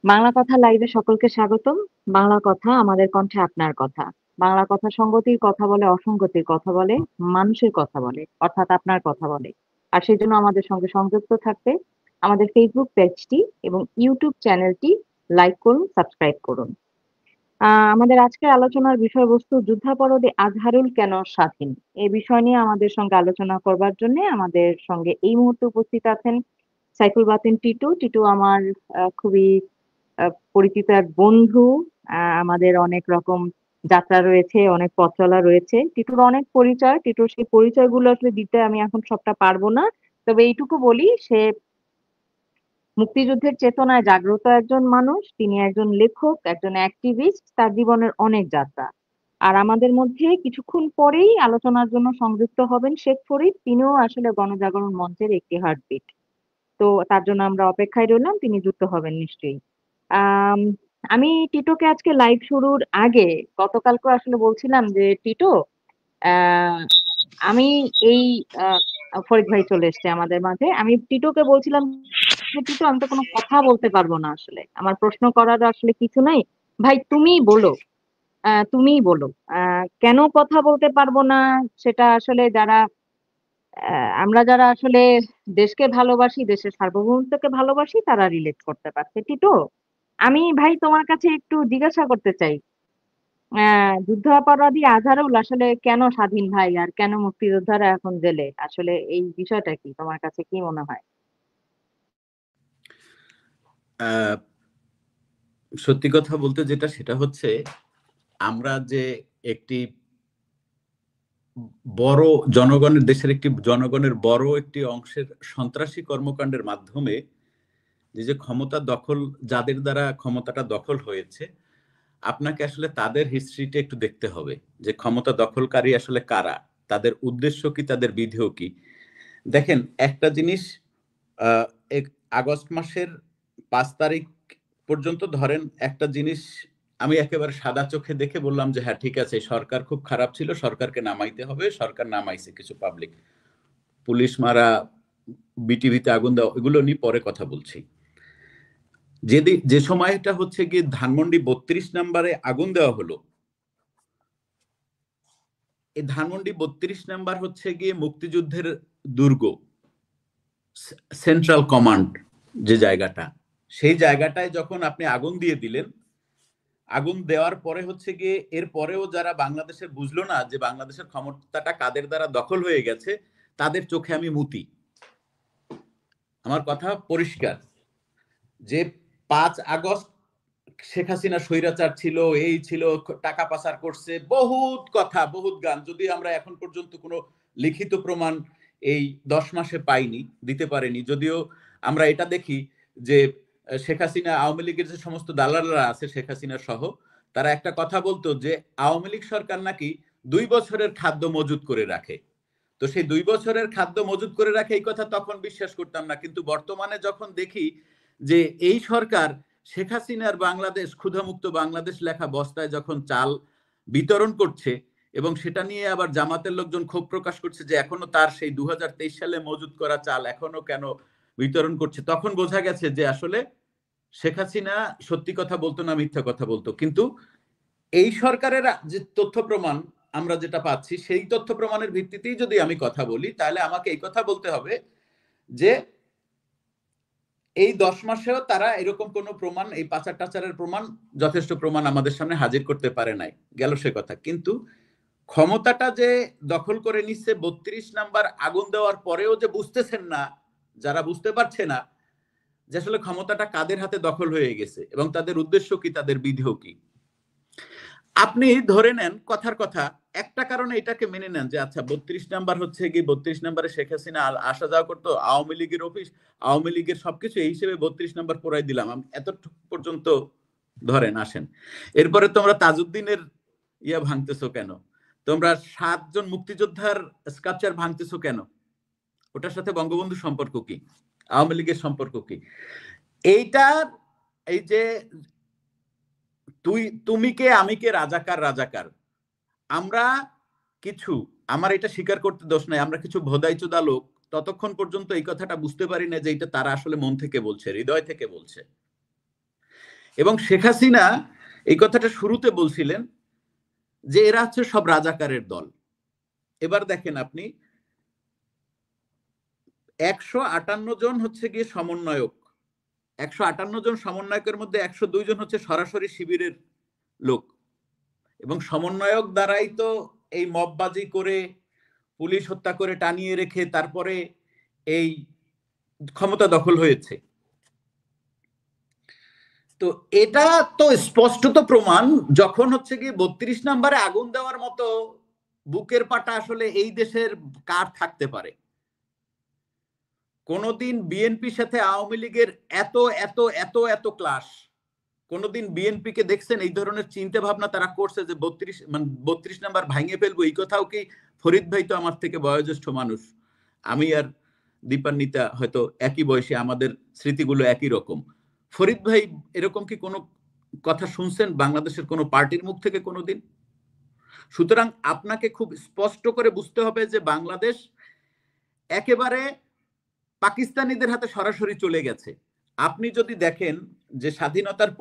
বাংলা কথা লাইভে সকলকে স্বাগতম। বাংলা কথা আমাদের কণ্ঠে আপনার কথা। বাংলা কথা সংগতির কথা বলে, অসঙ্গতির কথা বলে, মানুষের কথা বলে, অর্থাৎ আপনার কথা বলে। আর সেজন্য আমাদের সঙ্গে সংযুক্ত থাকতে আমাদের ফেসবুক পেজটি এবং ইউটিউব চ্যানেলটি লাইক করুন, সাবস্ক্রাইব করুন। আমাদের আজকের আলোচনার বিষয়বস্তু যুদ্ধাপরাধী আজহারুল কেন স্বাধীন? এই বিষয় নিয়ে আমাদের সঙ্গে আলোচনা করবার জন্যে আমাদের সঙ্গে এই মুহূর্তে উপস্থিত আছেন সাইফুল বাতিন টিটু। টিটু আমার খুবই পরিচিত এক বন্ধু। আমাদের অনেক রকম যাত্রা রয়েছে, অনেক পথ চলা রয়েছে। টিটুর অনেক পরিচয়। টিটুর সেই পরিচয়গুলো আসলে দিতে আমি এখন সবটা পারব না। তবে এইটুকু বলি, সে মুক্তিযুদ্ধের চেতনায় জাগ্রত একজন মানুষ। তিনি একজন লেখক, একজন অ্যাক্টিভিস্ট। তার জীবনের অনেক যাত্রা। আর আমাদের মধ্যে কিছুক্ষণ পরেই আলোচনার জন্য সংযুক্ত হবেন শেখ ফরিদ। তিনিও আসলে গণজাগরণ মঞ্চের একটি হার্টবিট। তো তার জন্য আমরা অপেক্ষায় রইলাম। তিনি যুক্ত হবেন নিশ্চয়ই। আম আমি টিটোকে আজকে লাইভ শুরুর আগে গতকালকে আসলে বলছিলাম যে, "টিটো, আ আমি এই আ ফরিদ ভাই চলে এসছে আমাদের মাঝে। আমি টিটোকে বলছিলাম যে, "টিটো, আমি তো কোনো কথা বলতে পারব না আসলে। আমার প্রশ্ন করার আসলে কিছু নাই। ভাই তুমিই বলো, তুমিই বলো। আ কেন কথা বলতে পারব না সেটা আসলে আ আমরা যারা আসলে দেশকে ভালোবাসি, দেশের সার্বভৌমত্বকে ভালোবাসি তারা রিলেট করতে পারছে। টিটো, আমি ভাই তোমার কাছে একটু জিজ্ঞাসা করতে চাই। যুদ্ধাপরাধী আজহারুল আসলে কেন স্বাধীন ভাই? আর কেন মুক্তিযোদ্ধারা এখন জেলে? আসলে এই বিষয়টা কি? তোমার কাছে কি মনে হয়?" আহ, সত্যি কথা বলতে যেটা সেটা হচ্ছে আমরা যে একটি বড় দেশের একটি জনগণের বড় একটি অংশের সন্ত্রাসী কর্মকাণ্ডের মাধ্যমে যে ক্ষমতা দখল, যাদের দ্বারা ক্ষমতাটা দখল হয়েছে, আপনাকে আসলে তাদের হিস্ট্রিটা একটু দেখতে হবে যে ক্ষমতা দখলকারী আসলে কারা, তাদের উদ্দেশ্য কি, তাদের বিধেয় কি। দেখেন একটা জিনিস, আহ, আগস্ট মাসের 5 তারিখ পর্যন্ত ধরেন একটা জিনিস আমি একেবারে সাদা চোখে দেখে বললাম যে হ্যাঁ ঠিক আছে, সরকার খুব খারাপ ছিল, সরকারকে নামাইতে হবে। সরকার নামাইছে কিছু পাবলিক, পুলিশ মারা, বিটিভিতে আগুন দেওয়া, এগুলো নিয়ে পরে কথা বলছি। যে সময়টা হচ্ছে গিয়ে ধানমন্ডি 32 নম্বরে আগুন দেওয়া হলো, এই ধানমন্ডি 32 নাম্বার হচ্ছে গিয়ে মুক্তিযুদ্ধের দুর্গ, সেন্ট্রাল কমান্ড যে জায়গাটা, সেই জায়গাটায় যখন আপনি আগুন দিয়ে দিলেন, আগুন দেওয়ার পরে হচ্ছে গিয়ে এর পরেও যারা বাংলাদেশের বুঝলো না যে বাংলাদেশের ক্ষমতাটা কাদের দ্বারা দখল হয়ে গেছে, তাদের চোখে আমি মুতি। আমার কথা পরিষ্কার যে 5 আগস্ট শেখ হাসিনা স্বৈরাচার ছিল, এই ছিল, টাকা পাচার করছে, বহুত কথা, বহুত গান, যদি আমরা এখন পর্যন্ত কোনো লিখিত প্রমাণ এই 10 মাসে পাইনি, দিতে পারেনি। যদিও আমরা এটা দেখি যে শেখ হাসিনা, আওয়ামী লীগের যে সমস্ত দালালরা আছে শেখ হাসিনা সহ, তারা একটা কথা বলতো যে আওয়ামী লীগ সরকার নাকি 2 বছরের খাদ্য মজুত করে রাখে। তো সেই 2 বছরের খাদ্য মজুত করে রাখে, এই কথা তখন বিশ্বাস করতাম না। কিন্তু বর্তমানে যখন দেখি যে এই সরকার শেখ হাসিনার বাংলাদেশ, ক্ষুধামুক্ত বাংলাদেশ লেখা বস্তায় যখন চাল বিতরণ করছে, এবং সেটা নিয়ে আবার জামাতের লোকজন ক্ষোভ প্রকাশ করছে যে এখনো তার সেই 2023 সালে মজুত করা চাল এখনো কেন বিতরণ করছে, তখন বোঝা গেছে যে আসলে শেখ হাসিনা সত্যি কথা বলতো না, মিথ্যা কথা বলতো। কিন্তু এই সরকারের যে তথ্য প্রমাণ আমরা যেটা পাচ্ছি, সেই তথ্য প্রমাণের ভিত্তিতেই যদি আমি কথা বলি, তাহলে আমাকে এই কথা বলতে হবে যে এই 10 মাসেও তারা এরকম কোনো প্রমাণ, এই পাচার টাচারের প্রমাণ, যথেষ্ট প্রমাণ আমাদের সামনে হাজির করতে পারে নাই। গেল সে কথা। কিন্তু ক্ষমতাটা যে দখল করে নিচ্ছে 32 নাম্বার আগুন দেওয়ার পরেও যে বুঝতেছেন না, যারা বুঝতে পারছে না যে আসলে ক্ষমতাটা কাদের হাতে দখল হয়ে গেছে এবং তাদের উদ্দেশ্য কি, তাদের বিধেয় কি। আপনি ধরে নেন কথার কথা, একটা কারণে এটাকে মেনে নেন যে আচ্ছা 32 নাম্বার হচ্ছে কি, 32 নাম্বারে শেখ হাসিনা আসা যাওয়া করতো, আওয়ামী লীগের অফিস, আওয়ামী লীগের সবকিছু, এই হিসেবে 32 নাম্বার পড়াই দিলাম। এতটুকু পর্যন্ত ধরেন আসেন। এরপরে তোমরা তাজউদ্দিনের ইয়া ভাঙতেছো কেন? তোমরা 7 জন মুক্তিযোদ্ধার স্কাল্পচার ভাঙতেছো কেন? ওটার সাথে বঙ্গবন্ধুর সম্পর্ক কি, আওয়ামী লীগের সম্পর্ক কি? এইটার এই যে তুমি কে আমি কে, রাজাকার রাজাকার, আমরা কিছু, আমার এটা স্বীকার করতে দোষ নাই, আমরা কিছু ভোদাইচোদা লোক ততক্ষণ পর্যন্ত এই কথাটা বুঝতে পারি না যে এটা তারা আসলে মন থেকে বলছে, হৃদয় থেকে বলছে। এবং শেখ হাসিনা এই কথাটা শুরুতে বলছিলেন যে এরা হচ্ছে সব রাজাকারের দল। এবার দেখেন আপনি 158 জন হচ্ছে গিয়ে সমন্বয়ক, 158 জন সমন্বয়কের মধ্যে 102 জন হচ্ছে সরাসরি শিবিরের লোক, এবং সমন্বয়ক দ্বারাই তো এই মববাজি করে পুলিশ হত্যা করে টানিয়ে রেখে তারপরে এই ক্ষমতা দখল হয়েছে। তো এটা তো স্পষ্টত প্রমাণ, যখন হচ্ছে কি 32 নম্বরে আগুন দেওয়ার মতো বুকের পাটা আসলে এই দেশের কার থাকতে পারে। কোনদিন বিএনপির সাথে আওয়ামী লীগের এত এত এত এত ক্লাশ, কোনদিন বিএনপি কে দেখছেন এই ধরনের চিন্তা ভাবনা তারা করছে যে 32 নাম্বার ভাঙিয়ে ফেলবো? এই কথাও কি, ফরিদ ভাই তো আমার থেকে বয়োজ্যেষ্ঠ মানুষ, আমি আর দীপান্বিতা হয়তো একই বয়সে, আমাদের স্মৃতিগুলো একই রকম। ফরিদ ভাই এরকম কি কোনো কথা শুনছেন বাংলাদেশের কোনো পার্টির মুখ থেকে কোনোদিন? সুতরাং আপনাকে খুব স্পষ্ট করে বুঝতে হবে যে বাংলাদেশ একেবারে পাকিস্তানিদের হাতে সরাসরি চলে গেছে। আপনি যদি দেখেন যে স্বাধীনতার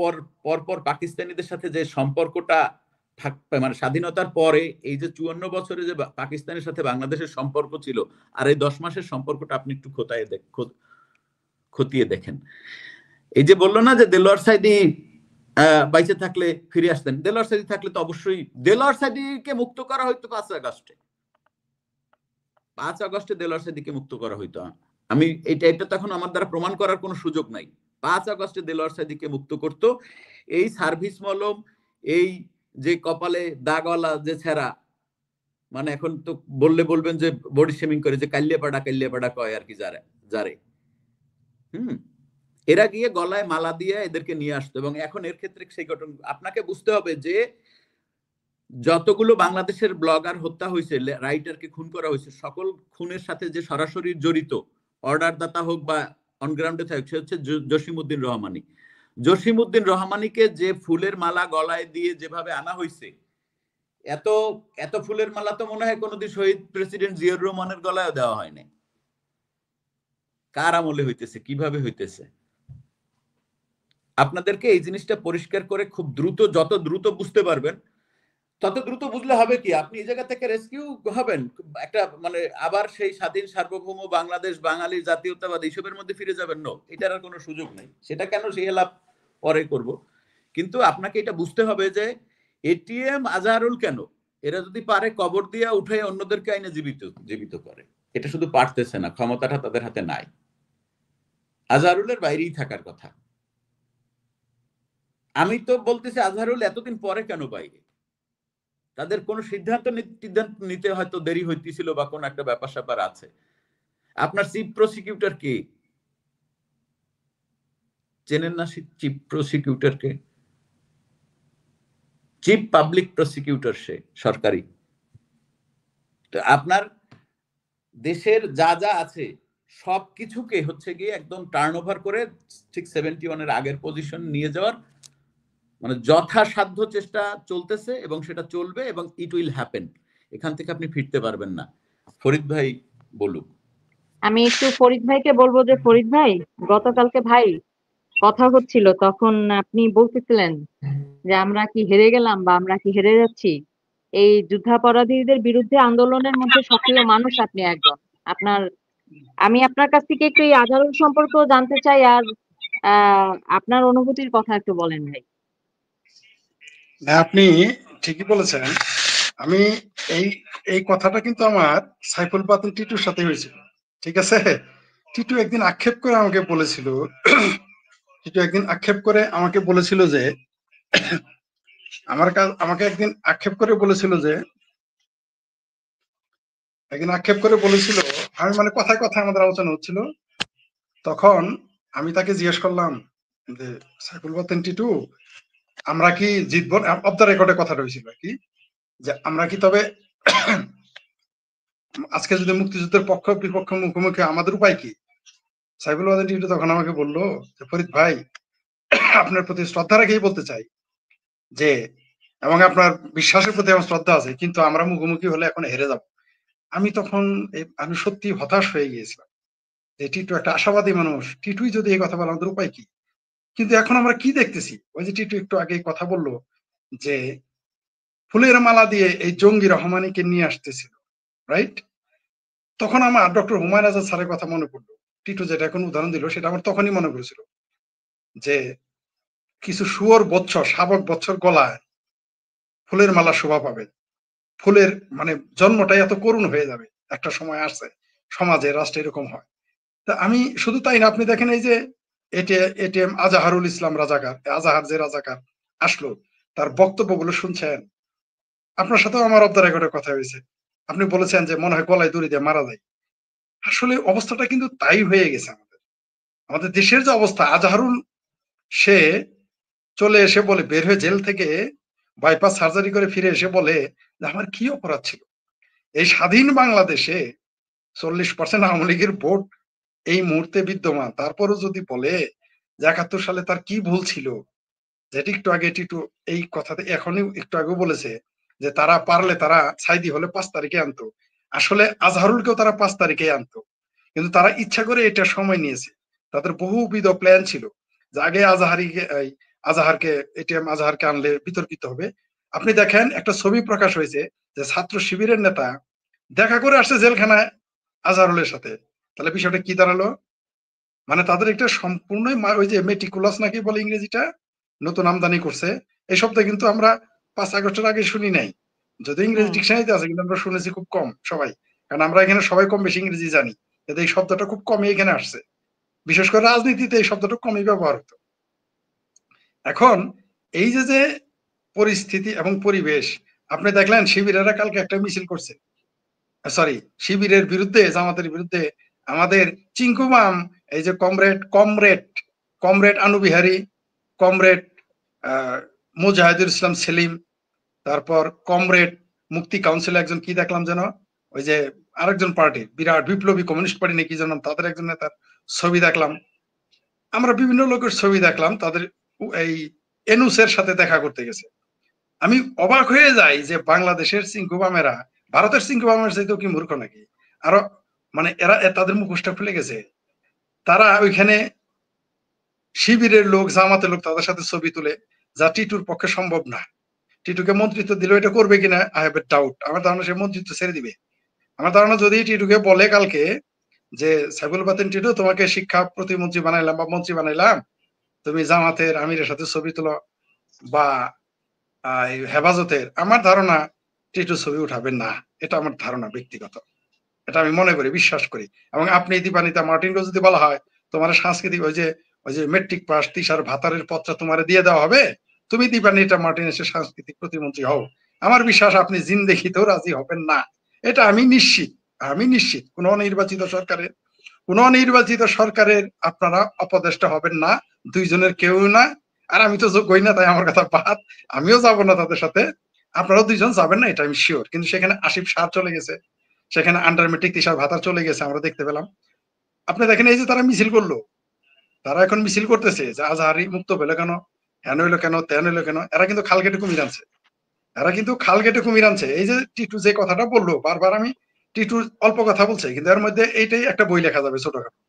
পর পাকিস্তানিদের সাথে যে সম্পর্কটা মানে স্বাধীনতার পরে এই যে 54 বছরে যে পাকিস্তানের সাথে বাংলাদেশের সম্পর্ক ছিল, আর এই 10 মাসের সম্পর্কটা আপনি একটু খতিয়ে দেখেন। এই যে বললো না যে দেলোয়ার সাইদি বাইচে থাকলে ফিরে আসতেন, দেলোয়ার সাইদি থাকলে তো অবশ্যই, দেলোয়ার সাইদিকে মুক্ত করা হইতো 5 আগস্টে, 5 আগস্টে দেলোয়ার সাইদিকে মুক্ত করা হইতো। আমি এটা তখন আমার দ্বারা প্রমাণ করার কোনো সুযোগ নাই। 5 আগস্টে দেলোয়ার সাইদিকে মুক্ত করত এই সার্ভিস মলম, এই যে কপালে দাগওয়ালা যে ছেঁড়া, মানে এখন তো বললে বলবেন যে বডি শেমিং করে, যে কাল্লিয়াপাড়া কয় আর কি যারে এরা গিয়ে গলায় মালা দিয়ে এদেরকে নিয়ে আসতো। এবং এখন এর ক্ষেত্রে সেই ঘটনা আপনাকে বুঝতে হবে যে যতগুলো বাংলাদেশের ব্লগার হত্যা হয়েছে, রাইটারকে খুন করা হয়েছে, সকল খুনের সাথে যে সরাসরি জড়িত, অর্ডার দাতা হোক বা অনগ্রাউন্ডে থাকুক, সে হচ্ছে জসিমউদ্দিন রহমানী। জসিমউদ্দিন রহমানীকে যে ফুলের মালা গলায় দিয়ে যেভাবে আনা হয়েছে, এত এত ফুলের মালা তো মনে হয় কোনোদিন শহীদ প্রেসিডেন্ট জিয়াউর রহমানের গলায় দেওয়া হয়নি। কার আমলে হইতেছে, কিভাবে হইতেছে? আপনাদেরকে এই জিনিসটা পরিষ্কার করে খুব দ্রুত, যত দ্রুত বুঝতে পারবেন তত দ্রুত বুঝলে হবে কি, আপনি এই জায়গা থেকে রেস্কিউ হবেন, একটা মানে আবার সেই স্বাধীন সার্বভৌম বাংলাদেশ, বাঙালি জাতীয়তাবাদ এইসবের মধ্যে ফিরে যাবেন। নো, এটার আর কোনো সুযোগ নেই। সেটা কেন, সেই লাভ পরে করব। কিন্তু আপনাকে এটা বুঝতে হবে যে এটিএম আজহারুল কেন, এরা যদি পারে কবর দিয়ে উঠে অন্যদেরকে আইনে জীবিত করে, এটা শুধু পারতেছে না, ক্ষমতাটা তাদের হাতে নাই। আজহারুলের বাইরেই থাকার কথা। আমি তো বলতেছি আজহারুল এতদিন পরে কেন বাইরে? তাদের কোন সিদ্ধান্ত নিতে হয়তো দেরি হইতেছিল বা কোন একটা ব্যাপার স্যাপার আছে। আপনার চিফ প্রসিকিউটর কে চেনেন না? চিফ প্রসিকিউটর কে? চিফ পাবলিক প্রসিকিউটর, সে সরকারি। তো আপনার দেশের যা যা আছে সবকিছুকে হচ্ছে গিয়ে একদম টার্ন ওভার করে ঠিক 71 এর আগের পজিশন নিয়ে যাওয়ার মানে যথাসাধ্য চেষ্টা চলতেছে, এবং সেটা চলবে, এবং ইট উইল হ্যাপেন। এখান থেকে আপনি ফিরতে পারবেন না। ফরিদ ভাই বলুক। আমি একটু ফরিদ ভাইকে বলবো যে ফরিদ ভাই, গতকালকে ভাই কথা হচ্ছিল, তখন আপনি বলতেছিলেন যে আমরা কি হেরে গেলাম বা আমরা কি হেরে যাচ্ছি। এই যুদ্ধাপরাধীদের বিরুদ্ধে আন্দোলনের মধ্যে সক্রিয় মানুষ আপনি একজন। আপনার আমি আপনার কাছ থেকে একটু এই আজহারুল সম্পর্কেও জানতে চাই, আর আপনার অনুভূতির কথা একটু বলেন ভাই। না, আপনি ঠিকই বলেছেন। আমি এই এই কথাটা কিন্তু আমার সাইফুল বাতিল টিটুর সাথে হয়েছিল, ঠিক আছে? টিটু একদিন আক্ষেপ করে আমাকে বলেছিল যে আমাকে একদিন আক্ষেপ করে বলেছিল, আমি মানে কথায় কথায় আমাদের আলোচনা হচ্ছিল, তখন আমি তাকে জিজ্ঞেস করলাম যে সাইফুল বাতিল টিটু, আমরা কি জিতবো? অফ দ্য রেকর্ডে কথাটা হয়েছিল কি, যে আমরা কি তবে আজকে যদি মুক্তিযুদ্ধের পক্ষ বিপক্ষ মুখোমুখি, আমাদের উপায় কি? সাইফুল বাতিল টিটু তখন আমাকে বললো যে ফরিদ ভাই, আপনার প্রতি শ্রদ্ধা রেখেই বলতে চাই যে, এবং আপনার বিশ্বাসের প্রতি আমার শ্রদ্ধা আছে, কিন্তু আমরা মুখোমুখি হলে এখন হেরে যাব। আমি সত্যি হতাশ হয়ে গিয়েছিলাম যে টিটু একটা আশাবাদী মানুষ, টিটুই যদি এই কথা বলে আমাদের উপায় কি? কিন্তু এখন আমরা কি দেখতেছি, ওই যে টিটু একটু আগে কথা বললো যে ফুলের মালা দিয়ে এই জঙ্গি রহমানিকে নিয়ে আসতেছিল, রাইট? তখন আমার ডক্টর হুমায়ুন আজাদ স্যারের কথা মনে পড়লো। টিটু যেটা এখন উদাহরণ দিল সেটা আমার তখনই মনে পড়েছিল যে কিছু শুয়োর বৎসর, শাবক বৎসর গলায় ফুলের মালা শোভা পাবে, ফুলের মানে জন্মটাই এত করুণ হয়ে যাবে, একটা সময় আসছে সমাজে রাষ্ট্রে এরকম হয়। তা আমি শুধু তাই না, আপনি দেখেন এই যে এটিএম আজাহারুল ইসলাম রাজাকার, আজাহার যে রাজাকার আসলো, তার বক্তব্যগুলো শুনছেন? আপনার সাথেও আমার অফ দ্য রেকর্ডে কথা হয়েছে, আপনি বলেছেন যে মনে হয় গলায় দড়ি দিয়ে মারা যায়। আসলে অবস্থাটা কিন্তু তাই হয়ে গেছে। আমাদের আমাদের দেশের যে অবস্থা, আজাহারুল সে চলে এসে বলে, বের হয়ে জেল থেকে বাইপাস সার্জারি করে ফিরে এসে বলে যে আমার কি অপরাধ ছিল। এই স্বাধীন বাংলাদেশে 40% আওয়ামী লীগের ভোট এই মুহূর্তে বিদ্যমান, তারপরও যদি বলে যে 71 সালে তার কি ভুল ছিল, যেটি একটু আগে টিটু এই কথাতে এখনই একটু আগে বলেছে যে তারা পারলে তারা সাইদি হলে 5 তারিখে আনতো। আসলে আজহারুলকেও তারা 5 তারিখে আনতো, কিন্তু তারা ইচ্ছা করে এটা সময় নিয়েছে। তাদের বহুবিধ প্ল্যান ছিল যে আগে আজাহারকে এটিএম আজাহারকে আনলে বিতর্কিত হবে। আপনি দেখেন একটা ছবি প্রকাশ হয়েছে যে ছাত্র শিবিরের নেতা দেখা করে আসছে জেলখানায় আজহারুলের সাথে। তাহলে বিষয়টা কি দাঁড়ালো? মানে তাদের একটা সম্পূর্ণই ওই যে মেটিকুলাস নাকি বলে ইংরেজিটা নতুন আমদানি করছে। এই শব্দ কিন্তু আমরা 5 আগস্টের আগে শুনি নাই। যদিও ইংরেজি হুম। ডিকশনারিতে আছে কিন্তু আমরা শুনেছি খুব কম সবাই। কারণ আমরা এখানে সবাই কম বেশি ইংরেজি জানি। কিন্তু এই শব্দটা খুব কমই এখানে আসছে। বিশেষ করে রাজনীতিতে এই শব্দটা কমই ব্যবহার হতো। এখন এই যে পরিস্থিতি এবং পরিবেশ, আপনি দেখলেন শিবিরেরা কালকে একটা মিছিল করছে। সরি, শিবিরের বিরুদ্ধে, জামাতের বিরুদ্ধে আমাদের চিঙ্কুমাম, এই যে কমরেড আনুবিহারী, কমরেড মুজাহিদুল ইসলাম সেলিম, তারপর কমরেড মুক্তি কাউন্সিল একজন কি দেখলাম যেন, ওই যে আরেকজন পার্টি বিরাট বিপ্লবী কমিউনিস্ট পার্টি নাকি যেন, তাদের একজন নেতার ছবি দেখলাম। আমরা বিভিন্ন লোকের ছবি দেখলাম তাদের এই এনুসের সাথে দেখা করতে গেছে। আমি অবাক হয়ে যাই যে বাংলাদেশের চিঙ্কুবামেরা ভারতের চিঙ্কুবামের চাইতেও কি মূর্খ নাকি? আরো মানে এরা তাদের মুখোশটা খুলে গেছে। তারা ওইখানে শিবিরের লোক, জামাতের লোক তাদের সাথে ছবি তুলে, যা টিটুর পক্ষে সম্ভব না। টিটুকে মন্ত্রিত্ব দিলে এটা করবে কিনা আই হ্যাভ এ ডাউট। আমার ধারণা সে মন্ত্রিত্ব ছেড়ে দিবে। আমার ধারণা যদি টিটুকে বলে কালকে যে সাইফুল বাতিন টিটু, তোমাকে শিক্ষা প্রতিমন্ত্রী বানাইলাম বা মন্ত্রী বানাইলাম, তুমি জামাতের আমিরের সাথে ছবি তুলো বা হেফাজতের, আমার ধারণা টিটু ছবি উঠাবেন না। এটা আমার ধারণা ব্যক্তিগত, এটা আমি মনে করি, বিশ্বাস করি। এবং আপনি দীপানিতা মার্টিনকে যদি বলা হয় তোমার সাংস্কৃতিক ওই যে মেট্রিক পাস তিসার ভাতারের পত্র তোমার দিয়ে দেওয়া হবে, তুমি দীপানিতা মার্টিন এসে সাংস্কৃতিক প্রতিমন্ত্রী হও, আমার বিশ্বাস আপনি জিন্দেগিতেও রাজি হবেন না। এটা আমি নিশ্চিত, আমি নিশ্চিত। কোন অনির্বাচিত সরকারের আপনারা অপদেষ্টা হবেন না, দুইজনের কেউ না। আর আমি তো যোগ্যই না, তাই আমার কথা বাদ, আমিও যাবো না তাদের সাথে। আপনারাও দুইজন যাবেন না, এটা আমি শিওর। কিন্তু সেখানে আসিফ সার চলে গেছে, সেখানে আন্ডার মেট্রিক তিসার ভাতা চলে গেছে, আমরা দেখতে পেলাম। আপনি দেখেন এই যে তারা মিছিল করলো, তারা এখন মিছিল করতেছে যে আজহারি মুক্ত পেলো কেন, হেন হইলো কেন, তেন হইলো কেন। এরা কিন্তু খাল কেটে কুমির আনছে, এরা কিন্তু খাল কেটে কুমির আনছে। এই যে টিটু যে কথাটা বললো বারবার, আমি টিটু অল্প কথা বলছে কিন্তু এর মধ্যে এইটাই একটা বই লেখা যাবে ছোটখাটো।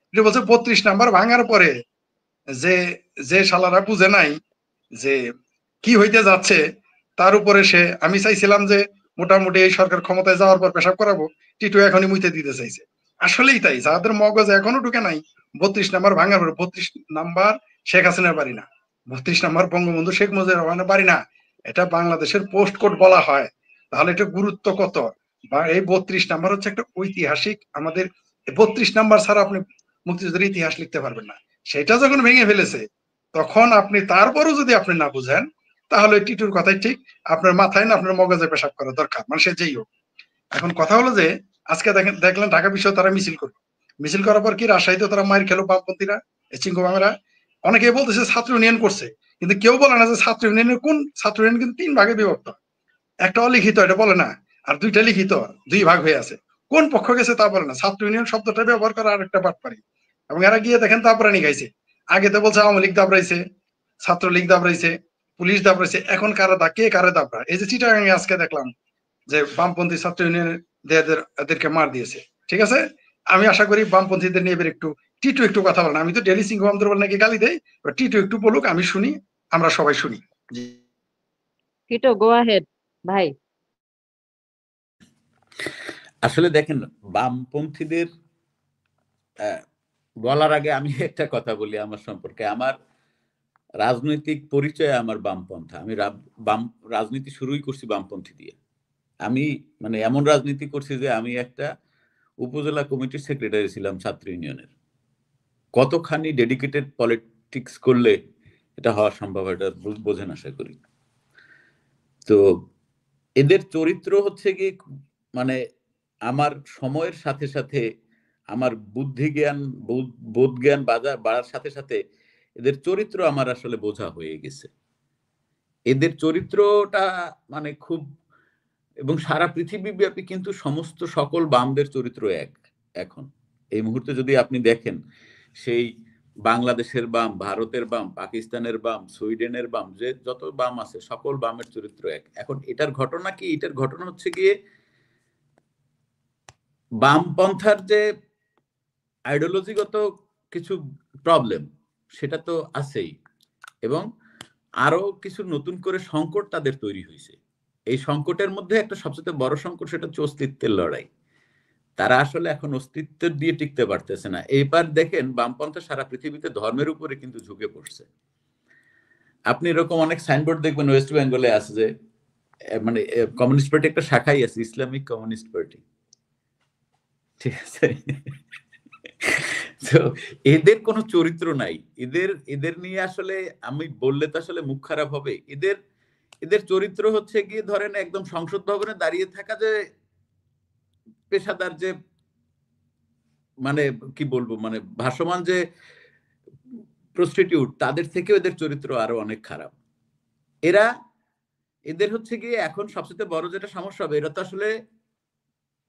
টিটু বলছে 32 নাম্বার ভাঙার পরে যে যে শালারা বুঝে নাই যে কি হইতে যাচ্ছে, তার উপরে সে, আমি চাইছিলাম যে মোটামুটি এই সরকার ক্ষমতায় যাওয়ার পর পেশাব করাবো, টিটু এখনই মুইতে দিতে চাইছে। আসলেই তাই, যাদের মগজ এখনো ঢুকে নাই, 32 নাম্বার ভাঙার পরে, 32 নাম্বার শেখ হাসিনার বাড়ি না, 32 নাম্বার বঙ্গবন্ধু শেখ মুজিবুর রহমানের বাড়ি না, এটা বাংলাদেশের পোস্ট কোড বলা হয়। তাহলে এটা গুরুত্ব কত। বা এই 32 নাম্বার হচ্ছে একটা ঐতিহাসিক, আমাদের 32 নাম্বার ছাড়া আপনি মুক্তিযুদ্ধের ইতিহাস লিখতে পারবেন না। সেটা যখন ভেঙে ফেলেছে, তখন আপনি তারপরও যদি আপনি না বুঝেন, তাহলে টিটুর কথাই ঠিক, আপনার মাথায় না আপনার মগজে পেশাব করা দরকার, মানে সে যেই হোক। এখন কথা হলো যে আজকে দেখলেন ঢাকা বিশ্ব তারা মিছিল করলো, মিছিল করার পর কি রাজশাহীতে তারা মায়ের খেলো বামপন্থীরা, চিঙ্গমামেরা। অনেকে বলতেছে ছাত্র ইউনিয়ন করছে, কিন্তু কেউ বলে না যে ছাত্র ইউনিয়নের কোন ছাত্র ইউনিয়ন কিন্তু 3 ভাগে বিভক্ত। একটা অলিখিত, এটা বলে না, আর 2টা লিখিত, 2 ভাগ হয়ে আছে। কোন পক্ষ গেছে তা বলে না, ছাত্র ইউনিয়ন শব্দটা ব্যবহার করা আরেকটা বাটপারি। এবং এরা গিয়ে দেখেন দাবরানি গাইছে। আগে তো বলছে আওয়ামী লীগ দাবরাইছে, ছাত্রলীগ দাবরাইছে, পুলিশ দাবরাইছে, এখন কারা কে কারে দাবরা। এই যে চিটাগাঙে আজকে দেখলাম যে বামপন্থী ছাত্র ইউনিয়নের এদেরকে মার দিয়েছে। ঠিক আছে, আমি আশা করি বামপন্থীদের নিয়ে এবার একটু টিটু একটু কথা বলেন। আমি তো ডেলি সিংহ আমদের নাকি গালি দেই, টিটু একটু বলুক, আমি শুনি, আমরা সবাই শুনি। টিটো গো আহেড ভাই। আসলে দেখেন, বামপন্থীদের বলার আগে আমি একটা কথা বলি আমার সম্পর্কে। আমার রাজনৈতিক পরিচয় আমার বামপন্থা। আমি রাজনীতি শুরুই করছি বামপন্থী দিয়ে। আমি মানে এমন রাজনীতি করছি যে আমি একটা উপজেলা কমিটির সেক্রেটারি ছিলাম ছাত্র ইউনিয়নের। কতখানি ডেডিকেটেড পলিটিক্স করলে এটা হওয়া সম্ভব, এটা বোঝেন আশা করি। তো এদের চরিত্র হচ্ছে কি, মানে আমার সময়ের সাথে সাথে আমার বুদ্ধি জ্ঞান, বোধ জ্ঞান বাড়ার সাথে সাথে এদের চরিত্র আমার আসলে বোঝা হয়ে গেছে। এদের চরিত্রটা মানে খুব, এবং সারা পৃথিবীব্যাপী কিন্তু সমস্ত সকল বামদের চরিত্র এক। এখন এই মুহূর্তে যদি আপনি দেখেন, সেই বাংলাদেশের বাম, ভারতের বাম, পাকিস্তানের বাম, সুইডেনের বাম, যে যত বাম আছে সকল বামের চরিত্র এক। এখন এটার ঘটনা কি? এটার ঘটনা হচ্ছে গিয়ে বামপন্থার যে আইডিওলজিগত কিছু প্রবলেম, সেটা তো আছেই, এবং আরো কিছু নতুন করে সংকট তাদের তৈরি হয়েছে। এই সংকটের মধ্যে একটা সবচেয়ে বড় সংকট, সেটা হচ্ছে অস্তিত্বের লড়াই। তারা আসলে এখন অস্তিত্ব দিয়ে টিকতে পারতেছে না। এইবার দেখেন বামপন্থা সারা পৃথিবীতে ধর্মের উপরে কিন্তু ঝুঁকে পড়ছে। আপনি এরকম অনেক সাইনবোর্ড দেখবেন ওয়েস্ট বেঙ্গলে আছে যে মানে কমিউনিস্ট পার্টি একটা শাখাই আছে, ইসলামিক কমিউনিস্ট পার্টি, ঠিক আছে? তো এদের কোনো চরিত্র নাই। এদের নিয়ে আসলে আমি বললে তো আসলে মুখ খারাপ হবে। এদের চরিত্র হচ্ছে কি, ধরেন একদম সংসদ ভবনে দাঁড়িয়ে থাকা যে পেশাদার, যে মানে কি বলবো, মানে ভাসমান যে প্রস্টিটিউট, তাদের থেকেও এদের চরিত্র আরো অনেক খারাপ। এদের হচ্ছে গিয়ে এখন সবচেয়ে বড় যেটা সমস্যা হবে, এরা তো আসলে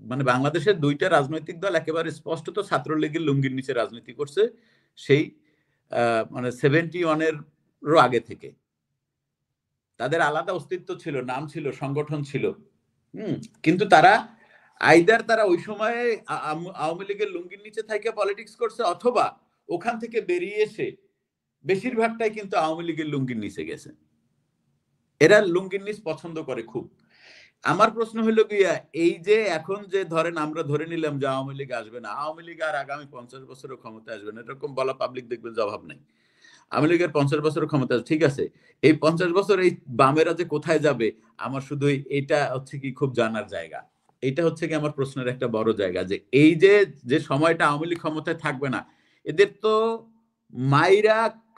মানে বাংলাদেশের দুইটা রাজনৈতিক দল একেবারে স্পষ্টত ছাত্রলীগের লুঙ্গির নিচে রাজনীতি করছে সেই মানে 71-এরও আগে থেকে। তাদের আলাদা অস্তিত্ব ছিল, নাম ছিল, সংগঠন ছিল। কিন্তু তারা আইদার তারা ওই সময়ে আওয়ামী লীগের লুঙ্গির নিচে থেকে পলিটিক্স করছে, অথবা ওখান থেকে বেরিয়ে এসে বেশিরভাগটাই কিন্তু আওয়ামী লীগের লুঙ্গির নিচে গেছে। এরা লুঙ্গির নিচ পছন্দ করে খুব। আমার প্রশ্ন হলো গিয়া, এই যে এখন যে ধরেন আমরা ধরে নিলাম যে আওয়ামী লীগ আসবে না, আওয়ামী লীগ আর আগামী 50 বছরের ক্ষমতায় আসবে না, এরকম বলা পাবলিক দেখবে জবাব নাই। আওয়ামী লীগের 50 বছরের ক্ষমতা, ঠিক আছে, এই 50 বছর এই বামেরা যে কোথায় যাবে, আমার শুধু এটা হচ্ছে কি খুব জানার জায়গা। এটা হচ্ছে কি আমার প্রশ্নের একটা বড় জায়গা, যে এই যে সময়টা আওয়ামী লীগ ক্ষমতায় থাকবে না, এদের তো মাইরা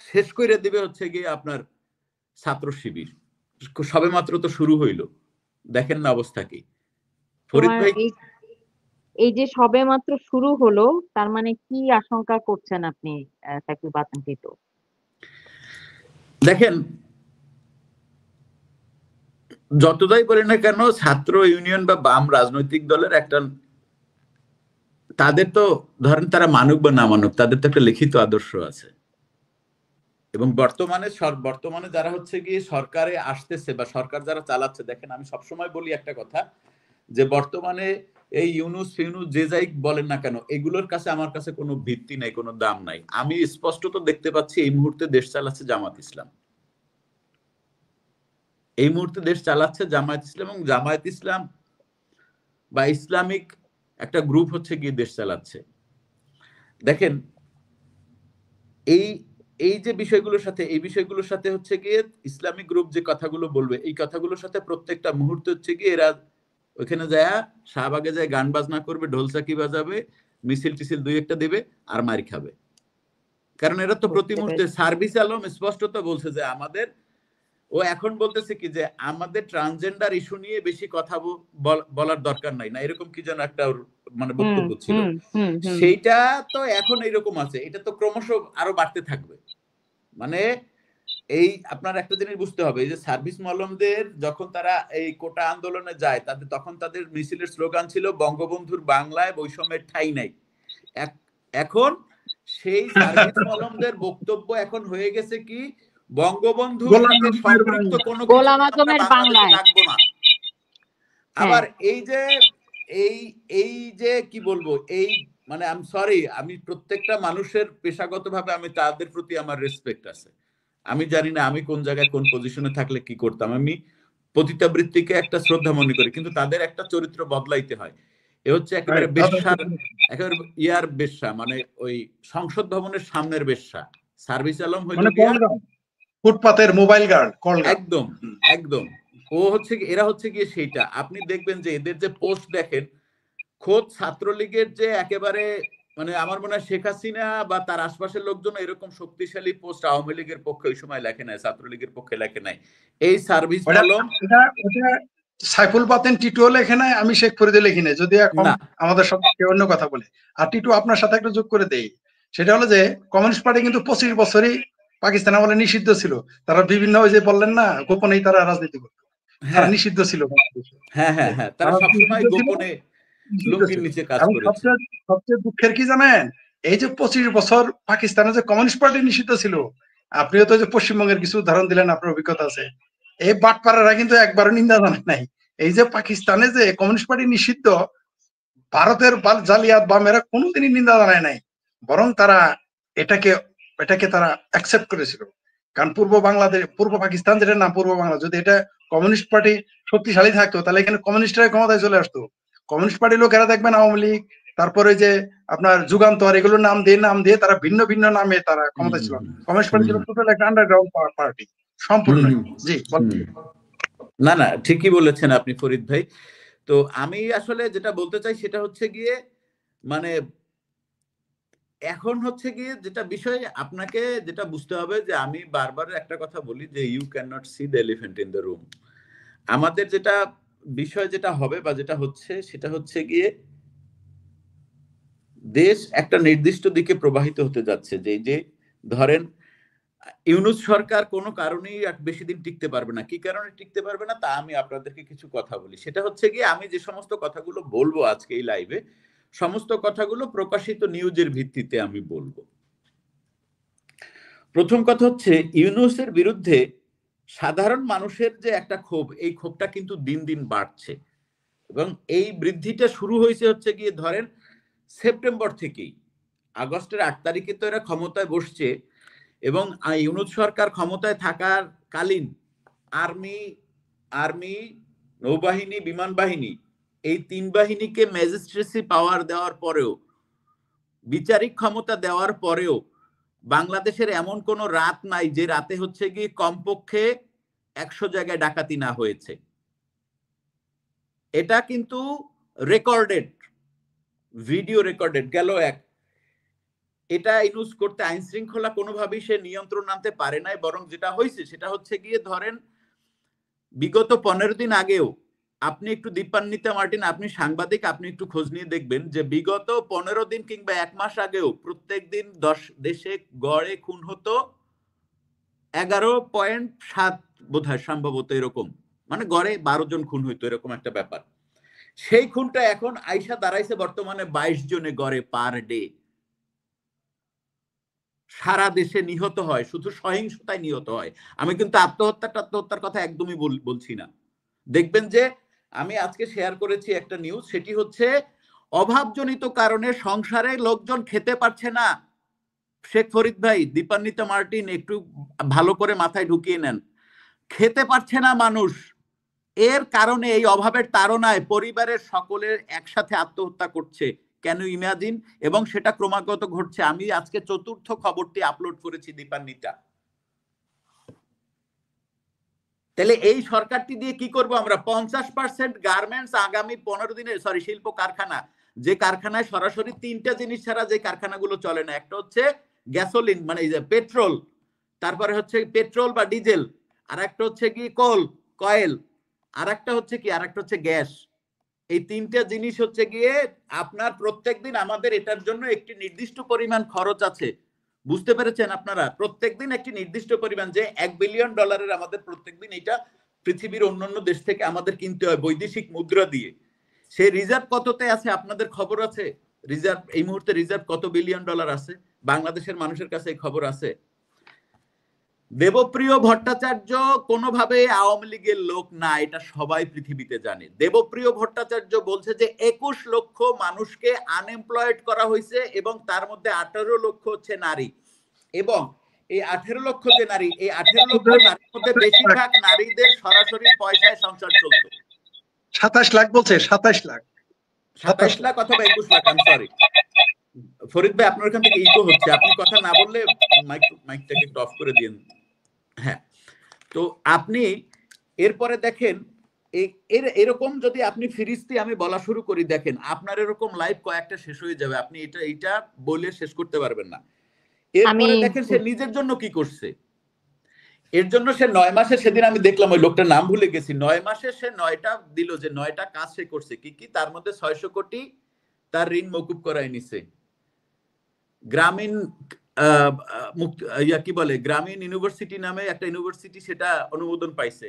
শেষ করে দিবে হচ্ছে গিয়ে আপনার ছাত্র শিবির। সবে মাত্র তো শুরু হইলো, দেখেন না অবস্থা কি। ফরিদ ভাই, এই যে সবে মাত্র শুরু হলো, তার মানে কি আশঙ্কা করছেন আপনি সাকিব হাসান টিটো? দেখেন, যতটাই বলি না কেন, ছাত্র ইউনিয়ন বা বাম রাজনৈতিক দলের একটা, তাদের তো ধরেন তারা মানুক বা না মানুক, তাদের তো একটা লিখিত আদর্শ আছে। এবং বর্তমানে যারা হচ্ছে গিয়ে সরকারে আসতেছে বা সরকার যারা চালাচ্ছে, দেখেন আমি সবসময় বলি একটা কথা, যে বর্তমানে এই ইউনুস যে যাই বলেন না কেন, এগুলোর কাছে আমার কাছে কোনো ভিত্তি নাই, কোনো দাম নাই। আমি স্পষ্টত দেখতে পাচ্ছি এই মুহূর্তে দেশ চালাচ্ছে জামাত ইসলাম। এই মুহূর্তে দেশ চালাচ্ছে জামায়াত ইসলাম, এবং জামায়াত ইসলাম বা ইসলামিক একটা গ্রুপ হচ্ছে গিয়ে দেশ চালাচ্ছে। দেখেন, এই যে বিষয়গুলোর সাথে হচ্ছে গিয়ে ইসলামিক গ্রুপ যে কথাগুলো বলবে, এই কথাগুলোর সাথে প্রত্যেকটা মুহূর্তে হচ্ছে গিয়ে এরা ওইখানে যায়, শাহবাগে যায় গান বাজনা করবে, ঢোলসাকি বাজাবে, মিছিল টিছিল দুই একটা দেবে আর মারি খাবে। কারণ এরা তো প্রতি মুহূর্তে, সার্ভিস আলম স্পষ্টত বলছে যে আমাদের, ও এখন বলতেছে কি যে আমাদের ট্রান্সজেন্ডার ইস্যু নিয়ে বেশি কথা বলার দরকার নাই, না এরকম কি যেন একটা মানে বক্তব্য ছিল। সেইটা তো এখন এইরকম আছে, এটা তো ক্রমশ আরো বাড়তে থাকবে। মানে এই আপনার একটা জিনিস বুঝতে হবে, এই যে সার্ভিস মলমদের যখন তারা এই কোটা আন্দোলনে যায়, তখন তাদের মিছিলের স্লোগান ছিল বঙ্গবন্ধুর বাংলায় বৈষম্যের ঠাঁই নাই। এখন সেই সার্ভিস মলমদের বক্তব্য এখন হয়ে গেছে কি, বঙ্গবন্ধুর সাথে সম্পৃক্ত কোনো কিছু আমরা বাংলাদেশে রাখবো না। আবার এই যে কি বলবো, এই মানে আই এম সরি, আমি প্রত্যেকটা মানুষের পেশাগতভাবে আমি তাদের প্রতি আমার রেসপেক্ট আছে। আমি জানি না আমি কোন জায়গায় কোন পজিশনে থাকলে কি করতাম। আমি পতিতাবৃত্তিকে একটা শ্রদ্ধা মনে করি, কিন্তু তাদের একটা চরিত্র বদলাইতে হয়। এ হচ্ছে একেবারে রাইট, বেশ্যার, একেবারে ইয়ার বেশ্যা, মানে ওই সংসদ ভবনের সামনের বেশ্যা। সার্ভিস আলম হইল মানে গিয়া ফুটপাতের মোবাইল গার্ড, কল গার্ড। একদম একদম। ও হচ্ছে এরা হচ্ছে গিয়ে সেইটা। আপনি দেখবেন যে এদের যে পোস্ট দেখেন, খোদ ছাত্রলীগের যে একেবারে মানে আমার মনে হয় শেখ হাসিনা বা তার আশপাশের লোকজন এরকম শক্তিশালী পোস্ট আওয়ামী লীগের পক্ষে ওই সময় লেখে নাই, ছাত্রলীগের পক্ষে লেখে নাই। এই সার্ভিস আলম সাইফুল বাতেন টিটুও লেখে নাই, আমি শেখ ফরিদে লিখি নাই, যদি এখন না আমাদের সঙ্গে অন্য কথা বলে। আর টিটু আপনার সাথে একটা যোগ করে দেই, সেটা হলো যে কমিউনিস্ট পার্টি কিন্তু 25 বছরই পাকিস্তান আমলে নিষিদ্ধ ছিল। তারা বিভিন্ন ওই যে বললেন না গোপনেই তারা রাজনীতি করতো, তারা নিষিদ্ধ ছিল। হ্যাঁ হ্যাঁ হ্যাঁ, তারা সবসময় গোপনে লুঙ্গির নিচে কাজ এবং করেছে। সবচেয়ে দুঃখের কি জানেন, এই যে 25 বছর পাকিস্তানে যে কমিউনিস্ট পার্টি নিষিদ্ধ ছিল, আপনিও তো যে পশ্চিমবঙ্গের কিছু উদাহরণ দিলেন, আপনার অভিজ্ঞতা আছে, এই বাটপাড়ারা কিন্তু একবারও নিন্দা জানায় নাই। এই যে পাকিস্তানে যে কমিউনিস্ট পার্টি নিষিদ্ধ, ভারতের জালিয়াত বা মেরা কোনোদিনই নিন্দা জানায় নাই, বরং তারা এটাকে তারা অ্যাকসেপ্ট করেছিল। কারণ পূর্ব পাকিস্তান যেটা না পূর্ব বাংলা, যদি এটা কমিউনিস্ট পার্টি শক্তিশালী থাকতো তাহলে এখানে কমিউনিস্টরা ক্ষমতায় চলে আসতো। কমিউনিস্ট পার্টির লোকেরা দেখবেন আওয়ামী লীগ, তারপরে যে আপনার যুগান্তর, এগুলোর নাম দিয়ে তারা ভিন্ন ভিন্ন নামে তারা ক্ষমতায় ছিল। কমিউনিস্ট পার্টি ছিল টোটাল একটা আন্ডারগ্রাউন্ড পার্টি সম্পূর্ণ। জি না না, ঠিকই বলেছেন আপনি ফরিদ ভাই। তো আমি আসলে যেটা বলতে চাই সেটা হচ্ছে গিয়ে মানে এখন হচ্ছে গিয়ে যেটা বিষয় আপনাকে যেটা বুঝতে হবে, যে আমি বারবার একটা কথা বলি যে you can not see the elephant in the room. আমাদের যেটা বিষয় যেটা হবে বা যেটা হচ্ছে সেটা হচ্ছে গিয়ে দেশ একটা নির্দিষ্ট দিকে প্রবাহিত হতে যাচ্ছে। যে ধরেন ইউনূস সরকার কোনো কারণেই বেশি দিন টিকতে পারবে না। কি কারণে টিকতে পারবে না তা আমি আপনাদেরকে কিছু কথা বলি। সেটা হচ্ছে গিয়ে আমি যে সমস্ত কথাগুলো বলবো আজকে এই লাইভে, সমস্ত কথাগুলো প্রকাশিত নিউজের ভিত্তিতে আমি বলবো। প্রথম কথা হচ্ছে ইউনূসের বিরুদ্ধে সাধারণ মানুষের যে একটা ক্ষোভ, এই ক্ষোভটা কিন্তু দিন দিন বাড়ছে এবং এই বৃদ্ধিটা শুরু হয়েছে হচ্ছে গিয়ে ধরেন সেপ্টেম্বর থেকেই। আগস্টের 8 তারিখে তো এরা ক্ষমতায় বসছে এবং ইউনূস সরকার ক্ষমতায় থাকার কালীন আর্মি, নৌবাহিনী, বিমান বাহিনী, এই 3 বাহিনীকে ম্যাজিস্ট্রেসি পাওয়ার দেওয়ার পরেও, বিচারিক ক্ষমতা দেওয়ার পরেও বাংলাদেশের এমন কোন রাত নাই যে রাতে হচ্ছে গিয়ে কমপক্ষে 100 জায়গায় ডাকাতি না হয়েছে। এটা কিন্তু রেকর্ডেড, ভিডিও রেকর্ডেড গেল এক। এটা ইউজ করতে আইন শৃঙ্খলা কোনোভাবেই সে নিয়ন্ত্রণ আনতে পারে নাই, বরং যেটা হয়েছে সেটা হচ্ছে গিয়ে ধরেন বিগত 15 দিন আগেও, আপনি একটু দীপান্বিতা মার্টিন, আপনি সাংবাদিক, আপনি একটু খোঁজ নিয়ে দেখবেন যে বিগত 15 দিন কিংবা 1 মাস আগেও প্রত্যেক দিন দেশে গড়ে খুন হতো 11.7 বোধহয়, সম্ভবত এরকম, মানে গড়ে 12 জন খুন হইতো, এরকম একটা ব্যাপার। সেই খুনটা এখন আইসা দাঁড়াইছে বর্তমানে 22 জনে গড়ে পার ডে। সারা দেশে নিহত হয়, শুধু সহিংসতায় নিহত হয়। আমি কিন্তু আত্মহত্যার কথা একদমই বলছি না। দেখবেন যে আমি আজকে শেয়ার করেছি একটা নিউজ, সেটি হচ্ছে অভাবজনিত কারণে সংসারে লোকজন খেতে পারছে না। শেখ ফরিদ ভাই, দীপান্বিতা মার্টিন, একটু ভালো করে মাথায় ঢুকিয়ে নেন। খেতে পারছে না মানুষ, এর কারণে এই অভাবের তাড়নায় পরিবারের সকলের একসাথে আত্মহত্যা করছে। Can you imagine? এবং সেটা ক্রমাগত ঘটছে। আমি আজকে 4র্থ খবরটি আপলোড করেছি দীপান্বিতা। তাহলে এই সরকারটি দিয়ে কি করব আমরা? 50% গার্মেন্টস আগামী 15 দিনে, শিল্প কারখানা, যে কারখানায় সরাসরি 3টা জিনিস ছাড়া যে কারখানাগুলো চলে না, একটা হচ্ছে গ্যাসোলিন মানে পেট্রোল, তারপরে হচ্ছে পেট্রোল বা ডিজেল, আর একটা হচ্ছে কি কয়েল, আর একটা হচ্ছে কি, আর একটা হচ্ছে গ্যাস। এই 3টা জিনিস হচ্ছে গিয়ে আপনার প্রত্যেকদিন আমাদের এটার জন্য একটি নির্দিষ্ট পরিমাণ খরচ আছে। বুঝতে পেরেছেন আপনারা? প্রত্যেকদিন একটি নির্দিষ্ট পরিমাণ, যে $1 বিলিয়ন আমাদের প্রত্যেকদিন এটা পৃথিবীর অন্যান্য দেশ থেকে আমাদের কিনতে হয় বৈদেশিক মুদ্রা দিয়ে। সেই রিজার্ভ কততে আছে আপনাদের খবর আছে? রিজার্ভ এই মুহূর্তে রিজার্ভ কত $1 বিলিয়ন আছে? বাংলাদেশের মানুষের কাছে এই খবর আছে? দেবপ্রিয় ভট্টাচার্য কোনোভাবে আওয়ামী লীগের লোক না, এটা সবাই পৃথিবীতে জানে। দেবপ্রিয় ভট্টাচার্য বলছে যে 21 লক্ষ মানুষকে আনএমপ্লয়েড করা হয়েছে এবং তার মধ্যে 18 লক্ষ হচ্ছে নারী, এবং এই 18 লক্ষ যে নারী, এই 18 লক্ষ নারীর মধ্যে বেশিরভাগ নারীদের সরাসরি পয়সায় সংসার চলতো। 27 লাখ বলছে, 27 লাখ 27 লাখ অথবা 21 লাখ, আমি সরি। ফরিদ ভাই আপনার ওখান থেকে ইকো হচ্ছে, আপনি কথা না বললে মাইকটাকে একটু অফ করে দিন। হ্যাঁ, তো আপনি এরপরে দেখেন এরকম যদি আপনি ফিরিস্তি আমি বলা শুরু করি, দেখেন আপনার এরকম লাইভ কয়েকটা শেষ হয়ে যাবে, আপনি এটা বলে শেষ করতে পারবেন না। এরপরে দেখেন সে নিজের জন্য কি করছে। এর জন্য সে 9 মাসে, সেদিন আমি দেখলাম ওই লোকটার নাম ভুলে গেছি, 9 মাসে সে 9টা দিল, যে 9টা কাজ সে করছে। কি তার মধ্যে 600 কোটি তার ঋণ মকুব করায় নিছে। গ্রামীণ কি বলে, গ্রামীণ ইউনিভার্সিটি নামে একটা ইউনিভার্সিটি, সেটা অনুমোদন পাইছে।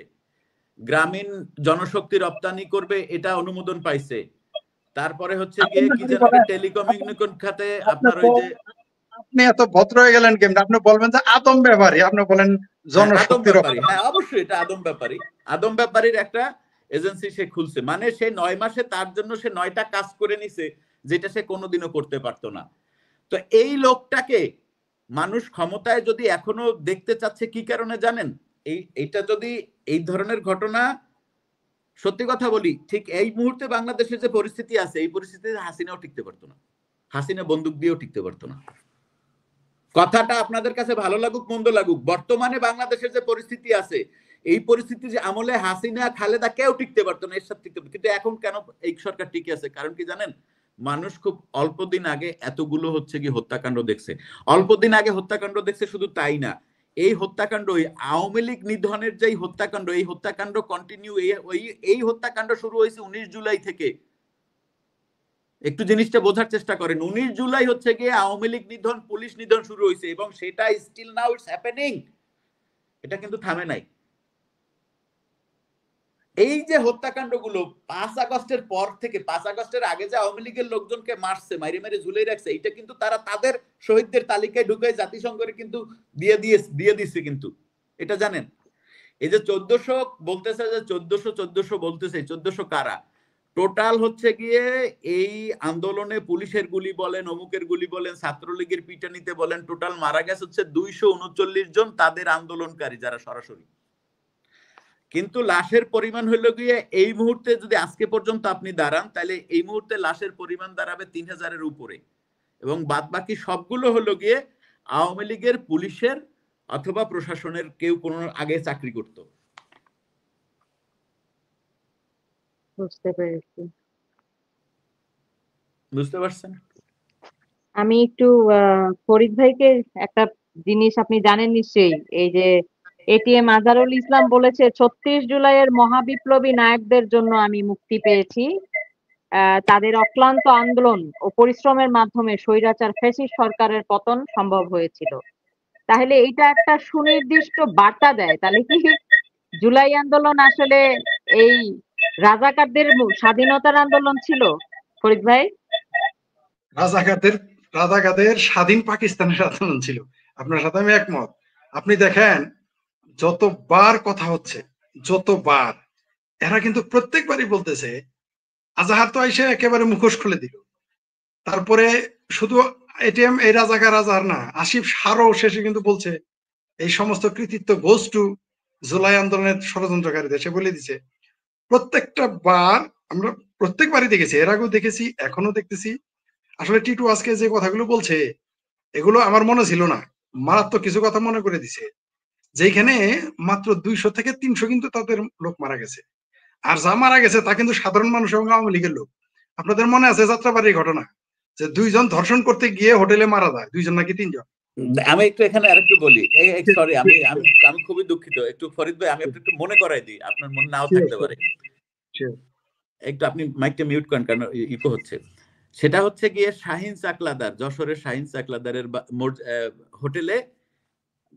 গ্রামীণ জনশক্তি রপ্তানি করবে, এটা অনুমোদন পাইছে। তারপরে হচ্ছে গিয়ে কি জানেন, টেলিকমিউনিকেশন খাতে আপনার ওই যে, আপনি এত ভদ্র হয়ে গেলেন কেমন? আপনি বলবেন যে আদম ব্যাপারী, আপনি বলেন জনশক্তি রপ্তানি। হ্যাঁ অবশ্যই এটা আদম ব্যাপারী, আদম ব্যাপারীর একটা এজেন্সি সে খুলছে। মানে সে 9 মাসে তার জন্য সে 9টা কাজ করে নিছে, যেটা সে কোনোদিনও করতে পারতো না। তো এই লোকটাকে মানুষ ক্ষমতায় যদি এখনো দেখতে চাচ্ছে কি কারণে জানেন? এইটা যদি এই ধরনের ঘটনা, সত্যি কথা বলি, ঠিক এই মুহূর্তে বাংলাদেশের যে পরিস্থিতি আছে, এই পরিস্থিতিতে হাসিনাও টিকতে পারতো না, হাসিনা বন্দুক দিয়েও টিকতে পারতো না। কথাটা আপনাদের কাছে ভালো লাগুক মন্দ লাগুক, বর্তমানে বাংলাদেশের যে পরিস্থিতি আছে, এই পরিস্থিতি যে আমলে হাসিনা খালেদা কেউ টিকতে পারতো না, এর সাথে টিকতে পারতো। কিন্তু এখন কেন এই সরকার টিকে আছে? কারণ কি জানেন? মানুষ খুব অল্প দিন আগে এতগুলো হচ্ছে কি হত্যাকাণ্ড দেখছে, অল্প দিন আগে হত্যাকাণ্ড দেখছে। শুধু তাই না, এই হত্যাকাণ্ড, ওই আওয়ামী লীগ নিধনের যে হত্যাকাণ্ড, এই হত্যাকাণ্ড কন্টিনিউ, এই হত্যাকাণ্ড শুরু হয়েছে 19 জুলাই থেকে। একটু জিনিসটা বোঝার চেষ্টা করেন। 19 জুলাই হচ্ছে গিয়ে আওয়ামী লীগ নিধন, পুলিশ নিধন শুরু হয়েছে, এবং সেটা স্টিল নাও ইটস হ্যাপেনিং, এটা কিন্তু থামে নাই। এই যে হত্যাকাণ্ডগুলো 5 আগস্টের পর থেকে, 5 আগস্টের আগে যে আওয়ামী লীগের লোকজনকে মারছে, মারি মারি ঝুলিয়ে রাখছে, এটা কিন্তু তারা তাদের শহীদদের তালিকায় ঢুকে জাতিসংঘের কিন্তু দিয়ে দিচ্ছে কিন্তু, এটা জানেন? এই যে 1400 বলতেছে, যে 1400 বলতেছে, 1400 কারা? টোটাল হচ্ছে গিয়ে এই আন্দোলনে পুলিশের গুলি বলেন, অমুকের গুলি বলেন, ছাত্রলীগের পিটানিতে বলেন, টোটাল মারা গেছে হচ্ছে 239 জন তাদের আন্দোলনকারী যারা সরাসরি। কিন্তু লাশের পরিমাণ হলো গিয়ে এই মুহূর্তে যদি আজকে পর্যন্ত আপনি দাঁড়ান, তাহলে এই মুহূর্তে লাশের পরিমাণ দাঁড়াবে 3000-এর উপরে, এবং বাদ বাকি সবগুলো হলো গিয়ে আওয়ামী লীগের, পুলিশের অথবা প্রশাসনের কেউ কোনো আগে চাকরি করতো। বুঝতে পেরেছি। বুঝতে পারছেন? আমি একটু ফরিদ ভাইকে একটা জিনিস আপনি জানেন নিশ্চয়ই, এই যে এটিএম আজহারুল ইসলাম বলেছে 36 জুলাইয়ের মহাবিপ্লবী নায়কদের জন্য আমি মুক্তি পেয়েছি। তাদের অক্লান্ত আন্দোলন ও পরিশ্রমের মাধ্যমে স্বৈরাচার ফ্যাসিস্ট সরকারের পতন সম্ভব হয়েছিল। তাহলে এটা একটা সুনির্দিষ্ট বার্তা দেয়, তাহলে কি জুলাই আন্দোলন আসলে এই রাজাকারদের স্বাধীনতার আন্দোলন ছিল ফরিদ ভাই? রাজাকারদের স্বাধীন পাকিস্তানের আন্দোলন ছিল। আপনার সাথে আমি একমত। আপনি দেখেন যতবার কথা হচ্ছে, যতবার, এরা কিন্তু প্রত্যেকবারই বলতেছে, আজাহার তো এসে একেবারে মুখোশ খুলে দিল। তারপরে শুধু এটিএম এই রাজাকার আজাহার না, আসিফ সারও শেষে কিন্তু বলছে এই সমস্ত কৃতিত্ব গোজ টু জুলাই আন্দোলনের ষড়যন্ত্রকারীদের, সে বলে দিছে। প্রত্যেকটা বার আমরা প্রত্যেকবারই দেখেছি, এর আগেও দেখেছি, এখনো দেখতেছি। আসলে টিটু আজকে যে কথাগুলো বলছে, এগুলো আমার মনে ছিল না, মারাত্মক কিছু কথা মনে করে দিছে। যেখানে মাত্র 200 থেকে 300 কিন্তু তাদের লোক মারা গেছে, আর যা মারা গেছে তা কিন্তু সাধারণ মানুষ এবং আওয়ামী লীগের লোক। আপনাদের মনে আছে যাত্রাবাড়ির ঘটনা, যে 2 জন ধর্ষণ করতে গিয়ে হোটেলে মারা যায়, 2 জন নাকি 3 জন। আমি একটু এখানে আরেকটু বলি, সরি, আমি খুবই দুঃখিত, একটু ফরিদ ভাই আমি একটু মনে করাই দিই, আপনার মনে নাও থাকতে পারে, একটু আপনি মাইকটা মিউট করেন কারণ ইকো হচ্ছে। সেটা হচ্ছে গিয়ে শাহিন চাকলাদার, যশোরের শাহিন চাকলাদারের হোটেলে,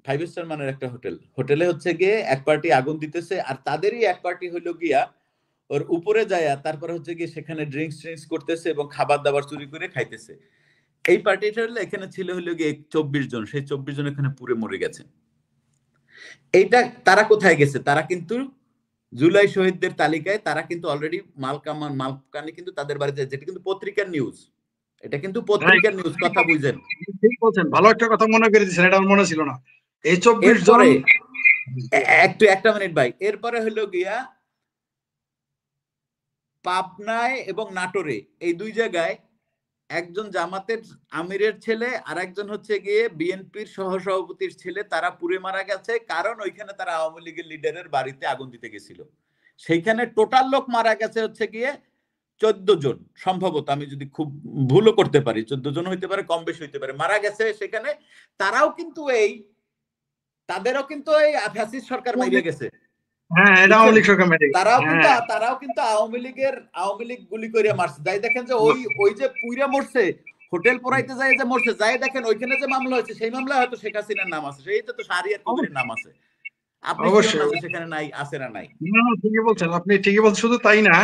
5 স্টার মানের একটা হোটেলে হচ্ছে গিয়ে এক পার্টি আগুন দিতেছে, আর তাদেরই এক পার্টি হইলো গিয়া ওর উপরে যায়, তারপরে হচ্ছে গিয়ে সেখানে ড্রিঙ্কস করতেছে এবং খাবার দাবার চুরি করে খাইতেছে। এই পার্টিটা হলো, এখানে ছিল হলো গিয়ে 24 জন, সেই 24 জন এখানে পুড়ে মরে গেছে। এইটা তারা কোথায় গেছে? তারা কিন্তু জুলাই শহীদদের তালিকায় তারা কিন্তু অলরেডি মালকানি কিন্তু তাদের বাড়িতে, যেটা কিন্তু পত্রিকার নিউজ, এটা কিন্তু পত্রিকার নিউজ, কথা বুঝেন। ঠিক বলছেন, ভালো একটা কথা মনে করে দিচ্ছেন, এটা আমার মনে ছিল না। এই 24 জন এরপরে একটা মিনিট ভাই, এরপরে হলো গিয়া পাবনায় এবং নাটোরে এই দুই জায়গায় একজন জামাতের আমিরের ছেলে আর একজন হচ্ছে গিয়ে বিএনপির সহসভাপতির ছেলে, তারা পুড়ে মারা গেছে, কারণ ওইখানে তারা আওয়ামী লীগের লিডারের বাড়িতে আগুন দিতে গেছিল। সেইখানে টোটাল লোক মারা গেছে হচ্ছে গিয়ে 14 জন, সম্ভবত, আমি যদি খুব ভুলও করতে পারি, 14 জন হইতে পারে, কম বেশি হইতে পারে, মারা গেছে সেখানে। তারাও কিন্তু তাদেরও কিন্তু এই ফ্যাসিস্ট সরকার মাইরে গেছে। হ্যাঁ, এটা আওয়ামী লীগ সরকার মেরে তারাও কিন্তু আওয়ামী লীগ গুলি করে মারছে। যাই দেখেন যে ওই যে পুইরা মরছে, হোটেল পড়াইতে যায় যে মরছে, যাই দেখেন ওইখানে যে মামলা হয়েছে সেই মামলায় হয়তো শেখ হাসিনার নাম আছে, সেইটা তো শাহরিয়ার কবিরের নাম আছে। আপনি অবশ্যই সেখানে নাই, আছে না নাই? ঠিকই বলছেন, আপনি ঠিকই বলছেন। শুধু তাই না,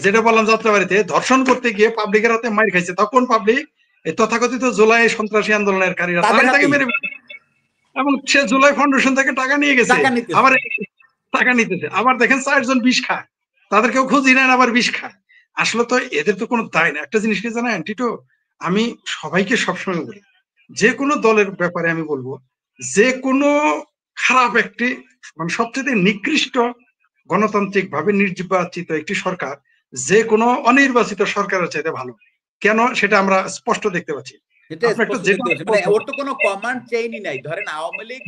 যেটা বললাম যাত্রাবাড়িতে ধর্ষণ করতে গিয়ে পাবলিকের হাতে মার খাইছে, তখন পাবলিক এই তথাকথিত জুলাই সন্ত্রাসী আন্দোলনের কারীরা তাকে মেরে, এবং সে জুলাই ফাউন্ডেশন থেকে টাকা নিয়ে গেছে, আবার টাকা নিতেছে। আবার দেখেন 4 জন বিষ খায়, তাদেরকেও খুঁজি নেন, আবার বিষ খায়। আসলে তো এদের তো কোনো দায় না। একটা জিনিস কি জানেন টিটো, আমি সবাইকে সবসময় বলি, যে কোনো দলের ব্যাপারে আমি বলবো, যে কোনো খারাপ একটি, মানে সবচেয়ে নিকৃষ্ট গণতান্ত্রিক ভাবে নির্বাচিত একটি সরকার যে কোনো অনির্বাচিত সরকারের চাইতে ভালো। কেন? সেটা আমরা স্পষ্ট দেখতে পাচ্ছি। ওর তো কোনো কমান্ড চেইনই নাই। ধরেন আওয়ামী লীগ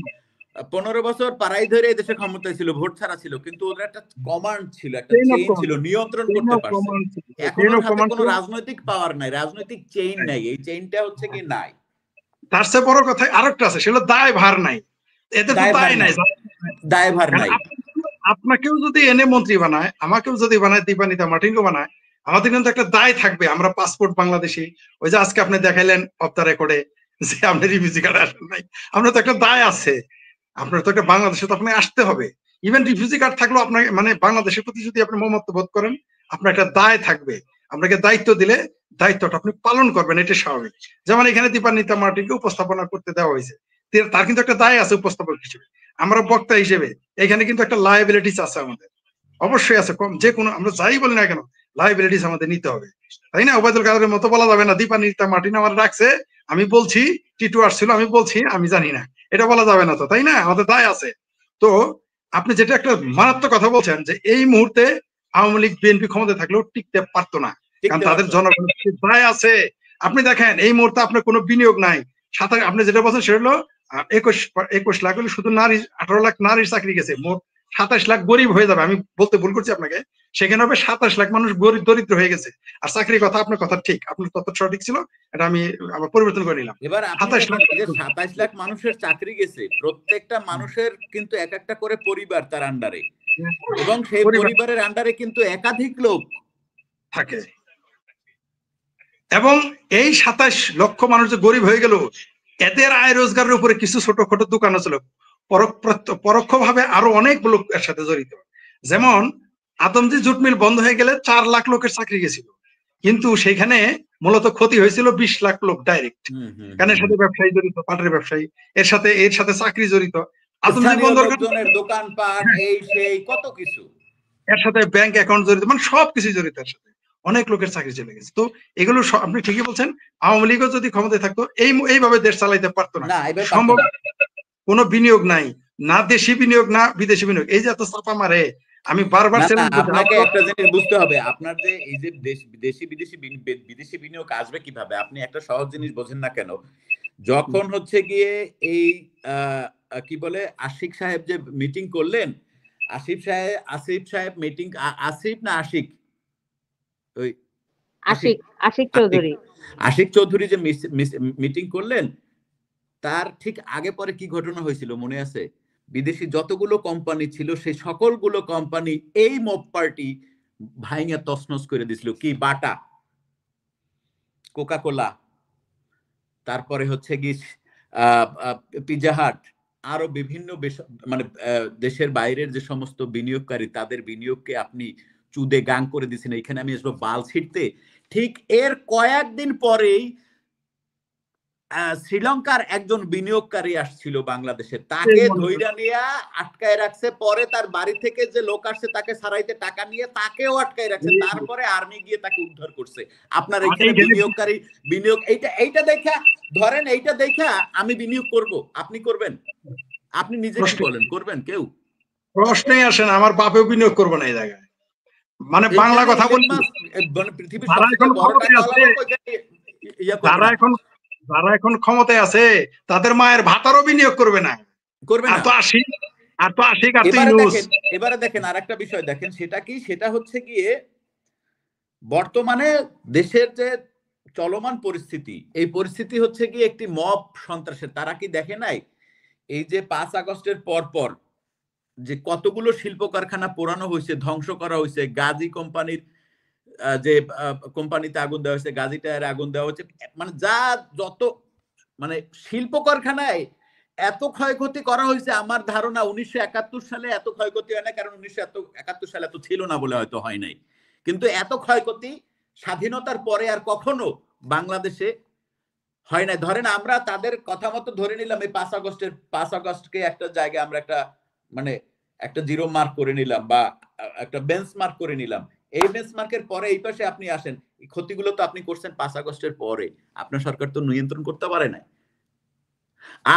15 বছর পাড়াই ধরে দেশে ক্ষমতায় ছিল, ভোট ছাড়া ছিল, কিন্তু ওদের একটা কমান্ড ছিল, একটা চেইন ছিল, নিয়ন্ত্রণ করতে পারছে। এখন ওর হাতে কোনো রাজনৈতিক পাওয়ার নাই, রাজনৈতিক চেইন নাই, এই চেইনটা হচ্ছে কি নাই। তার চেয়ে বড় কথা আরেকটা আছে, সেটা দায়ভার নাই। এদের তো দায় নাই, দায়ভার নাই। আপনাকেও যদি এনে মন্ত্রী বানায়, আমাকেও যদি বানায়, দীপানিতা মার্টিনকে বানায়, আমাদের কিন্তু একটা দায় থাকবে। আমরা পাসপোর্ট বাংলাদেশি, ওই যে আজকে আপনি দেখাইলেন অফ দ্য রেকর্ডে যে আপনি রিফিউজি কার্ড আসেন নাই, আমরা তো একটা দায় আছে। আপনার তো একটা বাংলাদেশে তো আপনি আসতে হবে। ইভেন রিফিউজি কার্ড থাকলেও আপনাকে, মানে বাংলাদেশের প্রতি যদি আপনি মমত্ব বোধ করেন, আপনার একটা দায় থাকবে। আপনাকে দায়িত্ব দিলে দায়িত্বটা আপনি পালন করবেন, এটা স্বাভাবিক। যেমন এখানে দীপান্বিতা মার্টিনকে উপস্থাপনা করতে দেওয়া হয়েছে, তার কিন্তু একটা দায় আছে উপস্থাপক হিসেবে। আমরা বক্তা হিসেবে এখানে কিন্তু একটা লায়াবিলিটিস আছে আমাদের, অবশ্যই আছে। কম যে কোনো, আমরা যাই বলি না কেন, লায়াবিলিটিস আমাদের নিতে হবে, তাই না? ওবায়দুল কাদেরের মতো বলা যাবে না দীপান্বিতা মার্টিন আমার রাখছে, আমি বলছি টিটু আসছিল, আমি বলছি আমি জানি না, এটা বলা যাবে না তো, তাই না? আমাদের দায় আছে। তো আপনি যেটা একটা মারাত্মক কথা বলছেন, যে এই মুহূর্তে আওয়ামী লীগ বিএনপি ক্ষমতায় থাকলেও টিকতে পারতো না, কারণ তাদের জনগণের দায় আছে। আপনি দেখেন এই মুহূর্তে আপনার কোনো বিনিয়োগ নাই, আপনি যেটা বলছেন সেটা হলো 21 লাখ হলে শুধু নারী, 18 লাখ নারীর চাকরি গেছে, মোট 27 লাখ গরিব হয়ে যাবে। আমি বলতে ভুল করছি আপনাকে, সেখানে হবে 27 লাখ মানুষ গরিব দরিদ্র হয়ে গেছে। আর চাকরির কথা, আপনার কথা ঠিক, আপনার তথ্য সঠিক ছিল, এটা আমি আবার পরিবর্তন করে নিলাম। এবার 27 লাখ মানুষের চাকরি গেছে, প্রত্যেকটা মানুষের কিন্তু এক একটা করে পরিবার তার আন্ডারে, এবং সেই পরিবারের আন্ডারে কিন্তু একাধিক লোক থাকে। এবং এই 27 লক্ষ মানুষ যে গরিব হয়ে গেল, এদের আয় রোজগারের উপরে কিছু ছোটখাটো দোকান ছিল, পরোক্ষভাবে আরো অনেক লোক এর সাথে জড়িত। যেমন আদমজি জুট মিল বন্ধ হয়ে গেলে 4 লাখ লোকের চাকরি গেছিল, কিন্তু সেখানে মূলত ক্ষতি হয়েছিল 20 লাখ লোক ডাইরেক্ট। কারণ এর সাথে ব্যবসায়ী জড়িত, পাটের ব্যবসায়ী, এর সাথে চাকরি জড়িত, আদমজি বন্দর দোকানপাট, এই সেই কত কিছু, এর সাথে ব্যাংক অ্যাকাউন্ট জড়িত, মানে সবকিছু জড়িত, এর সাথে অনেক লোকের চাকরি চলে গেছে। তো এগুলো আপনি ঠিকই বলছেন, আওয়ামী লীগও যদি ক্ষমতায় থাকতো এইভাবে দেশ চালাইতে পারতো না, সম্ভব। কোনো বিনিয়োগ নাই, না দেশি বিনিয়োগ না বিদেশি বিনিয়োগ, এই যে এত চাপা মারে। আমি বারবার আপনাকে একটা জিনিস বুঝতে হবে, আপনার যে এই যে দেশি বিদেশি বিনিয়োগ আসবে কিভাবে, আপনি একটা সহজ জিনিস বোঝেন না কেন? যখন হচ্ছে গিয়ে এই কি বলে আশিক সাহেব যে মিটিং করলেন, আসিফ সাহেব মিটিং, আসিফ না আশিক, ওই আশিক চৌধুরী যে মিটিং করলেন, তার ঠিক আগে পরে কি ঘটনা হয়েছিল মনে আছে? বিদেশি যতগুলো কোম্পানি ছিল সেই সকলগুলো কোম্পানি এই মব পার্টি ভাইঙা তছনছ করে দিছিল। কি বাটা, কোকা-কোলা, তারপরে হচ্ছে কি পিৎজা হাট, আরো বিভিন্ন মানে দেশের বাইরের যে সমস্ত বিনিয়োগকারী, তাদের বিনিয়োগকে আপনি চুদে গাং করে দিয়েছেন। এখানে আমি আসবো বাল ছিটতে। ঠিক এর কয়েকদিন পরেই শ্রীলঙ্কার একজন বিনিয়োগকারী আসছিল বাংলাদেশে, তাকে ধইরা নিয়ে আটকায় রাখছে, পরে তার বাড়ি থেকে যে লোক আসছে তাকে সারাইতে টাকা নিয়ে তাকেও আটকায় রাখছে, তারপরে আর্মি গিয়ে তাকে উদ্ধার করছে। আপনার এখানে বিনিয়োগকারী বিনিয়োগ এইটা দেখা, ধরেন এইটা দেখা আমি বিনিয়োগ করব, আপনি করবেন? আপনি নিজে কি বলেন, করবেন? কেউ প্রশ্নই আসে না, আমার বাপেও বিনিয়োগ করবো না এই জায়গায়। মানে বাংলা কথা বলি, পৃথিবীর যারা এখন ক্ষমতায় আছে, যারা এখন ক্ষমতায় আছে তাদের মায়ের ভাতারও বিনিয়োগ করবে না, করবে না। এবারে দেখেন আর একটা বিষয় দেখেন, সেটা কি? সেটা হচ্ছে গিয়ে বর্তমানে দেশের যে চলমান পরিস্থিতি, এই পরিস্থিতি হচ্ছে গিয়ে একটি মব সন্ত্রাসের। তারা কি দেখে নাই এই যে ৫ আগস্টের পর যে কতগুলো শিল্প কারখানা পোড়ানো হয়েছে, ধ্বংস করা হয়েছে, গাজী কোম্পানির যে কোম্পানিতে আগুন দেওয়া হয়েছে, গাজী টায়ারে আগুন দেওয়া হচ্ছে, মানে যা যত মানে শিল্প কারখানায় এত ক্ষয়ক্ষতি করা হয়েছে, আমার ধারণা 1971 সালে এত ক্ষয়ক্ষতি হয় না, কারণ 1971 সালে এত ছিল না বলে হয়তো হয় নাই, কিন্তু এত ক্ষয়ক্ষতি স্বাধীনতার পরে আর কখনো বাংলাদেশে হয় না। ধরেন আমরা তাদের কথা মতো ধরে নিলাম এই 5 আগস্টকে একটা জায়গায় আমরা একটা মানে একটা জিরো মার্ক করে নিলাম বা একটা বেঞ্চ মার্ক করে নিলাম। এই বেঞ্চ মার্কের পরে এই পাশে আপনি আসেন, এই ক্ষতিগুলো তো আপনি করছেন 5 আগস্টের পরে, আপনার সরকার তো নিয়ন্ত্রণ করতে পারে না।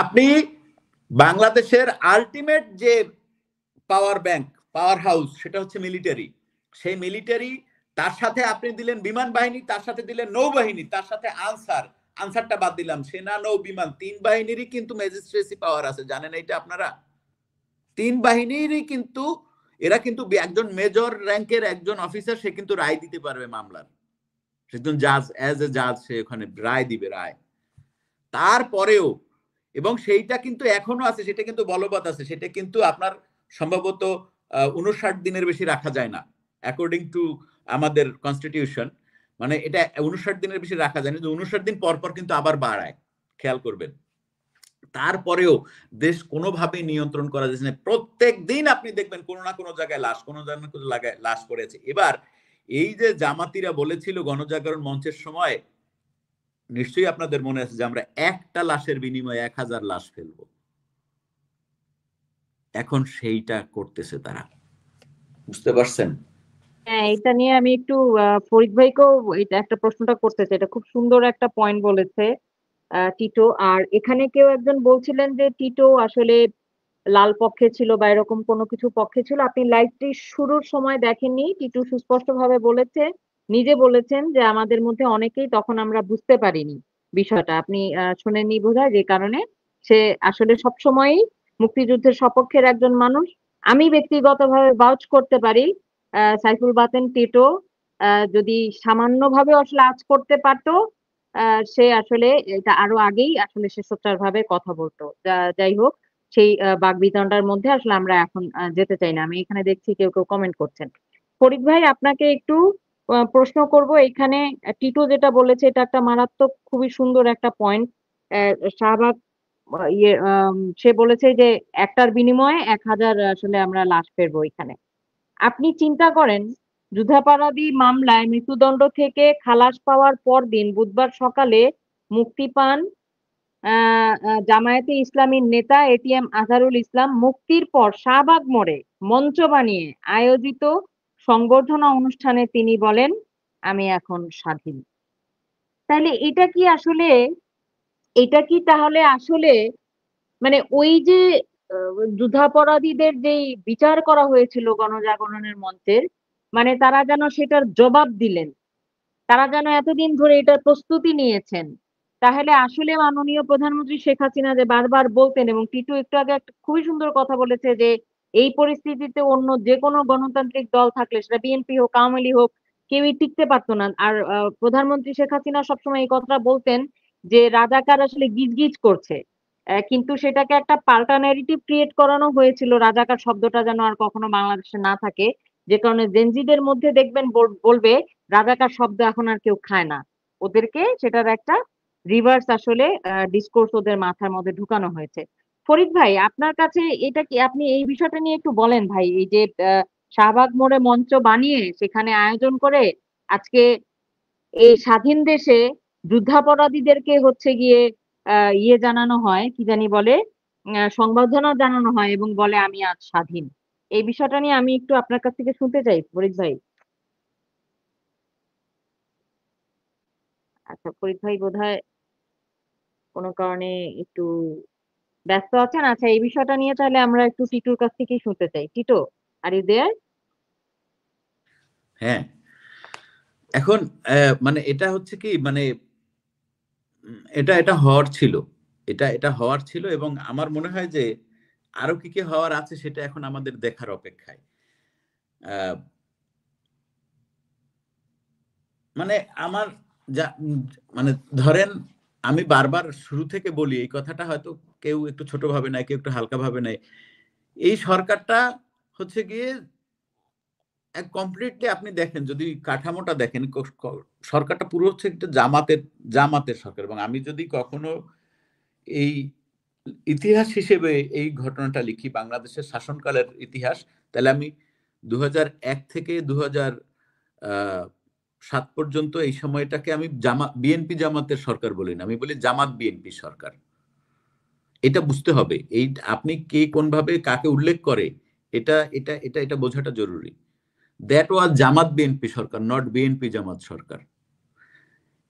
আপনি বাংলাদেশের আলটিমেট যে পাওয়ার ব্যাংক, পাওয়ার হাউস, সেটা হচ্ছে মিলিটারি। সেই মিলিটারি, তার সাথে আপনি দিলেন বিমান বাহিনী, তার সাথে দিলেন নৌবাহিনী, তার সাথে আনসারটা বাদ দিলাম, সেনা নৌ বিমান, 3 বাহিনীরই কিন্তু ম্যাজিস্ট্রেসি পাওয়ার আছে, জানেন এইটা আপনারা? 3 বাহিনীরই কিন্তু এরা কিন্তু একজন মেজর র্যাঙ্কের একজন অফিসার, সে কিন্তু রায় দিতে পারবে মামলার, সেজন জাজ, অ্যাজ এ জাজ সে ওখানে রায় দিবে, রায়। তারপরেও, এবং সেইটা কিন্তু এখনো আছে, সেটা কিন্তু বলবৎ আছে, সেটা কিন্তু আপনার সম্ভবত 59 দিনের বেশি রাখা যায় না অ্যাকর্ডিং টু আমাদের কনস্টিটিউশন। মানে এটা 59 দিনের বেশি রাখা যায় না, 59 দিন পর পর কিন্তু আবার বাড়ায়, খেয়াল করবেন। তারপরেও দেশ কোনোভাবেই নিয়ন্ত্রণ করা যাচ্ছে না, প্রত্যেক দিন আপনি দেখবেন কোনো না কোনো জায়গায় লাশ, কোনো জায়গায় লাশ পড়েছে। এবার এই যে জামাতিরা বলেছিল গণজাগরণ মঞ্চের সময়, নিশ্চয়ই আপনাদের মনে আছে যে আমরা একটা লাশের বিনিময়ে 1000 লাশ ফেলবো, এখন সেইটা করতেছে তারা, বুঝতে পারছেন? হ্যাঁ, এটা নিয়ে আমি একটু ফরিদ ভাইকেও এটা একটা প্রশ্নটা করতে চাই। এটা খুব সুন্দর একটা পয়েন্ট বলেছে টিটো। আর এখানে কেউ একজন বলছিলেন যে টিটো আসলে লাল পক্ষে ছিল বা এরকম কোনো কিছু পক্ষে ছিল। আপনি লাইভটি শুরুর সময় দেখেননি, টিটু সুস্পষ্ট ভাবে বলেছে, নিজে বলেছেন যে আমাদের মধ্যে অনেকেই তখন আমরা বুঝতে পারিনি বিষয়টা। আপনি শুনেননি বোধহয়, যে কারণে সে আসলে সবসময়ই মুক্তিযুদ্ধের সপক্ষের একজন মানুষ। আমি ব্যক্তিগতভাবে ভাউচ করতে পারি, সাইফুল বাতেন টিটো যদি সামান্যভাবে আসলে আঁচ করতে পারতো, সে আসলে এটা আরো আগেই আসলে সে সোচ্চার ভাবে কথা বলতো। যাই হোক, সেই বাকবিতণ্ডার মধ্যে আসলে আমরা এখন যেতে চাই না। আমি এখানে দেখছি কেউ কেউ কমেন্ট করছেন। ফরিদ ভাই, আপনাকে একটু প্রশ্ন করব। এখানে টিটো যেটা বলেছে এটা একটা মারাত্মক, খুবই সুন্দর একটা পয়েন্ট। শাহবাগ সে বলেছে যে একটার বিনিময়ে 1000 আসলে আমরা লাশ ফেলবো এখানে। আপনি চিন্তা করেন, যুদ্ধাপরাধী মামলায় মৃত্যুদণ্ড থেকে খালাস পাওয়ার পর দিন বুধবার সকালে মুক্তি পান জামায়াতে ইসলামীর নেতা এটিএম আজহারুল ইসলাম। মুক্তির পর শাহবাগ মোড়ে মঞ্চ বানিয়ে আয়োজিত সংবর্ধনা অনুষ্ঠানে তিনি বলেন, আমি এখন স্বাধীন। তাহলে এটা কি তাহলে আসলে মানে ওই যে যুদ্ধাপরাধীদের যেই বিচার করা হয়েছিল গণজাগরণের মঞ্চের, মানে তারা যেন সেটার জবাব দিলেন, তারা যেন এতদিন ধরে এটার প্রস্তুতি নিয়েছেন। তাহলে আসলে মাননীয় প্রধানমন্ত্রী শেখ হাসিনা যে বারবার বলতেন, এবং টিটু একটু আগে একটা খুবই সুন্দর কথা বলেছে, যে এই পরিস্থিতিতে অন্য যে কোনো গণতান্ত্রিক দল থাকলে, সেটা বিএনপি হোক, আওয়ামী লীগ হোক, কেউই টিকতে পারতো না। আর প্রধানমন্ত্রী শেখ হাসিনা সবসময় এই কথাটা বলতেন যে রাজাকার আসলে গিজগিজ করছে, কিন্তু সেটাকে একটা পাল্টা ন্যারেটিভ ক্রিয়েট করানো হয়েছিল, রাজাকার শব্দটা যেন আর কখনো বাংলাদেশে না থাকে। যে কারণে জেনজিদের মধ্যে দেখবেন বলবে রাজাকার শব্দ এখন আর কেউ খায় না, ওদেরকে সেটার একটা রিভার্স আসলে ডিসকোর্স ওদের মাথার মধ্যে ঢুকানো হয়েছে। ফরিদ ভাই, আপনার কাছে এটা কি, আপনি এই বিষয়টা নিয়ে একটু বলেন ভাই। এই যে শাহবাগ মোড়ে মঞ্চ বানিয়ে সেখানে আয়োজন করে আজকে এই স্বাধীন দেশে যুদ্ধাপরাধীদেরকে হচ্ছে গিয়ে ইয়ে জানানো হয়, কি জানি বলে, সংবর্ধনা জানানো হয় এবং বলে আমি আজ স্বাধীন। এই বিষয়টা নিয়ে আমি একটু আপনার কাছ থেকে শুনতে চাই ফরিদ ভাই। আচ্ছা, ফরিদ ভাই বোধহয় কোনো কারণে একটু ব্যস্ত আছেন। আচ্ছা, এই বিষয়টা নিয়ে তাহলে আমরা একটু টিটুর কাছ থেকেই শুনতে চাই। Tito, are you there? হ্যাঁ, এখন মানে এটা হচ্ছে কি, মানে এটা এটা হওয়ার ছিল, এটা হওয়ার ছিল, এবং আমার মনে হয় যে আরো কি কি হওয়ার আছে সেটা এখন আমাদের দেখার অপেক্ষায়। আহ, মানে আমার যা মানে ধরেন, আমি বারবার শুরু থেকে বলি এই কথাটা, হয়তো কেউ একটু ছোট ভাবে নাই, কেউ একটু হালকা ভাবে নাই। এই সরকারটা হচ্ছে গিয়ে কমপ্লিটলি, আপনি দেখেন যদি কাঠামোটা দেখেন, সরকারটা পুরো হচ্ছে একটা জামাতের সরকার। এবং আমি যদি কখনো এই ইতিহাস হিসেবে এই ঘটনাটা লিখি, বাংলাদেশের শাসনকালের ইতিহাস, তাহলে আমি 2001 থেকে 2007 পর্যন্ত এই সময়টাকে আমি বিএনপি জামাতের সরকার বলি না, আমি বলি জামাত বিএনপি সরকার। এটা বুঝতে হবে, এই আপনি কে কোন ভাবে কাকে উল্লেখ করে, এটা এটা এটা এটা বোঝাটা জরুরি। দ্যাট ওয়াজ জামাত বিএনপি সরকার, নট বিএনপি জামাত সরকার।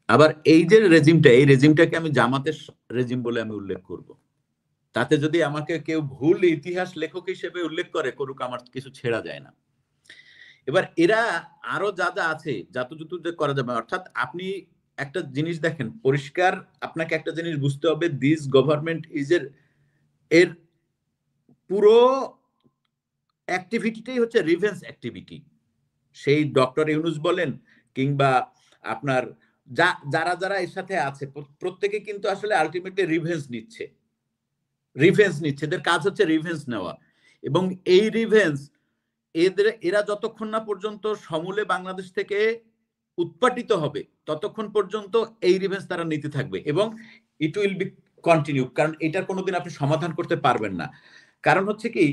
আবার এই যে রেজিমটা, এই রেজিমটাকে আমি জামাতের রেজিম বলে আমি উল্লেখ করব। তাতে যদি আমাকে কেউ ভুল ইতিহাস লেখক হিসেবে উল্লেখ করে, করুক, আমার কিছু ছেড়া যায় না। এবার এরা আরো যা যা আছে, যত করা যাবে, অর্থাৎ আপনি একটা জিনিস দেখেন পরিষ্কার, আপনাকে একটা জিনিস বুঝতে হবে, দিস গভর্নমেন্ট ইজ এর পুরো অ্যাক্টিভিটিটাই হচ্ছে রিভেন্স অ্যাক্টিভিটি। সেই ডক্টর ইউনুস বলেন, কিংবা আপনার যারা যারা এর সাথে আছে, প্রত্যেকে কিন্তু আসলে আলটিমেটলি রিভেন্স নিচ্ছে, এদের কাজ হচ্ছে রিভেন্স নেওয়া। এবং এই রিভেন্স এরা যতক্ষণ না পর্যন্ত সমূলে বাংলাদেশ থেকে উৎপাটিত হবে, ততক্ষণ পর্যন্ত এই রিভেন্স তারা নিতে থাকবে, এবং ইট উইল বি কন্টিনিউ। কারণ এটার কোনোদিন আপনি সমাধান করতে পারবেন না। কারণ হচ্ছে কি,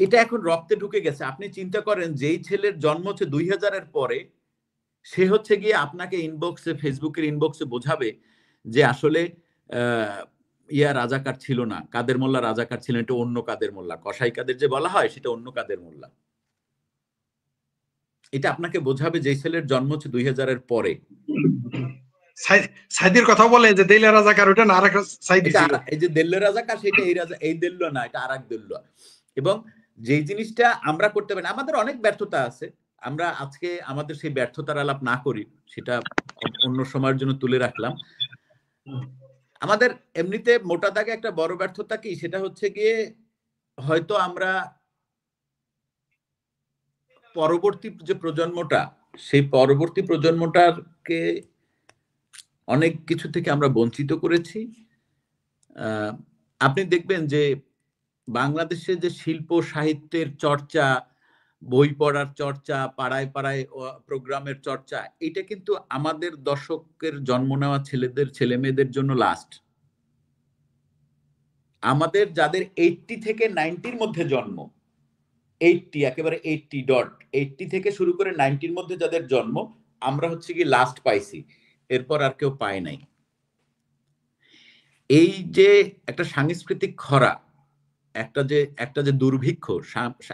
এটা এখন রক্তে ঢুকে গেছে। আপনি চিন্তা করেন, যেই ছেলের জন্ম হচ্ছে 2000-এর পরে, সে হচ্ছে গিয়ে আপনাকে ইনবক্সে, ফেসবুকের ইনবক্সে বোঝাবে যে আসলে ইয়া রাজাকার ছিল না, কাদের মোল্লা রাজাকার ছিলেন, এটা অন্য কাদের মোল্লা, কসাই কাদের যে বলা হয় সেটা অন্য কাদের মোল্লা। এটা আপনাকে বোঝাবে যে ছেলের জন্ম হচ্ছে 2000-এর পরে। সাইদের কথা বলে যে দেইলা রাজাকার, ওটা না আরেক সাইদি ছিল। এই যে দেল্লা রাজাকার, সেটা এই দেল্লা না, এটা আরেক দেল্লা। এবং যে জিনিসটা আমরা করতে পারি, আমাদের অনেক ব্যর্থতা আছে, আমরা আজকে আমাদের সেই ব্যর্থতার আলাপ না করি, সেটা অন্য সময়ের জন্য তুলে রাখলাম। আমাদের এমনিতে মোটা দাগে একটা বড় ব্যর্থতা কি, সেটা হচ্ছে গিয়ে হয়তো আমরা পরবর্তী যে প্রজন্মটা, সেই পরবর্তী প্রজন্মটাকে অনেক কিছু থেকে আমরা বঞ্চিত করেছি। আপনি দেখবেন যে বাংলাদেশে যে শিল্প সাহিত্যের চর্চা, বই পড়ার চর্চা, পাড়ায় পাড়ায় প্রোগ্রামের চর্চা, এটা কিন্তু আমাদের দশকের জন্ম নেওয়া ছেলে মেয়েদের জন্য লাস্ট। আমাদের যাদের 80 থেকে 90-র মধ্যে জন্ম, 80 একেবারে 80 থেকে শুরু করে 90-র মধ্যে যাদের জন্ম, আমরা হচ্ছে কি লাস্ট পাইছি, এরপর আর কেউ পায় নাই। এই যে একটা সাংস্কৃতিক খরা, একটা যে দুর্ভিক্ষ,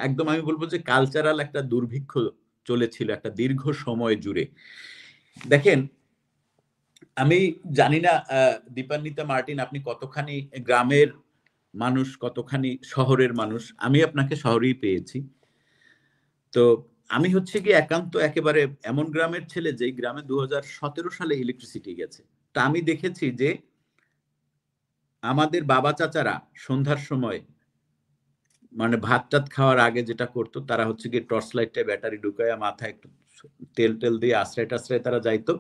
একদম আমি বলবো যে কালচারাল একটা দুর্ভিক্ষ চলেছিল একটা দীর্ঘ সময় জুড়ে। দেখেন, আমি জানি না দীপান্বিতা মার্টিন, আপনি কতখানি গ্রামের মানুষ, কতখানি শহরের মানুষ। আমি আপনাকে শহরেই পেয়েছি। তো আমি হচ্ছে কি একান্ত একেবারে এমন গ্রামের ছেলে, যেই গ্রামে 2017 সালে ইলেকট্রিসিটি গেছে। তা আমি দেখেছি যে আমাদের বাবা চাচারা সন্ধ্যার সময়, মানে ভাত টাত খাওয়ার আগে যেটা করতো, তারা হচ্ছে গিয়ে টর্চ লাইটটা ব্যাটারি ঢুকায় মাথায় একটু তেল দিয়ে আশ্রয় তারা যাইতো।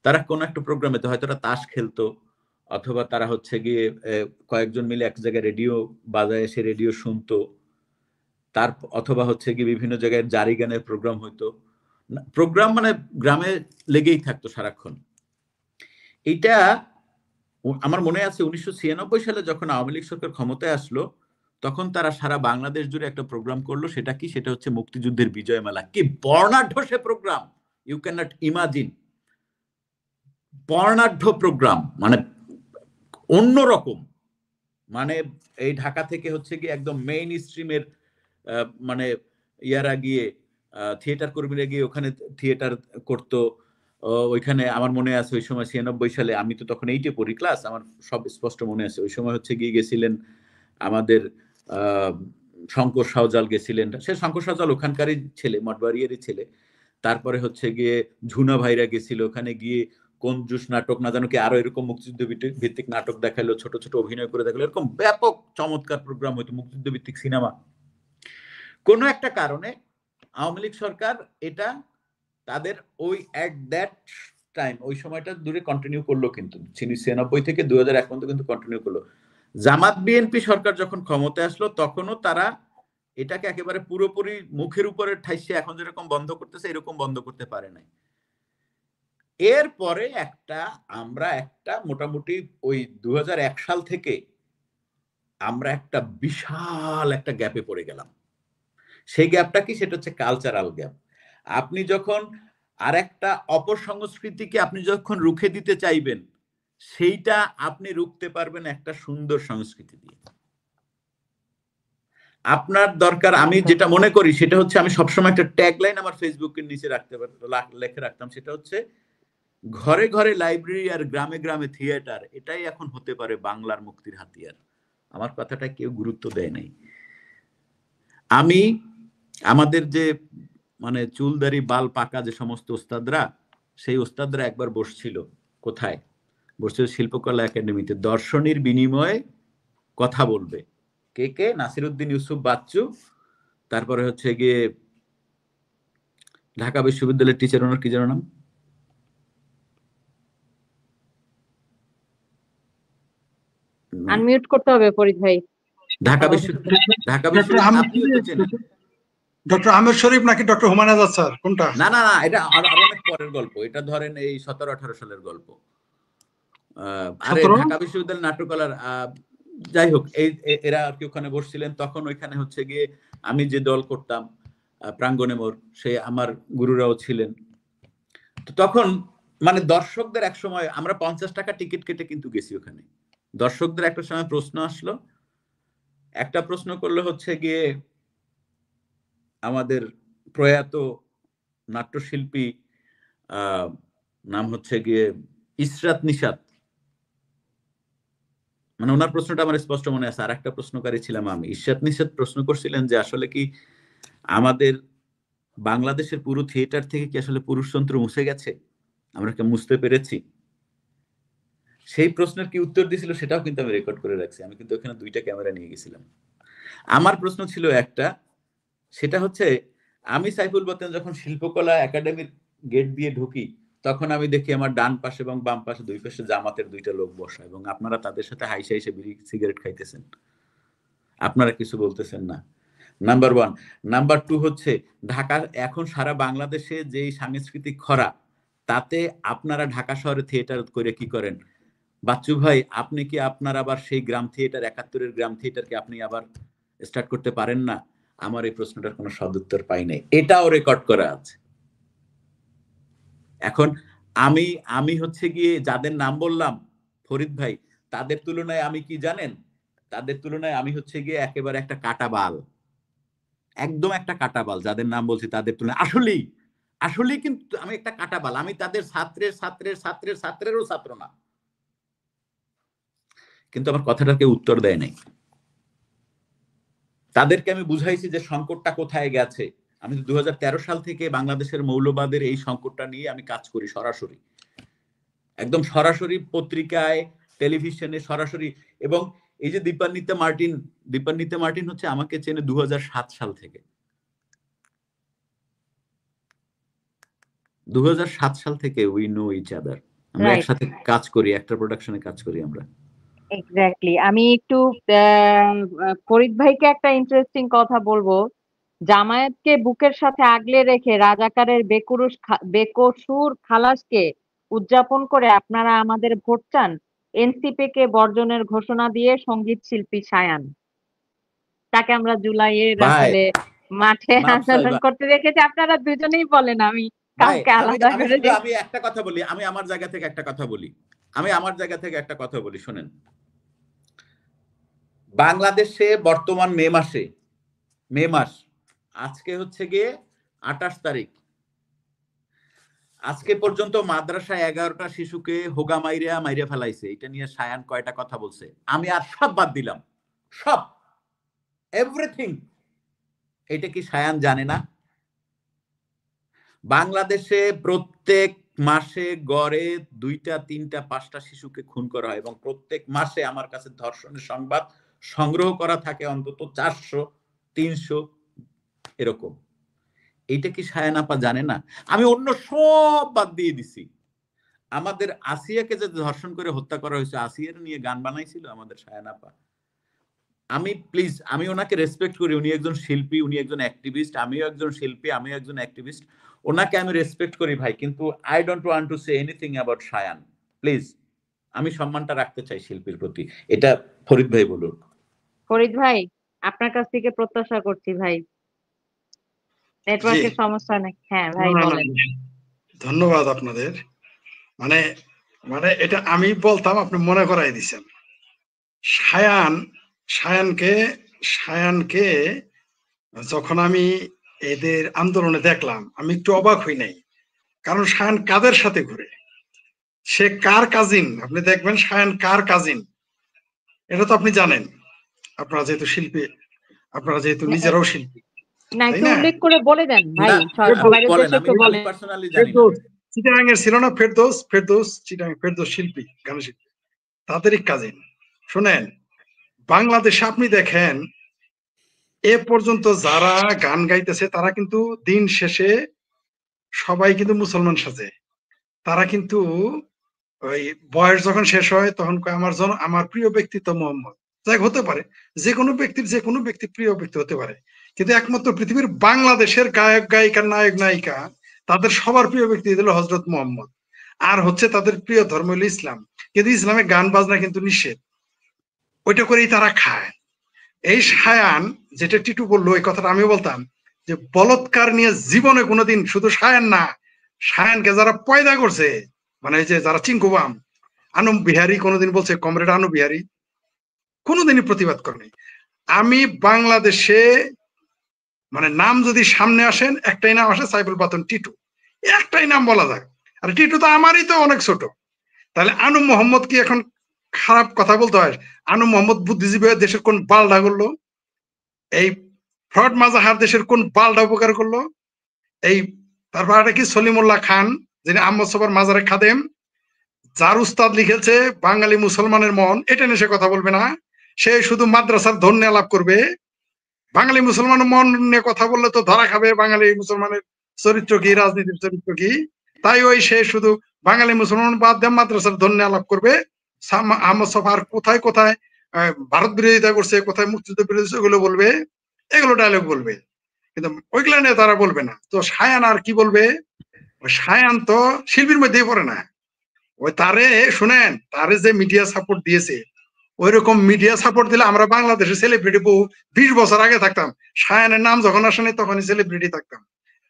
তারা কোন একটা প্রোগ্রামে, তো হয়তো তারা তাস খেলতো, অথবা তারা হচ্ছে গিয়ে কয়েকজন মিলে এক জায়গায় রেডিও বাজায়, এসে রেডিও শুনতো, তার অথবা হচ্ছে গিয়ে বিভিন্ন জায়গায় জারি গানের প্রোগ্রাম হইতো। প্রোগ্রাম মানে গ্রামে লেগেই থাকতো সারাক্ষণ। এটা আমার মনে আছে 1996 সালে যখন আওয়ামী লীগ সরকার ক্ষমতায় আসলো, তখন তারা সারা বাংলাদেশ জুড়ে একটা প্রোগ্রাম করলো। সেটা কি? সেটা হচ্ছে মুক্তিযুদ্ধের বিজয় মেলা। কি বর্ণাঢ্য সে program, you can not imagine. বর্ণাঢ্য প্রোগ্রাম, মানে অন্যরকম, মানে এই ঢাকা থেকে হচ্ছে কি একদম মেইন স্ট্রিমের মানে ইয়ারা গিয়ে থিয়েটার কর্মীরা গিয়ে ওখানে থিয়েটার করতো। ওইখানে আমার মনে আছে ওই সময় 96 সালে, আমি তো তখন 8-এ পড়ি ক্লাস, আমার সব স্পষ্ট মনে আছে। ওই সময় হচ্ছে গিয়ে গেছিলেন আমাদের শঙ্কর শাহজাল গেছিলেন, সে শঙ্কর শাহজাল ওখানকারই ছেলে, মঠবাড়িয়ারই ছেলে। তারপরে হচ্ছে গিয়ে ঝুনা ভাইরা গেছিল, ওখানে গিয়ে কঞ্জুস নাটক না জানো কি আরো এরকম মুক্তিযুদ্ধ ভিত্তিক নাটক দেখালো, ছোট ছোট অভিনয় করে দেখালো, এরকম ব্যাপক চমৎকার প্রোগ্রাম হইতো, মুক্তিযুদ্ধ ভিত্তিক সিনেমা। কোনো একটা কারণে আওয়ামী লীগ সরকার এটা তাদের ওই এট দ্যাট টাইম ওই সময়টা দূরে কন্টিনিউ করলো, কিন্তু 96 থেকে 2001 পর্যন্ত কিন্তু কন্টিনিউ করলো। জামাত বিএনপি সরকার যখন ক্ষমতায় আসলো তখনও তারা এটাকে একেবারে পুরোপুরি মুখের উপরে ঠাইসে এখন যেরকম বন্ধ করতেছে এরকম বন্ধ করতে পারে নাই। এরপরে আমরা একটা মোটামুটি ওই 2001 সাল থেকে আমরা একটা বিশাল একটা গ্যাপে পড়ে গেলাম। সেই গ্যাপটা কি? সেটা হচ্ছে কালচারাল গ্যাপ। আপনি যখন আর একটা অপসংস্কৃতিকে আপনি যখন রুখে দিতে চাইবেন, সেইটা আপনি রুখতে পারবেন একটা সুন্দর সংস্কৃতি দিয়ে। আপনার দরকার, আমি যেটা মনে করি সেটা হচ্ছে, আমি সবসময় একটা ট্যাগলাইন আমার ফেসবুকের নিচে লিখে রাখতাম, সেটা হচ্ছে ঘরে ঘরে লাইব্রেরি আর গ্রামে গ্রামে থিয়েটার, এটাই এখন হতে পারে বাংলার মুক্তির হাতিয়ার। আমার কথাটা কেউ গুরুত্ব দেয় নাই। আমি আমাদের যে মানে চুলদারি বাল পাকা যে সমস্ত ওস্তাদরা, সেই ওস্তাদরা একবার বসছিল, কোথায় বসছিল? শিল্পকলা একাডেমিতে। দর্শনীর বিনিময়ে কথা বলবে। কে কে? নাসিরউদ্দিন ইউসুফ বাচ্চু, তারপরে হচ্ছে গিয়ে ঢাকা বিশ্ববিদ্যালয়ের টিচার, ওনার কি যেন নাম, আনমিউট করতে হবে ফরিদ ভাই। ঢাকা বিশ্ববিদ্যালয় ডক্টর আহমেদ শরীফ নাকি ডক্টর হুমায়ুন আজাদ স্যার, কোনটা? না না না, এটা আরো অনেক পরের গল্প। এটা ধরেন এই 17-18 সালের গল্প। আরে ঢাকা বিশ্ববিদ্যালয় নাট্যকলার, যাই হোক, এরা আর কি ওখানে বসছিলেন। তখন ওইখানে হচ্ছে গিয়ে আমি যে দল করতাম প্রাঙ্গণে মোর, সে আমার গুরুরাও ছিলেন। তো তখন মানে দর্শকদের এক সময় আমরা 50 টাকা টিকিট কেটে কিন্তু গেছি ওখানে। দর্শকদের একটা সময় প্রশ্ন আসলো, একটা প্রশ্ন করলো হচ্ছে গিয়ে আমাদের প্রয়াত নাট্যশিল্পী নাম হচ্ছে গিয়ে ইসরাত নিশাত, মানে ওনার প্রশ্নটা আমার স্পষ্ট মনে আছে। আর একটা প্রশ্নকারী ছিলাম আমি। ইসরাত নিশাত প্রশ্ন করছিলেন যে আসলে কি আমাদের বাংলাদেশের পুরো থিয়েটার থেকে কি আসলে পুরুষতন্ত্র মুছে গেছে, আমরা কি মুছতে পেরেছি? সেই প্রশ্নের কি উত্তর দিয়েছিল সেটাও কিন্তু আমি রেকর্ড করে রাখছি। আমি কিন্তু ওখানে 2টা ক্যামেরা নিয়ে গেছিলাম। আমার প্রশ্ন ছিল একটা, সেটা হচ্ছে আমি সাইফুল বাতেন যখন শিল্পকলা একাডেমির গেট দিয়ে ঢুকি, তখন আমি দেখি আমার ডান পাশে এবং বাম পাশে দুই পাশে জামাতের 2টা লোক বসা, এবং আপনারা তাদের সাথে হাইসে হাইসে বিড়ি সিগারেট খাইতেছেন, আপনারা কিছু বলতেছেন না। নাম্বার 1। নাম্বার 2 হচ্ছে ঢাকার এখন সারা বাংলাদেশে যেই সাংস্কৃতিক খরা, তাতে আপনারা ঢাকা শহরে থিয়েটার করে কি করেন? বাচ্চু ভাই, আপনি কি আপনার আবার সেই গ্রাম থিয়েটার, 71-এর গ্রাম থিয়েটারকে আপনি আবার স্টার্ট করতে পারেন না? আমার এই প্রশ্নটার কোনো সদুত্তর পাই নাই। এটাও রেকর্ড করা আছে। এখন আমি হচ্ছে গিয়ে যাদের নাম বললাম ফরিদ ভাই, তাদের তুলনায় আমি কি জানেন? তাদের তুলনায় আমি হচ্ছে গিয়ে একেবারে একটা কাটা বাল, একদম একটা কাটা বাল। যাদের নাম বলছি তাদের তুলনায় আসলেই কিন্তু আমি একটা কাটা বাল। আমি তাদের ছাত্রেরও ছাত্র না। কিন্তু আমার কথাটা কেউ উত্তর দেয় নাই। তাদেরকে আমি বুঝাইছি যে সংকটটা কোথায় গেছে। আমি 2013 সাল থেকে বাংলাদেশের মৌলবাদের এই সংকটটা নিয়ে আমি কাজ করি সরাসরি, একদম সরাসরি পত্রিকায়, টেলিভিশনে সরাসরি। এবং এই যে দীপান্বিতা মার্টিন হচ্ছে আমাকে চেনে 2007 সাল থেকে। 2007 সাল থেকে উই নো ইচ আদার। আমরা একসাথে কাজ করি, একটা প্রোডাকশনে কাজ করি আমরা। এক্স্যাক্টলি। আমি একটু ফরিদ ভাইকে একটা ইন্টারেস্টিং কথা বলবো। জামায়াতকে বুকের সাথে আগলে রেখে রাজাকারের বেকসুর খালাসকে উদযাপন করে আপনারা আমাদের ভোট চান। এনসিপি কে বর্জনের ঘোষণা দিয়ে সঙ্গীত শিল্পী সায়ান, তাকে আমরা জুলাইয়ের আসলে মাঠে আন্দোলন করতে দেখেছি। আপনারা দুজনেই বলেন, আমি ভাই কাউকে আমি আলাদা আমি করে শুধু দেখি। আমি একটা কথা বলি, আমি আমার জায়গা থেকে একটা কথা বলি, শোনেন। বাংলাদেশে বর্তমান মে মাস, আজকে হচ্ছে গিয়ে 28 তারিখ। আজকে পর্যন্ত মাদ্রাসায় 11টা শিশুকে হোগা মাইরা ফেলাইছে। এটা নিয়ে সায়ান কয়টা কথা বলছে? আমি আর সব বাদ দিলাম, সব, এভরিথিং। এটা কি সায়ান জানে না? বাংলাদেশে প্রত্যেক মাসে গড়ে 2টা 3টা 5টা শিশুকে খুন করা হয় এবং প্রত্যেক মাসে আমার কাছে ধর্ষণের সংবাদ সংগ্রহ করা থাকে অন্তত 400 300 এরকম। এইটা কি সায়ান আপা জানে না? আমি অন্য সব বাদ দিয়ে দিছি। আমাদের আসিয়াকে যে ধর্ষণ করে হত্যা করা হয়েছে, আসিয়ার নিয়ে গান বানাইছিল আমাদের সায়ান আপা। আমি ওনাকে রেসপেক্ট করি, উনি একজন শিল্পী, উনি একজন অ্যাক্টিভিস্ট, আমিও একজন শিল্পী, আমিও একজন অ্যাক্টিভিস্ট। ওনাকে আমি রেসপেক্ট করি ভাই, কিন্তু I don't want to say anything about Sayan, please. আমি সম্মানটা রাখতে চাই শিল্পীর প্রতি, এটা ফরিদ ভাই বলুন। ফরিদ ভাই, আপনার কাছ থেকে প্রত্যাশা করছি ভাই। জি, নেটওয়ার্কের সমস্যা নেই। হ্যাঁ ভাই না, বলেন। ধন্যবাদ আপনাদের। মানে মানে এটা আমি বলতাম, আপনি মনে করাই দিচ্ছেন। সায়ানকে সায়ানকে যখন আমি এদের আন্দোলনে দেখলাম, আমি একটু অবাক হই নাই। কারণ সায়ান কাদের সাথে ঘুরে, সে কার কাজিন, আপনি দেখবেন সায়ান কার কাজিন, এটা তো আপনি জানেন। আপনারা যেহেতু শিল্পী, আপনারা যেহেতু নিজেরাও শিল্পী, না, তাই একটু না? উল্লেখ করে বলে দেন ভাই, না, আপনি বাইরের বলেন, দেশে আমি একটু বলেন। পার্সোনালি জানি না। ফেরদৌস চিটাগাং এর ছিল না, ফেরদৌস চিটাগাং, ফেরদৌস শিল্পী, গান শিল্পী, তাদেরই কাজিন। শুনেন, বাংলাদেশে আপনি দেখেন এ পর্যন্ত যারা গান গাইতেছে তারা কিন্তু দিন শেষে সবাই কিন্তু মুসলমান সাজে। তারা কিন্তু ওই বয়স যখন শেষ হয় তখন কয় আমার প্রিয় ব্যক্তি তো মোহাম্মদ। যাই হতে পারে, যে কোনো ব্যক্তি প্রিয় ব্যক্তি হতে পারে, কিন্তু একমাত্র পৃথিবীর বাংলাদেশের গায়ক গায়িকা, নায়ক নায়িকা, তাদের সবার প্রিয় ব্যক্তি হলো হযরত মুহাম্মদ। আর হচ্ছে তাদের প্রিয় ধর্ম হলো ইসলাম। কিন্তু ইসলামে গান বাজনা কিন্তু নিষেধ, ওইটা করেই তারা খায়। এই সায়ান, যেটা টিটু বললো, এই কথাটা আমি বলতাম যে বলৎকার নিয়ে জীবনে কোনোদিন, শুধু সায়ান না, সায়ানকে যারা পয়দা করছে, মানে এই যে যারা চিঙ্কুবাম, আনু বিহারী কোনোদিন বলছে, কমরেড আনু বিহারী কোনোদিনই প্রতিবাদ করেনি। আমি বাংলাদেশে মানে নাম যদি সামনে আসেন, একটাই নাম আসে, সাইফুল বাতন টিটু, একটাই নাম বলা যায়। আর টিটু তো আমারই তো অনেক ছোট। তাহলে আনু মোহাম্মদ কি এখন খারাপ কথা বলতে হয়? আনু মোহাম্মদ বুদ্ধিজীবী হয়ে দেশের কোন বালডা করলো? এই ফ্রড মাজাহার দেশের কোন বালডা উপকার করলো? এই তারপর একটা কি সলিমুল্লাহ খান, যিনি আহমদ সবার মাজারে খাদেম, যার উস্তাদ লিখেছে বাঙালি মুসলমানের মন, এটা নিয়ে সে কথা বলবে না। সে শুধু মাদ্রাসার ধন্য আলাপ করবে। বাঙালি মুসলমানের মন নিয়ে কথা বললে তো ধরা খাবে, বাঙালি মুসলমানের চরিত্র কি, রাজনীতির চরিত্র কি। তাই ওই সে শুধু বাঙালি মুসলমান বাদ দিয়ে মাদ্রাসার ধন্য আলাপ করবে। আহমদ সফার কোথায় কোথায় ভারত বিরোধিতা করছে, কোথায় মুক্তিযুদ্ধ বিরোধী, এগুলো বলবে, এগুলো ডায়লগ বলবে, কিন্তু ওইগুলা নিয়ে তারা বলবে না। তো সায়ান আর কি বলবে? সায়ান তো শিল্পীর মধ্যেই পড়ে না। ওই তারে শুনেন, তারে যে মিডিয়া সাপোর্ট দিয়েছে, ওই রকম মিডিয়া সাপোর্ট দিলে আমরা বাংলাদেশে সেলিব্রিটি বহু 20 বছর আগে থাকতাম। সায়ানের নাম যখন আসেনি তখনই সেলিব্রিটি থাকতাম।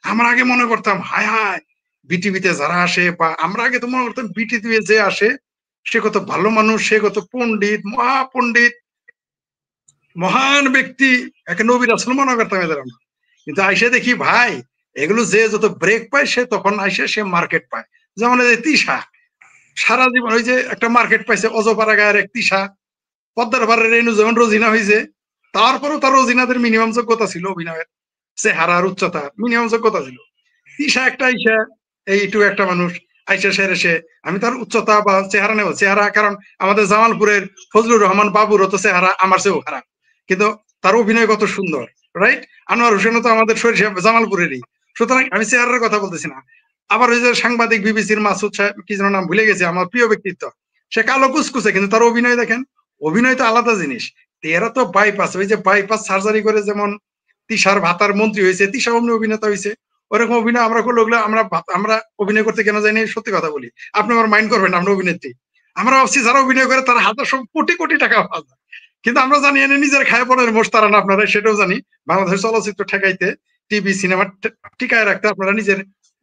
আমরা আগে মনে করতাম হায় হায়, বিটিভিতে যারা আসে, বা আমরা আগে তো মনে করতাম বিটিভিতে যে আসে সে কত ভালো মানুষ, সে কত পণ্ডিত, মহাপণ্ডিত, মহান ব্যক্তি, একে নবী রাসূল মনে করতাম এদের আমরা। কিন্তু আইসে দেখি ভাই, এগুলো যে যত ব্রেক পায় সে তখন আইসে সে মার্কেট পায়। যেমন এই যে তিশা, সারা জীবন ওই যে একটা মার্কেট পাইছে, অজপাড়া গায়ের এক তিশা, পদ্মার পাড়ের রেণু যেমন রোজিনা হয়েছে, তারপরেও তার রোজিনাদের মিনিমাম যোগ্যতা ছিল, অভিনয়ের চেহারার উচ্চতা মিনিমাম যোগ্যতা ছিল। তিশা একটা আইসা, এইটু একটা মানুষ আইসা সেরে সে, আমি তার উচ্চতা বা চেহারা নেব, চেহারা কারণ আমাদের জামালপুরের ফজলুর রহমান বাবুর তো চেহারা আমার চেয়েও খারাপ, কিন্তু তার অভিনয় কত সুন্দর, রাইট? আনোয়ার হোসেনও তো আমাদের সরিষা জামালপুরেরই। সুতরাং আমি চেহারার কথা বলতেছি না। আবার ওই যে সাংবাদিক বিবিসির মাসুদ সাহেব, কি যেন নাম ভুলে গেছে, আমার প্রিয় ব্যক্তিত্ব, সে কালো কুচকুচে, কিন্তু তার অভিনয় দেখেন, অভিনয় তো আলাদা জিনিস। এরা তো বাইপাস, ওই যে বাইপাস সার্জারি করে যেমন তিশার ভাতার মন্ত্রী হয়েছে, তিশা অমনি অভিনেতা হয়েছে, ওরকম অভিনয় আমরা করলে ওগুলো আমরা অভিনয় করতে কেন জানি, সত্যি কথা বলি, আপনি আমার মাইন্ড করবেন, আমরা অভিনেত্রী, আমরা ভাবছি যারা অভিনয় করে তারা হাজার সব কোটি কোটি টাকা পাওয়া, কিন্তু আমরা জানি এনে নিজের খায় পরের মোষ তারা না, আপনারা সেটাও জানি। বাংলাদেশের চলচ্চিত্র ঠেকাইতে, টিভি সিনেমা টিকায় রাখতে আপনারা নিজের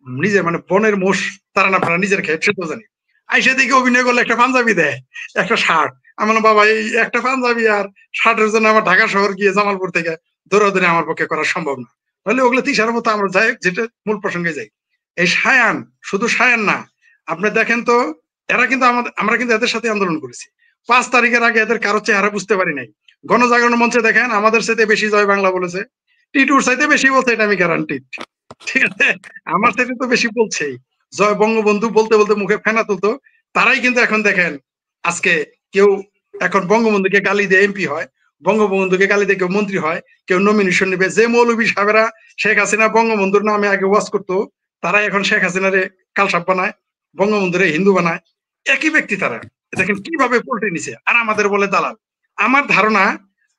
নিজে মানে বনের মোষ তারা না আপনারা নিজের খেয়ে সেটাও জানি। আইসা দিকে অভিনয় করলে একটা পাঞ্জাবি দেয়, একটা শার্ট। আমি বললাম বাবা এই একটা পাঞ্জাবি আর শার্টের জন্য আমার ঢাকা শহর গিয়ে জামালপুর থেকে দৌড়াদৌড়ি আমার পক্ষে করা সম্ভব না। তাহলে ওগুলো তিসার মতো আমরা যাই, যেটা মূল প্রসঙ্গে যাই। এই সায়ান, শুধু সায়ান না, আপনি দেখেন তো এরা কিন্তু আমরা কিন্তু এদের সাথে আন্দোলন করেছি। 5 তারিখের আগে এদের কারো চেহারা বুঝতে পারি নাই। গণজাগরণ মঞ্চে দেখেন আমাদের সাথে বেশি জয় বাংলা বলেছে, টিটুর চাইতে বেশি বলছে, এটা আমি গ্যারান্টি। ঠিক আছে, আমার থেকে তো বেশি বলছেই। জয় বঙ্গবন্ধু বলতে বলতে মুখে ফেনা তুলতো, তারাই কিন্তু এখন দেখেন আজকে কেউ এখন বঙ্গবন্ধুকে গালি দিয়ে এমপি হয়, বঙ্গবন্ধুকে গালি দিয়ে কেউ মন্ত্রী হয়, কেউ নমিনেশন নেবে। যে মৌলবী সাহেবেরা শেখ হাসিনা বঙ্গবন্ধুর নামে আগে ওয়াজ করতো, তারাই এখন শেখ হাসিনারে কালসাপ বানায়, বঙ্গবন্ধুরে হিন্দু বানায়। একই ব্যক্তি তারা। দেখেন কিভাবে পল্টে নিছে, আর আমাদের বলে দালাল। আমার ধারণা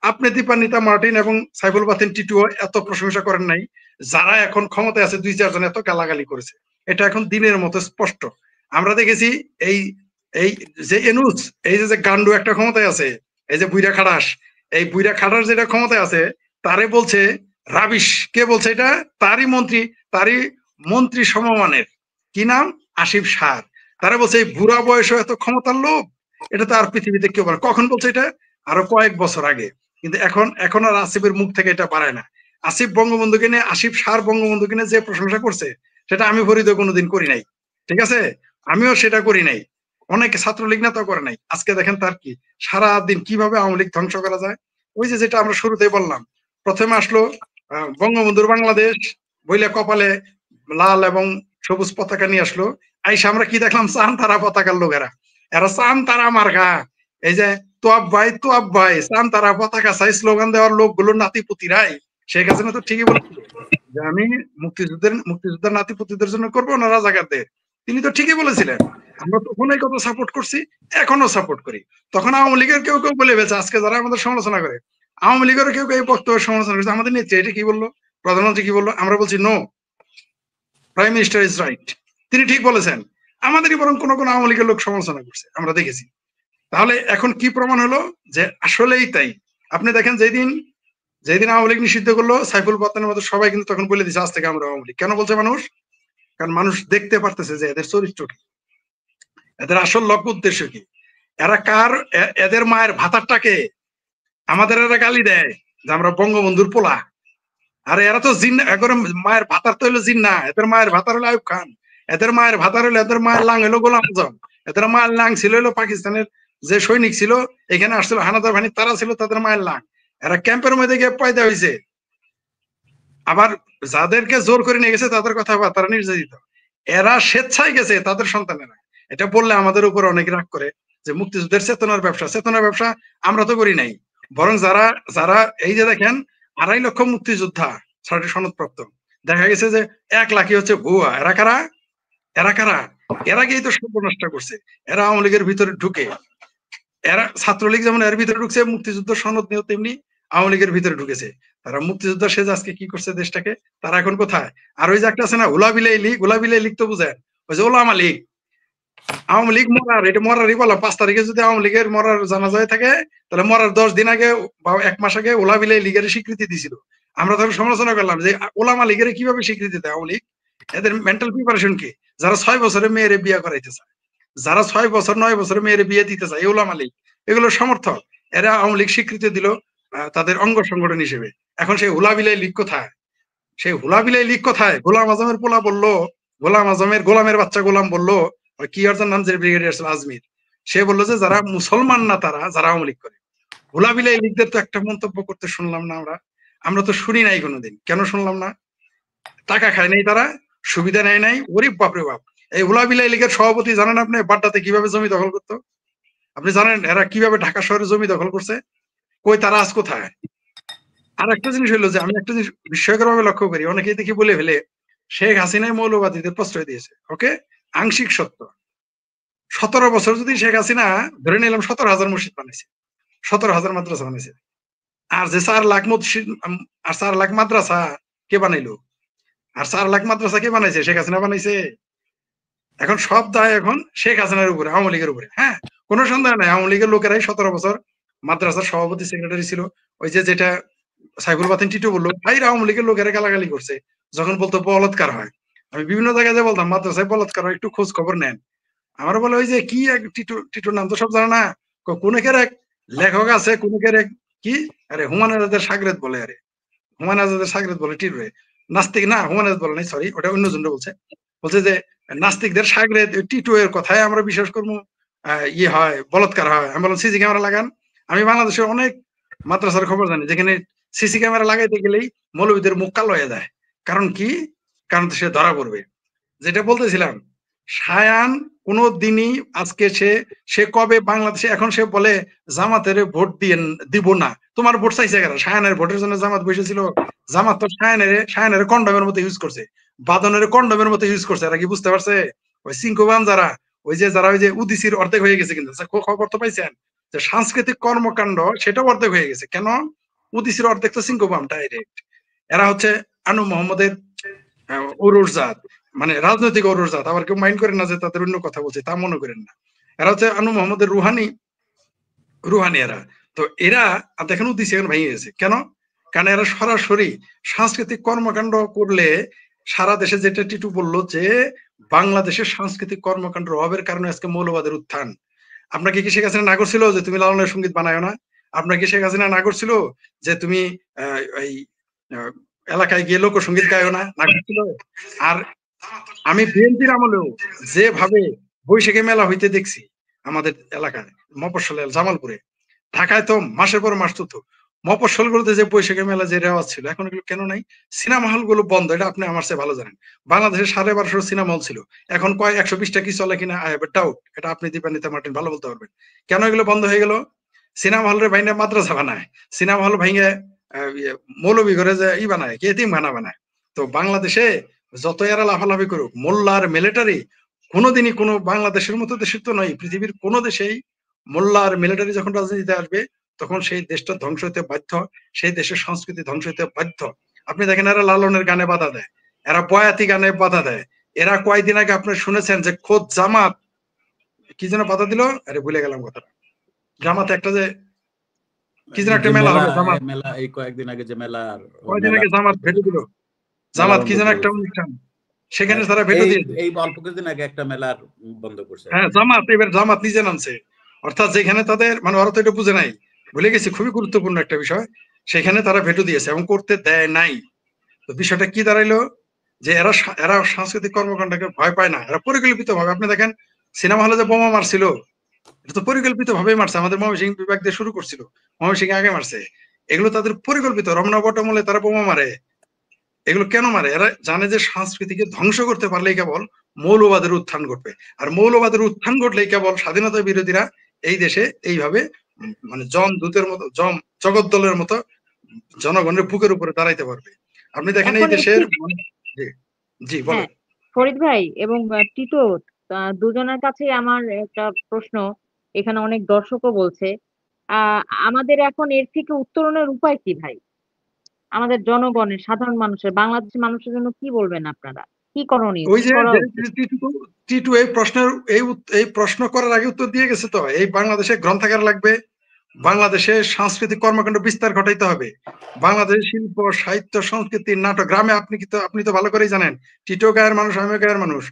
আপনি দীপান্বিতা মার্টিন এবং সাইফুল বাতিন টিটুও এত প্রশংসা করেন নাই, যারা এখন ক্ষমতায় আছে 2-4 জন এত গালাগালি করেছে। এটা এখন দিনের মতো স্পষ্ট। আমরা দেখেছি এই এই যে এনুস, এই যে গান্ডু একটা ক্ষমতায় আছে, এই যে বুইরা খাড়াস, এই বুইরা খাড়াস যেটা ক্ষমতায় আছে, তারে বলছে রাবিশ। কে বলছে এটা? তারই মন্ত্রী সমমানের, কি নাম, আসিফ সার। তারা বলছে এই বুড়া বয়সে এত ক্ষমতার লোভ, এটা তো আর পৃথিবীতে কেউ বলে। কখন বলছে এটা? আরো কয়েক বছর আগে। কিন্তু এখন আর আসিফের মুখ থেকে এটা বাড়ায় না। আসিফ বঙ্গবন্ধুকে নিয়ে, আসিফ সার বঙ্গবন্ধুকে নিয়ে যে প্রশংসা করছে, সেটা আমি ফরিদ কোনোদিন করি নাই। ঠিক আছে, আমিও সেটা করি নাই, অনেকে ছাত্রলীগ নেতাও করে নাই। আজকে দেখেন তার কি, সারাদিন কিভাবে আওয়ামী লীগ ধ্বংস করা যায়। ওই যে যেটা আমরা শুরুতেই বললাম, প্রথমে আসলো বঙ্গবন্ধুর বাংলাদেশ বইলে কপালে লাল এবং সবুজ পতাকা নিয়ে আসলো। আইসা আমরা কি দেখলাম, চান তারা পতাকার লোকেরা, এরা চান তারা মার্কা। এই যে তোয়াব ভাই চান তারা পতাকা চাই স্লোগান দেওয়ার লোকগুলো নাতিপুতিরাই। শেখ হাসিনা তো ঠিকই বলেছিল যে আমি মুক্তিযুদ্ধের নাতিপুতিদের জন্য করবো না রাজাকারদের। তিনি তো ঠিকই বলেছিলেন। আমরা তখন এই কথা সাপোর্ট করছি, এখনো সাপোর্ট করি। তখন আওয়ামী লীগের কেউ কেউ বলে ফেলছে, আজকে যারা আমাদের সমালোচনা করে, আওয়ামী লীগের কেউ কেউ এই বক্তব্য সমালোচনা করছে। আমাদের নেত্রী এটা কি বললো, প্রধানমন্ত্রী কি বললো? আমরা বলছি no, prime minister is right, তিনি ঠিক বলেছেন। আমাদেরই বরং কোন কোন আওয়ামী লীগের লোক সমালোচনা করছে, আমরা দেখেছি। তাহলে এখন কি প্রমাণ হলো যে আসলেই তাই? আপনি দেখেন যেদিন আওয়ামী লীগ নিষিদ্ধ করলো, সাইফুল বাতনের মতো সবাই কিন্তু তখন বলে দিচ্ছে আজ থেকে আমরা আওয়ামী লীগ। কেন বলছে মানুষ? কারণ মানুষ দেখতে পারতেছে যে এদের চরিত্র কি, এদের আসল লক্ষ্য উদ্দেশ্য কি, এরা কার, এদের মায়ের ভাতারটাকে আমাদের এরা গালি দেয় যে আমরা বঙ্গবন্ধুর পোলা। আরে এরা তো জিন, একবারে মায়ের ভাতার তো হলো জিন না, এদের মায়ের ভাতার হলো আইয়ুব খান, এদের মায়ের ভাতার হলো, এদের মায়ের লাং হলো গোলাম আজম, এদের মায়ের লাং ছিল হলো পাকিস্তানের যে সৈনিক ছিল এখানে আসছিল হানাদার বাহিনী, তারা ছিল তাদের মায়ের লাং। এরা ক্যাম্পের মধ্যে গিয়ে পয়দা হয়েছে। আবার যাদেরকে জোর করে নিয়ে গেছে তাদের কথা তারা নির্যাতিত, এরা স্বেচ্ছায় গেছে তাদের সন্তানেরা। এটা বললে আমাদের উপর অনেক রাগ করে যে মুক্তিযুদ্ধের চেতনার ব্যবসা আমরা তো করি নাই। বরং যারা যারা এই যে দেখেন 2.5 লক্ষ মুক্তিযোদ্ধা সনদপ্রাপ্ত, দেখা গেছে যে 1 লাখই হচ্ছে ভুয়া। এরা কারা? এরা গিয়ে তো সর্বনষ্ট করছে। এরা আওয়ামী লীগের ভিতরে ঢুকে, এরা ছাত্রলীগ যেমন এর ভিতরে ঢুকছে, মুক্তিযুদ্ধ সনদ নিয়েও তেমনি আওয়ামী লীগের ভিতরে ঢুকেছে। তারা মুক্তিযোদ্ধা সেজে আজকে কি করছে দেশটাকে, তারা এখন কোথায়? আর ওই যে একটা আছে না উলাবিলাই লীগ, তো বুঝেন, ওই যে ওলামা লীগ। আওয়ামী লীগ মরার, এটা মরারই বলা। 5 তারিখে যদি আওয়ামী লীগের মরার জানাজায় থাকে, তাহলে মরার 10 দিন আগে বা 1 মাস আগে উলাবিলাই লীগের স্বীকৃতি দিছিল। আমরা তখন সমালোচনা করলাম যে ওলামা লীগের কিভাবে স্বীকৃতি দেয় আওয়ামী লীগ, এদের মেন্টাল প্রিপারেশন কি? যারা 6 বছরে মেয়েরে বিয়ে করাইতে চায়, যারা 6 বছর 9 বছরে মেয়েরে বিয়ে দিতে চায়, এই ওলামা লীগ, এগুলো সমর্থক। এরা আওয়ামী লীগ স্বীকৃতি দিল তাদের অঙ্গ সংগঠন হিসেবে। এখন সেই হুলাবিলাই লীগ কোথায়? গোলাম আজমের পোলা বললো, গোলামের বাচ্চা গোলাম বললো, কি অর্জন নাম যে ব্রিগেডিয়ার ছিল আজমির, সে বললো যে যারা মুসলমান না তারা যারা আওয়ামী লীগ করে। হুলাবিলাই লীগদের তো একটা মন্তব্য করতে শুনলাম না আমরা তো শুনি নাই কোনোদিন। কেন শুনলাম না? টাকা খায় নাই তারা, সুবিধা নেয় নাই। ওরে বাপরে বাপ, এই হুলাবিলাই লীগের সভাপতি জানেন আপনি বাড্ডাতে কিভাবে জমি দখল করতো? আপনি জানেন এরা কিভাবে ঢাকা শহরে জমি দখল করছে? কই তারা আজ কোথায়? আর একটা জিনিস হলো যে আমি একটা জিনিস বিস্ময়কর ভাবে লক্ষ্য করি, অনেকেই দেখি বলে ফেলে শেখ হাসিনায় মৌলবাদীদের প্রশ্রয় দিয়েছে। ওকে, আংশিক সত্য। 17 বছর যদি শেখ হাসিনা ধরে নিলাম 17,000 মসজিদ বানাইছে, 17,000 মাদ্রাসা বানাইছে, আর যে 4 লাখ মসজিদ আর 4 লাখ মাদ্রাসা কে বানাইলো? আর 4 লাখ মাদ্রাসা কে বানাইছে? শেখ হাসিনা বানাইছে। এখন সব দায় এখন শেখ হাসিনার উপরে, আওয়ামী লীগের উপরে। হ্যাঁ, কোনো সন্দেহ নাই আওয়ামী লীগের লোকেরাই 17 বছর মাদ্রাসার সভাপতি সেক্রেটারি ছিল। ওই যে যেটা সাইফুল বাতিন টিটু বললো, ভাই আওয়ামী লীগের লোকেরা গালাগালি করছে যখন বলতো বলৎকার হয়। আমি বিভিন্ন জায়গায় যে বলতাম মাদ্রাসায় বলাৎকার একটু খোঁজ খবর নেন, আমার বলে ওই যে কি এক টিটুর নাম তো সব জানে না, কোনেকের এক লেখক আছে, কোনেকের এক কি, আরে হুমায়ুন আজাদের সাগরেদ বলে, আরে হুমায়ুন আজাদের সাগরেদ বলে টিটুরে, নাস্তিক না হুমায়ুন আজাদ বলে নাই, সরি ওটা অন্যজনটা বলছে, বলছে যে নাস্তিকদের সাগরেদ টিটু এর কথায় আমরা বিশ্বাস করবো ইয়ে হয় বলাৎকার হয়। আমি বললাম সিসি ক্যামেরা লাগান। আমি বাংলাদেশের অনেক মাদ্রাসার খবর জানি যেখানে সিসি ক্যামেরা লাগাইতে গেলেই মৌলবীদের মুখ কালো হয়ে যায়। কারণ কি? কারণ সে ধরা পড়বে। যেটা বলতেছিলাম, শায়ান কোন দিনই আজকে সে কবে বাংলাদেশে, এখন সে বলে জামাতের ভোট দিয়ে দিব না। তোমার ভোট চাইছে কেন? শায়ানের ভোটের জন্য জামাত বসেছিল? জামাত তো শায়ানের কন্ডমের মতো ইউজ করছে, বাদনের কন্ডমের মতো ইউজ করছে। এরা কি বুঝতে পারছে? ওই সিংকোবান যারা ওই যে উদিসির অর্ধেক হয়ে গেছে, কিন্তু খবর তো পাইছেন যে সাংস্কৃতিক কর্মকাণ্ড সেটাও অর্ধেক হয়ে গেছে। কেন? উদিসির অর্ধেক তো সিংকোবাম ডাইরেক্ট। এরা হচ্ছে আনু মোহাম্মদের ঔরজাত, মানে রাজনৈতিক ঔরজাত। আবার কেউ মাইন্ড করেন না যে তাদের অন্য কথা বলছে, তা মনে করেন না। এরা হচ্ছে আনু মোহাম্মদের রুহানি এরা। তো এরা দেখেন উদ্দেশ্য এখন ভেঙে গেছে কেন? কারণ এরা সরাসরি সাংস্কৃতিক কর্মকাণ্ড করলে সারা দেশে, যেটা টিটু বললো যে বাংলাদেশের সাংস্কৃতিক কর্মকাণ্ডের অভাবের কারণে আজকে মৌলবাদের উত্থান। আপনাকে কি শেখ হাসিনা না করছিল যে তুমি লালনের সঙ্গীত বানায় না? আপনাকে কি শেখ হাসিনা না করছিল যে তুমি এই এলাকায় গিয়ে লোকসঙ্গীত গায়ও না? না করছিল? আর আমি বিএনপির আমলেও যেভাবে বৈশাখী মেলা হইতে দেখছি আমাদের এলাকায়, মফস্বল জামালপুরে, ঢাকায় তো মাসের পর মাস চলতো, মফস্বল গুলোতে যে বৈশাখী মেলা যে রেওয়াজ ছিল, এখন এগুলো কেন নাই? সিনেমা হল গুলো বন্ধ, এটা আপনি আমার চেয়ে ভালো জানেন। বাংলাদেশে 1250 সিনেমা হল ছিল, এখন কয় 120টা কি চলে কিনা আই হ্যাভ এ ডাউট। এটা আপনি দীপান্বিতা মার্টিন ভালো বলতে পারবেন। কেন এগুলো বন্ধ হয়ে গেল? সিনেমা হলের ভাইঙ্গে মাদ্রাসা বানায়, সিনেমা হল ভাইঙ্গে মৌলবী ঘরে যে বানায়, কি এতিমখানা বানায়। তো বাংলাদেশে যত এরা লাফালাফি করুক, মোল্লা আর মিলিটারি কোনোদিনই কোনো বাংলাদেশের মতো দেশের তো নয়, পৃথিবীর কোনো দেশেই মোল্লা আর মিলিটারি যখন রাজনীতিতে আসবে তখন সেই দেশটা ধ্বংস হতে বাধ্য, সেই দেশের সংস্কৃতি ধ্বংস হতে বাধ্য। আপনি দেখেন এরা লালনের গানে বাধা দেয়, এরা বয়াতি গানে বাধা দেয়। এরা কয়েকদিন আগে আপনি শুনেছেন যে খোদ জামাত কি যেন বাধা দিল, আরে ভুলে গেলাম কথাটা, জামাত একটা যে কি যেন একটা মেলা হবে, জামাত মেলা এই কয়েকদিন আগে যে মেলা, কয়েকদিন আগে জামাত ভেটে দিল, জামাত কি যেন একটা অনুষ্ঠান, সেখানে তারা ভেটো দিয়েছে। এই অল্প কিছুদিন আগে একটা মেলার বন্ধ করছে। হ্যাঁ জামাত, এবার জামাত নিজে নামছে, অর্থাৎ যেখানে তাদের মানে ওরা তো এটা বুঝে নাই, ভুলে গেছি, খুবই গুরুত্বপূর্ণ একটা বিষয়, সেখানে তারা ভেটো দিয়েছে এবং করতে দেয় নাই। তো বিষয়টা কি দাঁড়াইলো? যে এরা সাংস্কৃতিক কর্মকাণ্ডকে ভয় পায় না, এরা পরিকল্পিত ভাবে, আপনি দেখেন সিনেমা হলে যে বোমা মারছিল, এটা তো পরিকল্পিত ভাবে মারছে, আমাদের ময়মনসিংহ বিভাগ দিয়ে শুরু করছিল, ময়মনসিংহ আগে মারছে। এগুলো তাদের পরিকল্পিত, রমনা বটমূলে তারা বোমা মারে। এগুলো কেন মারে? এরা জানে যে সংস্কৃতিকে ধ্বংস করতে পারলেই কেবল মৌলবাদের উত্থান ঘটবে, আর মৌলবাদের উত্থান ঘটলেই কেবল স্বাধীনতা বিরোধীরা এই দেশে এইভাবে মানে দূতের মতো জগদ্দলের মতো জনগণের বুকের উপরে দাঁড়াইতে পারবে। আপনি দেখেন এই দেশের জি বলেন। ফরিদ ভাই এবং টিটো, দুজনের কাছেই আমার একটা প্রশ্ন, এখানে অনেক দর্শকও বলছে, আমাদের এখন এর থেকে উত্তরণের উপায় কি ভাই? আমাদের জনগণের, সাধারণ মানুষের, বাংলাদেশের মানুষের জন্য কি বলবেন আপনারা? কি করণীয়, ওই কি যে করা উচিত? টিটু এই প্রশ্ন করার আগে উত্তর দিয়ে গেছে তো, এই বাংলাদেশে গ্রন্থাগার লাগবে, বাংলাদেশে সাংস্কৃতিক কর্মকাণ্ড বিস্তার ঘটাইতে হবে, বাংলাদেশের শিল্প সাহিত্য সংস্কৃতি নাটক, গ্রামে আপনি তো ভালো করেই জানেন, টিটো গায়ের মানুষ, আমিও গায়ের মানুষ,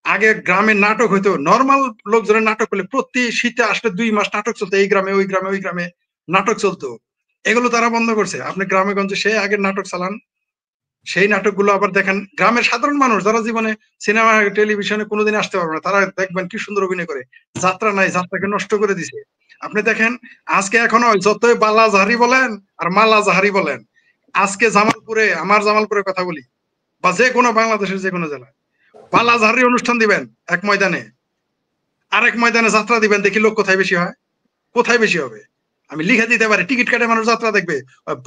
আগে গ্রামে নাটক হইতো, নর্মাল লোকজনের নাটক হলে প্রতি শীতে আসলে 2 মাস নাটক চলতো, এই গ্রামে ওই গ্রামে ওই গ্রামে নাটক চলতো। এগুলো তারা বন্ধ করছে। আপনি গ্রামে গঞ্জে সেই আগের নাটক চালান, সেই নাটকগুলো আবার দেখেন, গ্রামের সাধারণ মানুষ যারা জীবনে সিনেমা টেলিভিশনে কোনোদিন আসতে পারবে না, তারা দেখবেন কি সুন্দর অভিনয় করে। যাত্রা নাই, যাত্রাকে নষ্ট করে দিছে। আপনি দেখেন আজকে এখনো যতই বালা জাহারি বলেন আর মালা জাহারি বলেন, আজকে জামালপুরে, আমার জামালপুরে কথা বলি, বা যে কোনো বাংলাদেশের যে কোনো জেলায় বালা জাহারি অনুষ্ঠান দিবেন এক ময়দানে, আরেক ময়দানে যাত্রা দিবেন, দেখি লোক কোথায় বেশি হয়, কোথায় বেশি হবে? আমি লিখে দিতে পারি, টিকিট কাটে মানুষ যাত্রা দেখবে,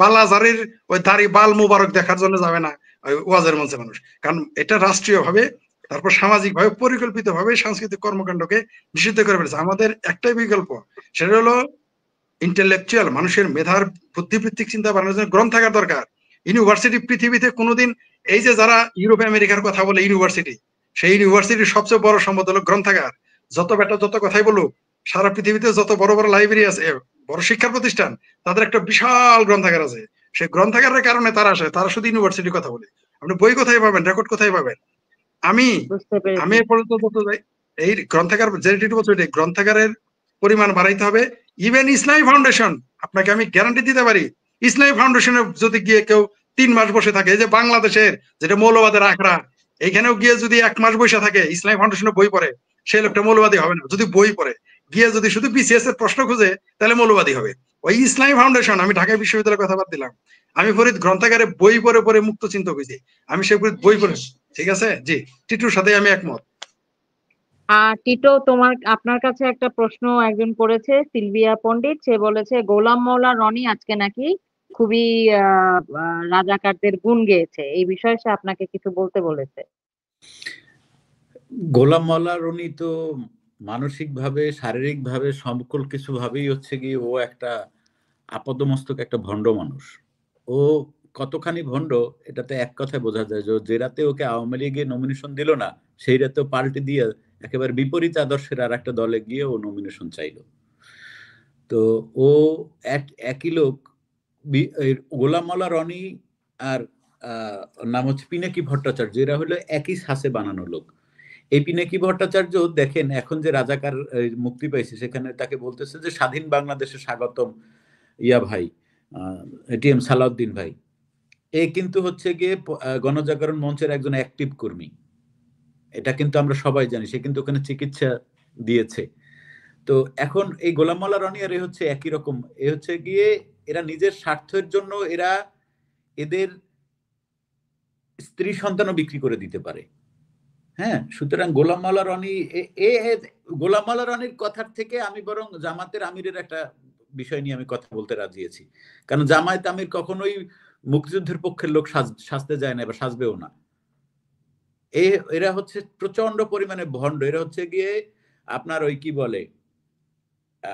বালাজারির ওই দাড়ি বাল মুবারক দেখার জন্য যাবে না ওই ওয়াজের মঞ্চে মানুষ। কারণ এটা রাষ্ট্রীয় ভাবে, তারপর সামাজিক ভাবে পরিকল্পিত ভাবে সাংস্কৃতিক কর্মকাণ্ডকে নিষিদ্ধ করে ফেলেছে। আমাদের একটাই বিকল্প, সেটা হলো ইন্টেলেকচুয়াল, মানুষের মেধার বুদ্ধিবৃত্তিক চিন্তা বানানোর জন্য গ্রন্থাগার দরকার। ইউনিভার্সিটি পৃথিবীতে কোনোদিন, এই যে যারা ইউরোপ আমেরিকার কথা বলে ইউনিভার্সিটি, সেই ইউনিভার্সিটির সবচেয়ে বড় সম্পদ হলো গ্রন্থাগার। যত বেটা যত কথাই বলুক, সারা পৃথিবীতে যত বড় বড় লাইব্রেরি আছে, বড় শিক্ষা প্রতিষ্ঠান, তাদের একটা বিশাল গ্রন্থাগার আছে। সেই গ্রন্থাগারের কারণে তারা আসে, তারা শুধু ইউনিভার্সিটির কথা বলে। আপনি বই কোথায় পাবেন, রেকর্ড কোথায় পাবেন? আমি বুঝতে পেরেছি। আমি এ পর্যন্ত এই গ্রন্থাগার যেটি বলছো এটাই, গ্রন্থাগারের পরিমাণ বাড়াইতে হবে। ইভেন ইসলামী ফাউন্ডেশন, আপনাকে আমি গ্যারান্টি দিতে পারি, ইসলামী ফাউন্ডেশনে যদি গিয়ে কেউ 3 মাস বসে থাকে, এই যে বাংলাদেশের যেটা মৌলবাদের আখড়া, এইখানেও গিয়ে যদি 1 মাস বসে থাকে, ইসলামী ফাউন্ডেশনে বই পড়ে, সেই লোকটা মৌলবাদী হবে না। যদি বই পড়ে গিয়ে যদি শুধু বিসিএস এর প্রশ্ন খুঁজে, তাহলে মৌলবাদী হবে। ওই ইসলামী ফাউন্ডেশন, আমি ঢাকা বিশ্ববিদ্যালয়ের কথা বাদ দিলাম, আমি ফরিদ গ্রন্থাগারে বই পড়ে পড়ে মুক্ত চিন্তা খুঁজি, আমি সে বই পড়ে। ঠিক আছে, জি, টিটুর সাথে আমি একমত। টিটো, আপনার কাছে একটা প্রশ্ন একজন করেছে, সিলভিয়া পণ্ডিত। সে বলেছে গোলাম মাওলা রনি আজকে নাকি খুবই রাজাকারদের গুণ গেয়েছে। এই বিষয়ে সে আপনাকে কিছু বলতে বলেছে। গোলাম মাওলা রনি তো মানসিকভাবে, শারীরিকভাবে, সকল কিছু ভাবেই হচ্ছে কি ও একটা আপাদমস্তক একটা ভণ্ড মানুষ। ও কতখানি ভণ্ড এটাতে এক কথায় বোঝা যায়, যে রাতে ওকে আওয়ামী লীগে নমিনেশন দিল না, সেই রাতে পাল্টে দিয়ে একেবারে বিপরীত আদর্শের আর একটা দলে গিয়ে ও নমিনেশন চাইলো। তো ও একই লোক, গোলাম মাওলা রনি আর নাম হচ্ছে পিনাকি ভট্টাচার্য, এরা হলো একই ছাঁচে বানানো লোক। এই পিনাকি ভট্টাচার্য দেখেন এখন যে রাজাকার মুক্তি পাইছে, সেখানে তাকে বলতেছে যে স্বাধীন বাংলাদেশে স্বাগতম ইয়া ভাই, এটিএম সালাউদ্দিন ভাই। এ কিন্তু হচ্ছে গিয়ে গণজাগরণ মঞ্চের একজন অ্যাক্টিভ কর্মী, এটা কিন্তু আমরা সবাই জানি। সে কিন্তু ওখানে চিকিৎসা দিয়েছে। তো এখন এই গোলাম মাওলা রনি আর এ হচ্ছে একই রকম। এ হচ্ছে গিয়ে এরা নিজের স্বার্থের জন্য এরা এদের স্ত্রী সন্তানও বিক্রি করে দিতে পারে। হ্যাঁ, সুতরাং গোলাম মাওলা রনি, গোলাম মাওলা রনির কথার থেকে আমি বরং জামাতের আমিরের একটা বিষয় নিয়ে আমি কথা বলতে রাজি আছি। কারণ জামায়াত আমির কখনোই মুক্তিযুদ্ধের পক্ষের লোক সাজতে যায় না বা সাজবেও না। এরা হচ্ছে প্রচন্ড পরিমাণে ভণ্ড। এরা হচ্ছে গিয়ে আপনার ওই কি বলে,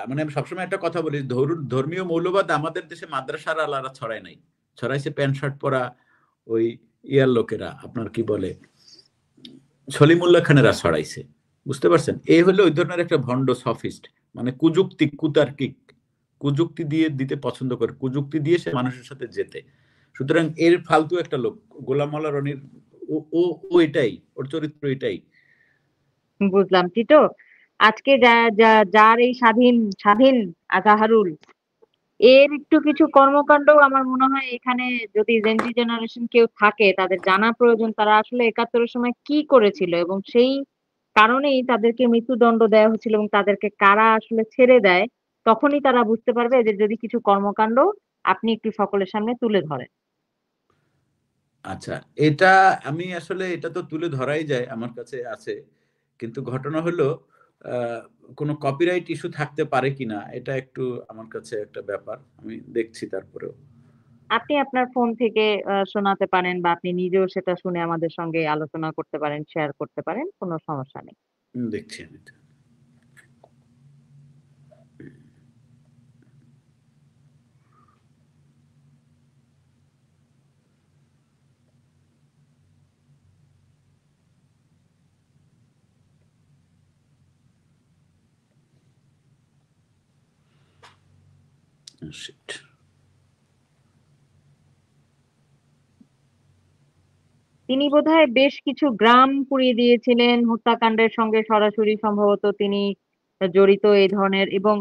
মানে আমি সবসময় একটা কথা বলি, ধর্মীয় মৌলবাদ আমাদের দেশে মাদ্রাসার আলারা ছড়ায় নাই, ছড়াইছে প্যান্ট শার্ট পরা ওই ইয়ার লোকেরা, আপনার কি বলে সলিমুল্লাহ খানেরা ছড়াইছে। বুঝতে পারছেন? এই হলো ওই ধরনের একটা ভণ্ড সফিস্ট, মানে কুযুক্তি, কুতার্কিক, কুযুক্তি দিয়ে দিতে পছন্দ করে, কুযুক্তি দিয়ে সে মানুষের সাথে যেতে। সুতরাং এর ফালতু একটা লোক গোলাম মাওলা রনির, ও এটাই, ওর চরিত্র এটাই। বুঝলাম টিটো। আজকে যার এই স্বাধীন স্বাধীন আজাহারুল, এর একটু কিছু কর্মকাণ্ড আমার মনে হয় এখানে যদি জেনজি জেনারেশন কেউ থাকে তাদের জানা প্রয়োজন, তারা আসলে ৭১-এর সময় কি করেছিল এবং সেই কারণেই তাদেরকে মৃত্যুদণ্ড দেওয়া হয়েছিল এবং তাদেরকে কারা আসলে ছেড়ে দেয়। তখনই তারা বুঝতে পারবে যে যদি কিছু কর্মকাণ্ড আপনি একটু সকলের সামনে তুলে ধরেন। আচ্ছা, এটা আমি আসলে, এটা তো তুলে ধরাই যায়, আমার কাছে আছে। কিন্তু ঘটনা হলো কোনো কপিরাইট ইস্যু থাকতে পারে কিনা, এটা একটু আমার কাছে একটা ব্যাপার, আমি দেখছি তারপরেও। আপনি আপনার ফোন থেকে শোনাতে পারেন বা আপনি নিজেও সেটা শুনে আমাদের সঙ্গে আলোচনা করতে পারেন, শেয়ার করতে পারেন, কোনো সমস্যা নেই। দেখছি আমি এটা। Shit. তিনি বোধহয় বেশ কিছু গ্রাম পুড়িয়ে দিয়েছিলেন হত্যাকাণ্ডের সঙ্গে, সরাসরি সম্ভবত তিনি জড়িত এই ধরনের। এবং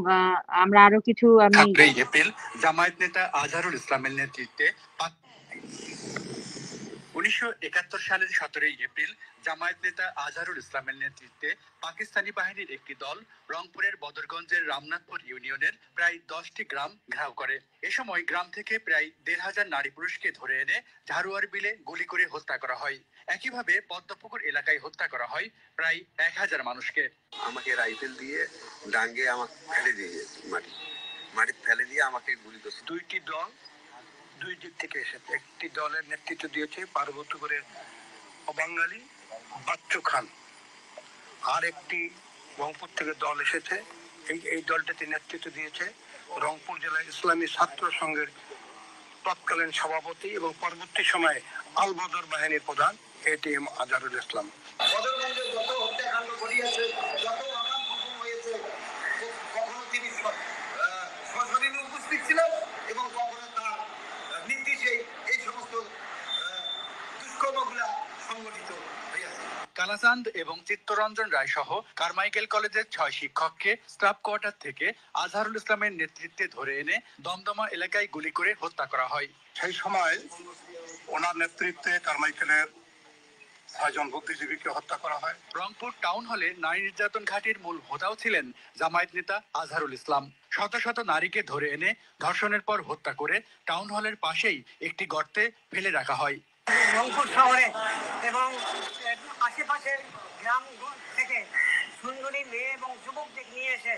আমরা আরো কিছু, আমি 17 এপ্রিল জামায়াত নেতা আজহারুল ইসলামের নেতৃত্বে 1971 সালের 17 এপ্রিল জামায়াত নেতা আজহারুল ইসলামের নেতৃত্বে পাকিস্তানি বাহিনীর একটি দল রংপুরের বদরগঞ্জের রামনাথপুর ইউনিয়নের প্রায় 10টি গ্রাম ঘেরাও করে। এ সময় গ্রাম থেকে প্রায় 1,500 নারী পুরুষকে ধরে এনে ঝাড়ুয়ার বিলে গুলি করে হত্যা করা হয়। একইভাবে পদ্মপুকুর এলাকায় হত্যা করা হয় প্রায় 1000 মানুষকে। আমাকে রাইফেল দিয়ে ডাঙ্গে আমাকে ফেলে দিয়ে মাটি ফেলে দিয়ে আমাকে গুলি করছে। দুইটি দল দুই দিক থেকে এসেছে। একটি দলের নেতৃত্ব দিয়েছে পার্বতীপুরের অবাঙালি বাচ্চু খান, আর একটি রংপুর থেকে দল এসেছে। এই দলটাতে নেতৃত্ব দিয়েছে রংপুর জেলা ইসলামী ছাত্র সংঘের তৎকালীন সভাপতি এবং পরবর্তী সময়ে আল বদর বাহিনীর প্রধান এটিএম আজহারুল ইসলাম। বদরগঞ্জে যত হত্যাকাণ্ড ঘটিয়েছে, যত আকাম কুকুর হয়েছে, কখনো তিনি সশরীরে উপস্থিত ছিলেন এবং কখনো তার নির্দেশে এই সমস্ত দুষ্কর্মগুলা সংগঠিত হয়েছে। চাঁদ এবং চিত্তরঞ্জন রায় সহ কারমাইকেল কলেজের 6 শিক্ষককে স্টাফ কোয়ার্টার থেকে আজহারুল ইসলামের নেতৃত্বে ধরে এনে দমদমা এলাকায় গুলি করে হত্যা করা হয়। সেই সময় ওনার নেতৃত্বে কারমাইকেলের 6 জন বুদ্ধিজীবীকে হত্যা করা হয়। রংপুর টাউন হলে নারী নির্যাতন ঘাঁটির মূল হোতাও ছিলেন জামায়াত নেতা আজহারুল ইসলাম। শত শত নারীকে ধরে এনে ধর্ষণের পর হত্যা করে টাউন হলের পাশেই একটি গর্তে ফেলে রাখা হয়। রংপুর শহরে এবং আশেপাশের গ্রাম থেকে সুন্দরী মেয়ে এবং যুবকদের নিয়ে এসে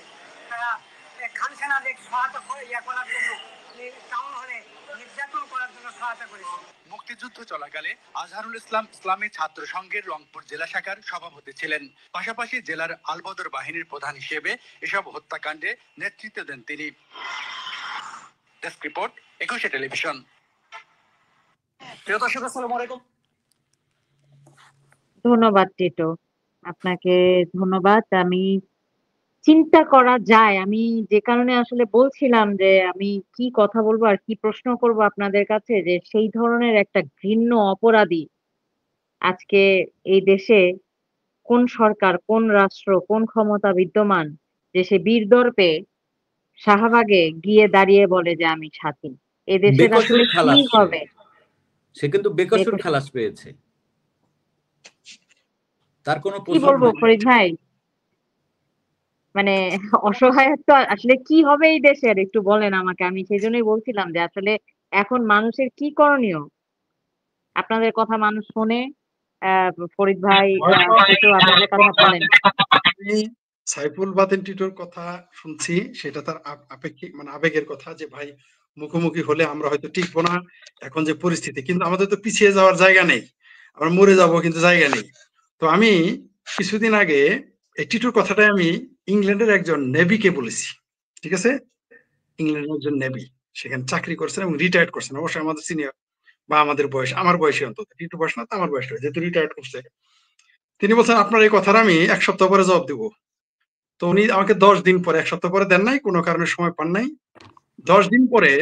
তারা খানসানাদের সহায়তা করার জন্য টাউন হলে নির্যাতন করার জন্য সহায়তা করেছে। মুক্তিযুদ্ধ চলাকালে আজহারুল ইসলাম ইসলামী ছাত্র সংঘের রংপুর জেলা শাখার সভাপতি ছিলেন। পাশাপাশি জেলার আলবদর বাহিনীর প্রধান হিসেবে এসব হত্যাকাণ্ডে নেতৃত্ব দেন তিনি। Desk report, 21 television. প্রিয় দর্শক, আসসালামু আলাইকুম। ধন্যবাদ টিটো, আপনাকে ধন্যবাদ। আমি চিন্তা করা যায়, আমি যে কারণে আসলে বলছিলাম যে আমি কি কথা বলবো আর কি প্রশ্ন করব আপনাদের কাছে, যে সেই ধরনের একটা ঘৃণ্য অপরাধী আজকে এই দেশে কোন সরকার, কোন রাষ্ট্র, কোন ক্ষমতা বিদ্যমান যে সে বীরদর্পে শাহবাগে গিয়ে দাঁড়িয়ে বলে যে আমি স্বাধীন। এ দেশের আসলে কি হবে? সে কিন্তু বেকসুর খালাস পেয়েছে, তার কোনো কি বলবো ফরিদ ভাই, মানে অসহায়ত্ব আসলে কি হবে এই দেশের, একটু বলেন আমাকে। আমি সেই জন্যই বলছিলাম যে আসলে এখন মানুষের কি করণীয়। আপনাদের কথা মানুষ শোনে। ফরিদ ভাই, আপনাদের কথা বলেন। আমি সাইফুল বাতেন টিটোর কথা শুনছি, সেটা তার আপেক্ষিক মানে আবেগের কথা, যে ভাই মুখোমুখি হলে আমরা হয়তো টিকবো না, এখন যে পরিস্থিতি, কিন্তু আমাদের তো পিছিয়ে যাওয়ার জায়গা নেই, আমরা মরে যাব কিন্তু জায়গা নেই। তো আমি কিছুদিন আগে এই টিটোর কথাটাই আমি ইংল্যান্ডের একজন নেভিকে বলেছি, ঠিক আছে? ইংল্যান্ডের একজন নেভি, সেখানে চাকরি করছেন এবং রিটায়ার্ড করছেন, অবশ্যই আমাদের সিনিয়র বা আমাদের বয়স, আমার বয়সী অন্তত, টিটো বয়স না তো আমার বয়স, যেহেতু রিটায়ার্ড করছে। তিনি বলছেন আপনার এই কথাটা আমি 1 সপ্তাহ পরে জবাব দিব। তো উনি আমাকে 10 দিন পরে, 1 সপ্তাহ পরে দেন নাই, কোনো কারণে সময় পান নাই। 10 দিন পরে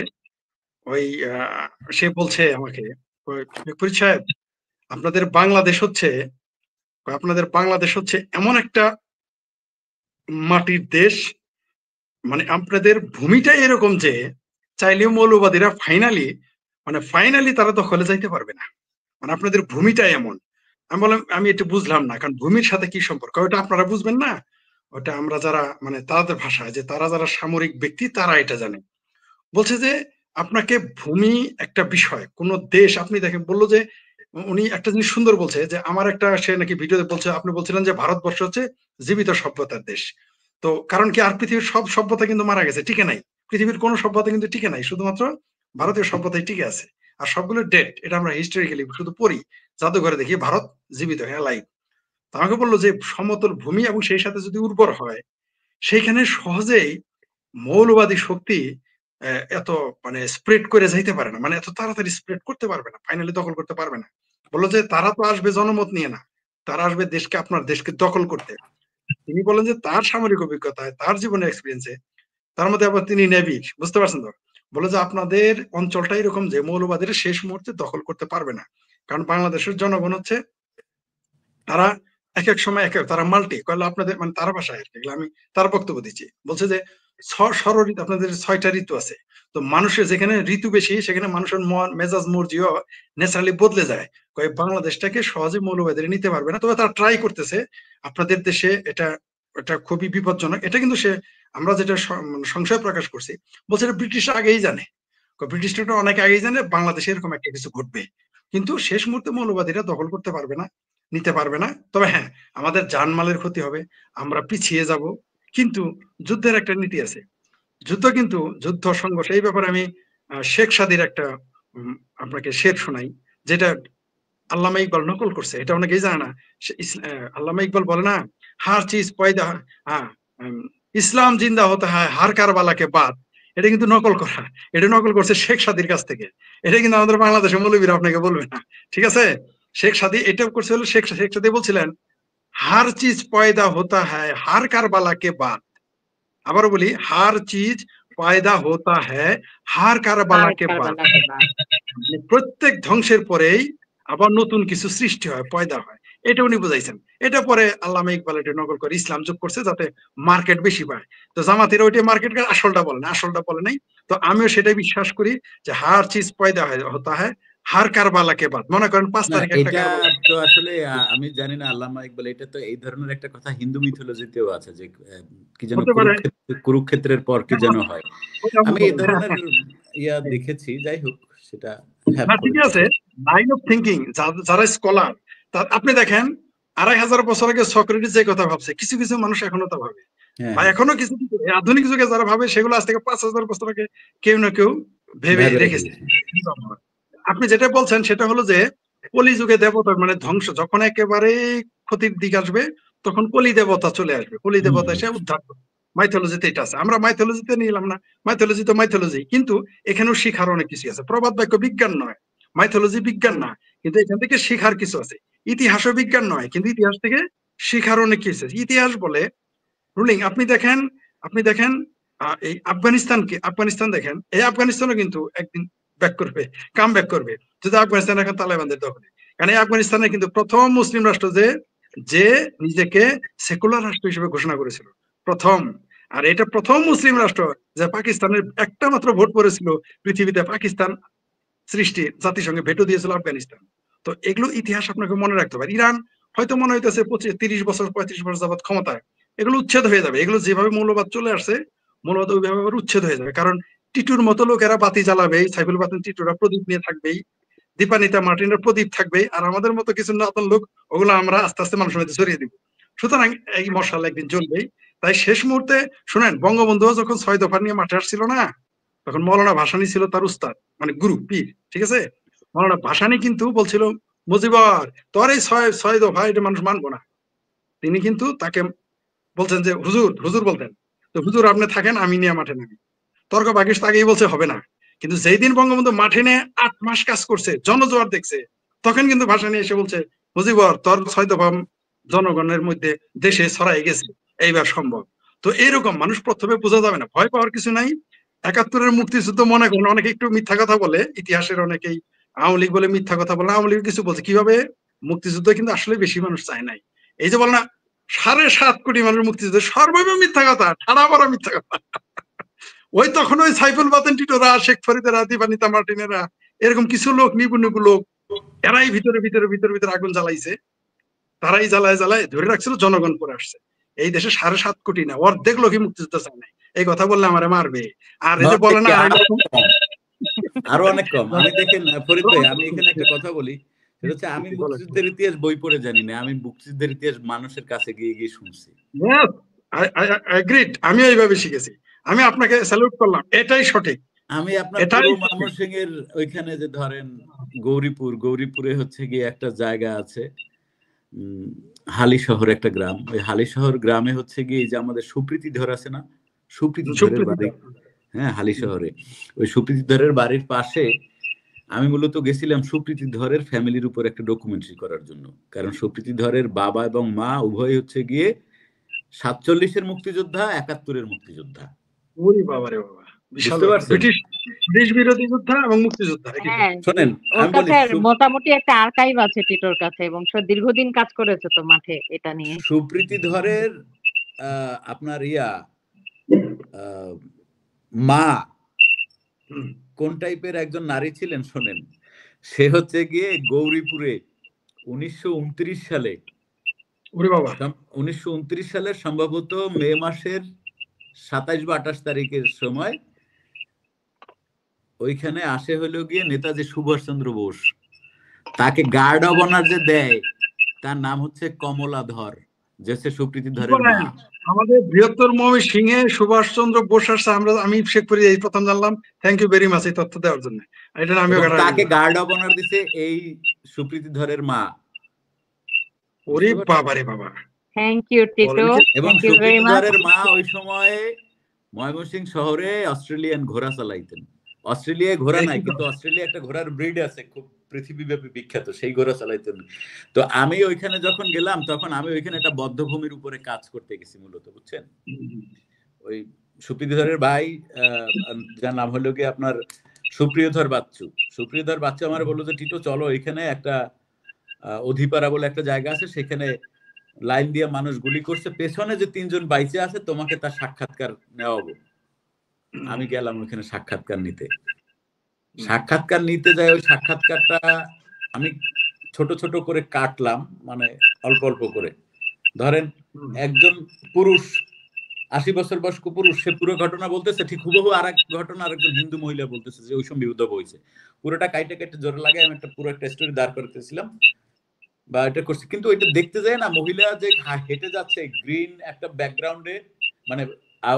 ওই সে বলছে আমাকে, ফরিদ সাহেব আপনাদের বাংলাদেশ হচ্ছে এমন একটা মাটির দেশ, মানে আপনাদের ভূমিটাই এরকম যে চাইলেও মৌলবাদীরা ফাইনালি তারা দখলে যাইতে পারবে না, মানে আপনাদের ভূমিটাই এমন। আমি বললাম আমি একটু বুঝলাম না, কারণ ভূমির সাথে কি সম্পর্ক, ওটা আপনারা বুঝবেন না, ওটা আমরা যারা মানে তাদের ভাষায় যে তারা যারা সামরিক ব্যক্তি তারা এটা জানে। বলছে যে আপনাকে ভূমি একটা বিষয়, কোন দেশ, আপনি দেখেন বললো যে উনি একটা জিনিস সুন্দর বলছে, যে আমার একটা সে নাকি ভিডিওতে বলছে, আপনি বলছিলেন যে ভারতবর্ষ হচ্ছে জীবিত সভ্যতার দেশ। তো কারণ কি, আর পৃথিবীর সব সভ্যতা কিন্তু মারা গেছে, টিকে নাই, পৃথিবীর কোন সভ্যতা কিন্তু টিকে নাই, শুধুমাত্র ভারতীয় সভ্যতাই টিকে আছে, আর সবগুলো ডেড। এটা আমরা হিস্টোরিক্যালি শুধু পড়ি, জাদুঘরে দেখি ভারত জীবিত, হ্যাঁ লাইভ। আমাকে বললো যে সমতল ভূমি এবং সেই সাথে যদি উর্বর হয়, সেইখানে সহজেই মৌলবাদী শক্তি এত মানে স্প্রেড করে যাইতে পারে না, মানে এত তাড়াতাড়ি স্প্রেড করতে পারবে না, ফাইনালি দখল করতে পারবে না। বললো যে তারা তো আসবে জনমত নিয়ে না, তারা আসবে আপনার দেশকে দখল করতে। তিনি বলেন যে তার সামরিক অভিজ্ঞতায়, তার জীবনের এক্সপিরিয়েন্সে, তার মধ্যে আবার তিনি নেভি, বুঝতে পারছেন তো, বলে যে আপনাদের অঞ্চলটা এরকম যে মৌলবাদীরা শেষ মুহূর্তে দখল করতে পারবে না, কারণ বাংলাদেশের জনগণ হচ্ছে তারা এক এক সময় তারা মাল্টি কইলো আপনাদের, মানে তার ভাষায় আর কি, আমি তার বক্তব্য দিচ্ছি, বলছে যে ষড়ঋতু, আপনাদের 6টা ঋতু আছে, তো মানুষের যেখানে ঋতু বেশি সেখানে মানুষের মন মেজাজ মর্জিও ন্যাচারালি বদলে যায়। কয় বাংলাদেশটাকে সহজে মৌলবাদীরা নিতে পারবে না, তবে তারা ট্রাই করতেছে আপনাদের দেশে, এটা খুবই বিপজ্জনক। এটা কিন্তু আমরা যেটা সংশয় প্রকাশ করছি, বলছে এটা ব্রিটিশরা আগেই জানে, ব্রিটিশরা অনেক আগেই জানে বাংলাদেশে এরকম একটা কিছু ঘটবে, কিন্তু শেষ মুহূর্তে মৌলবাদীরা দখল করতে পারবে না, নিতে পারবে না। তবে হ্যাঁ, আমাদের জানমালের ক্ষতি হবে, আমরা পিছিয়ে যাব, কিন্তু যুদ্ধের একটা নীতি আছে, যুদ্ধ সংঘর্ষ। এই ব্যাপারে আমি শেখ সাদির একটা আপনাকে শের শোনাই, যেটা আল্লামা ইকবাল নকল করছে, এটা অনেকেই জানে না। আল্লামা ইকবাল বলে না, হার চিজ পয়দা, হ্যাঁ ইসলাম জিন্দা হতে হয় হার কারবালাকে বাদ। এটা কিন্তু নকল করা, এটা নকল করছে শেখ সাদির কাছ থেকে, এটা কিন্তু আমাদের বাংলাদেশের মৌলবীরা আপনাকে বলবে না, ঠিক আছে? শেখ সাদি এটা করছে হলো, শেখ সাদি বলছিলেন হার চিজ পয়দা হতা হ্যায় হার কারবালাকে বাদ। আবার বলি, হার চিজ পয়দা হতা হ্যায় হার কারবালাকে বাদ। প্রত্যেক ধ্বংসের পরেই আবার নতুন কিছু সৃষ্টি হয়, পয়দা হয়। এটা উনি বুঝাইছেন। এটা পরে আল্লামা ইকবাল এটা নকল করে ইসলাম যোগ করছে যাতে মার্কেট বেশি পায়। তো জামাতের ওইটা মার্কেট আসলটা বলে নাই। তো আমিও সেটাই বিশ্বাস করি যে হার চিজ পয়দা হতা হয় হার কারবালা কে বাদ। মনে করেন 5 না তারিখ একটা এটা কারবালা, তো আসলে আমি জানি না আল্লামা ইকবাল, এটা তো এই ধরনের একটা কথা হিন্দু মিথোলজিতেও আছে যে কি যেন হতে পারে। কুরুক্ষেত্রের পর কি যেন হয়। ওটা আমি আমি এই বলবো। ধরনের দেখেছি, যাই হোক সেটা হ্যাঁ না ঠিক পরের আছে, কথা। লাইন অফ থিঙ্কিং যারা স্কলার, আপনি দেখেন 2500 বছর আগে সক্রেটিস যে কথা ভাবছে, কিছু কিছু মানুষ এখনো তা ভাবে, হ্যাঁ বা হ্যাঁ এখনো কিছু কিছু আধুনিক যুগে যারা ভাবে সেগুলো আজ থেকে 5000 বছর আগে কেউ না কেউ ভেবে ভেবে রেখেছে। রেখেছে। আপনি যেটা বলছেন সেটা হলো যে কলি যুগে দেবতা মানে ধ্বংস যখন একেবারে ক্ষতির দিক আসবে তখন কলি দেবতা চলে আসবে, কলি দেবতা এসে উদ্ধার করবে। মাইথোলজিতে এটা আছে, আমরা মাইথোলজিতে নিলাম না, মাইথোলজি তো মাইথোলজি, কিন্তু এখানেও শিখার অনেক কিছু আছে। প্রবাদ বাক্য বিজ্ঞান নয়, মাইথোলজি বিজ্ঞান না, কিন্তু এখান থেকে শিখার কিছু আছে। ইতিহাসও বিজ্ঞান নয়, কিন্তু ইতিহাস থেকে শিখার অনেক কিছু আছে। ইতিহাস বলে রুলিং, আপনি দেখেন এই আফগানিস্তান দেখেন, এই আফগানিস্তানও কিন্তু একদিন ব্যাক করবে, কাম ব্যাক করবে যদি আফগানিস্তান এখন তালেবানদের দখলে। কারণ এই আফগানিস্তানে কিন্তু প্রথম মুসলিম রাষ্ট্র যে নিজেকে সেকুলার রাষ্ট্র হিসেবে ঘোষণা করেছিল, প্রথম। আর এটা প্রথম মুসলিম রাষ্ট্র যে পাকিস্তানের একটা মাত্র ভোট পড়েছিল পৃথিবীতে পাকিস্তান সৃষ্টি, জাতিসংঘে ভেটো দিয়েছিল আফগানিস্তান। তো এগুলো ইতিহাস আপনাকে মনে রাখতে হবে। ইরান হয়তো মনে হইতেছে 30 বছর 35 বছর যাবৎ ক্ষমতায়, এগুলো উচ্ছেদ হয়ে যাবে। এগুলো যেভাবে মৌলবাদ চলে আসছে, মৌলবাদ ওইভাবে উচ্ছেদ হয়ে যাবে। কারণ টিটুর মতো লোকেরা বাতি জ্বালাবেই, সাইফুল বাতিল টিটুরা প্রদীপ নিয়ে থাকবেই, দীপানিতা মার্টিনের প্রদীপ থাকবে, আর আমাদের মতো কিছু নতুন লোক ওগুলো আমরা আস্তে আস্তে মানুষের মধ্যে ছড়িয়ে দিব। সুতরাং এই মশাল একদিন জ্বলবেই। তাই শেষ মুহূর্তে শুনেন, বঙ্গবন্ধু যখন 6 দফা নিয়ে মাঠে আসছিল না, তখন মৌলানা ভাসানী ছিল তার উস্তাদ, মানে গুরু পীর, ঠিক আছে। মৌলানা ভাসানী কিন্তু বলছিল মুজিবর তোর এই ছয় দফা এটা মানুষ মানবো না। তিনি কিন্তু তাকে বলছেন যে হুজুর, হুজুর বলতেন, তো হুজুর আপনি থাকেন, আমি নিয়ে মাঠে নামি। তর্ক বাগিস আগেই বলছে হবে না, কিন্তু যেই দিন বঙ্গবন্ধু মাঠে নিয়ে 8 মাস কাজ করছে, জনজোয়ার দেখছে, তখন কিন্তু ভাসানী এসে বলছে মুজিবর তোর 6 দফা জনগণের মধ্যে দেশে ছড়াই গেছে, এইবার সম্ভব। তো এরকম মানুষ প্রথমে বোঝা যাবে না, ভয় পাওয়ার কিছু নাই। 71-এর মুক্তিযুদ্ধ মনে করেন অনেকে একটু মিথ্যা কথা বলে, ইতিহাসের অনেকেই আওয়ামী লীগ বলে মিথ্যা কথা বলে, আওয়ামী লীগ কিছু বলছে কিভাবে, মুক্তিযুদ্ধ কিন্তু আসলে বেশি মানুষ চায় নাই। এই যে বল না 7.5 কোটি মানুষ মুক্তিযুদ্ধ, সর্বৈব মিথ্যা কথা, ঠাড়া বড় মিথ্যা কথা। ওই তখন ওই সাইফুল বাতেন টিটোরা, শেখ ফরিদেরা, দীপানিতা মার্টিনেরা, এরকম কিছু লোক, নিপুণ লোক, এরাই ভিতরে আগুন জ্বালাইছে। তারাই জ্বালায় ধরে রাখছিল, জনগণ করে আসছে। এই দেশে 7.5 কোটি না, অর্ধেক লোকই মুক্তিযুদ্ধ চায় নাই। এই কথা বললে আমারে মারবে। আর এই যে বলে না আরো অনেক কম। আমি দেখেন ফরিদ ভাই, আমি এখানে একটা কথা বলি, সেটা হচ্ছে আমি মুক্তিযুদ্ধের ইতিহাস বই পড়ে জানি না, আমি মুক্তিযুদ্ধের ইতিহাস মানুষের কাছে গিয়ে শুনছি। আমি এইভাবে শিখেছি। আমি আপনাকে স্যালুট করলাম, এটাই সঠিক। আমি আপনার পূর্ব ময়মনসিংহের ওইখানে যে ধরেন গৌরীপুরে হচ্ছে গিয়ে একটা জায়গা আছে, হালি শহর একটা গ্রাম, ওই হালি শহর গ্রামে হচ্ছে গিয়ে যে আমাদের সুপ্রীতি ধর আছে না, সুপ্রীতি ধরের বাড়ি, হ্যাঁ হালি শহরে, ওই সুপ্রীতি ধরের বাড়ির পাশে আমি মূলত গেছিলাম সুপ্রীতি ধরের ফ্যামিলির উপর একটা ডকুমেন্টারি করার জন্য। কারণ সুপ্রীতি ধরের বাবা এবং মা উভয় হচ্ছে গিয়ে 47-এর মুক্তিযোদ্ধা, 71-এর মুক্তিযোদ্ধা। ওরে বাবা রে বাবা, বুঝতে পারছেন? ব্রিটিশ বিরোধী যোদ্ধা এবং মুক্তিযোদ্ধা। শোনেন, ওর কাছে মোটামুটি একটা আর্কাইভ আছে টিটোর কাছে, এবং সে দীর্ঘদিন কাজ করেছে তো মাঠে এটা নিয়ে। সুপ্রীতি ধরের আপনার মা কোন টাইপের একজন নারী ছিলেন শোনেন। সে হচ্ছে গিয়ে গৌরীপুরে 1929 সালে, 1929 সালের সম্ভবত মে মাসের 27 বা 28 তারিখের সময় ওইখানে আসে হলো গিয়ে নেতাজি সুভাষচন্দ্র বোস। তাকে গার্ড অব অনার যে দেয়, তার নাম হচ্ছে কমলা ধর, যে সুপ্রীতি ধরের মা। আমাদের বৃহত্তর ময়মনসিংহে সুভাষচন্দ্র বোস আসছে, আমি শেখপুরে এই প্রথম জানলাম। থ্যাংক ইউ ভেরি মাচ এই তথ্য দেওয়ার জন্য। তাকে গার্ড অব অনার দিছে এই সুপ্রীতি ধরের মা। ওরে বাবা রে বাবা, থ্যাংক ইউ টিটো। এবং সুপ্রীতি ধরের মা ওই সময়ে ময়মনসিংহ শহরে অস্ট্রেলিয়ান ঘোড়া চালাইতেন। অস্ট্রেলিয়ায় ঘোড়া নাই, কিন্তু অস্ট্রেলিয়া একটা ঘোড়ার ব্রিড আছে খুব পৃথিবীব্যাপী বিখ্যাত, সেই ঘোড়া চালাইতেন। তো আমি ওইখানে যখন গেলাম, তখন আমি ওইখানে একটা বদ্ধভূমির উপরে কাজ করতে গেছি মূলত, বুঝছেন। ওই সুপ্রীতিধরের ভাই, যার নাম হলো কি আপনার সুপ্রিয়ধর বাচ্চু, আমার বললো যে টিটো চলো এখানে একটা অধিপাড়া বলে একটা জায়গা আছে, সেখানে লাইন দিয়ে মানুষ গুলি করছে, পেছনে যে 3 জন বাইচে আছে তোমাকে তার সাক্ষাৎকার নেওয়াবো। আমি গেলাম ওখানে সাক্ষাৎকার নিতে যাই। ওই সাক্ষাৎকারটা আমি ছোট ছোট করে কাটলাম, মানে অল্প অল্প করে। ধরেন একজন পুরুষ 80 বছর বয়স্ক পুরুষ, সে পুরো ঘটনা বলতেছে, ঠিক হুবহু আরেক ঘটনা আরেকজন হিন্দু মহিলা বলতেছে যে ওই সময় বিউদ্ধ হয়েছে। পুরোটা কাইটে জোরে লাগে আমি একটা পুরো একটা স্টোরি দাঁড় করতেছিলাম বা এটা করছি, কিন্তু ওইটা দেখতে যায় না মহিলা যে হেঁটে যাচ্ছে গ্রিন একটা ব্যাকগ্রাউন্ডে, মানে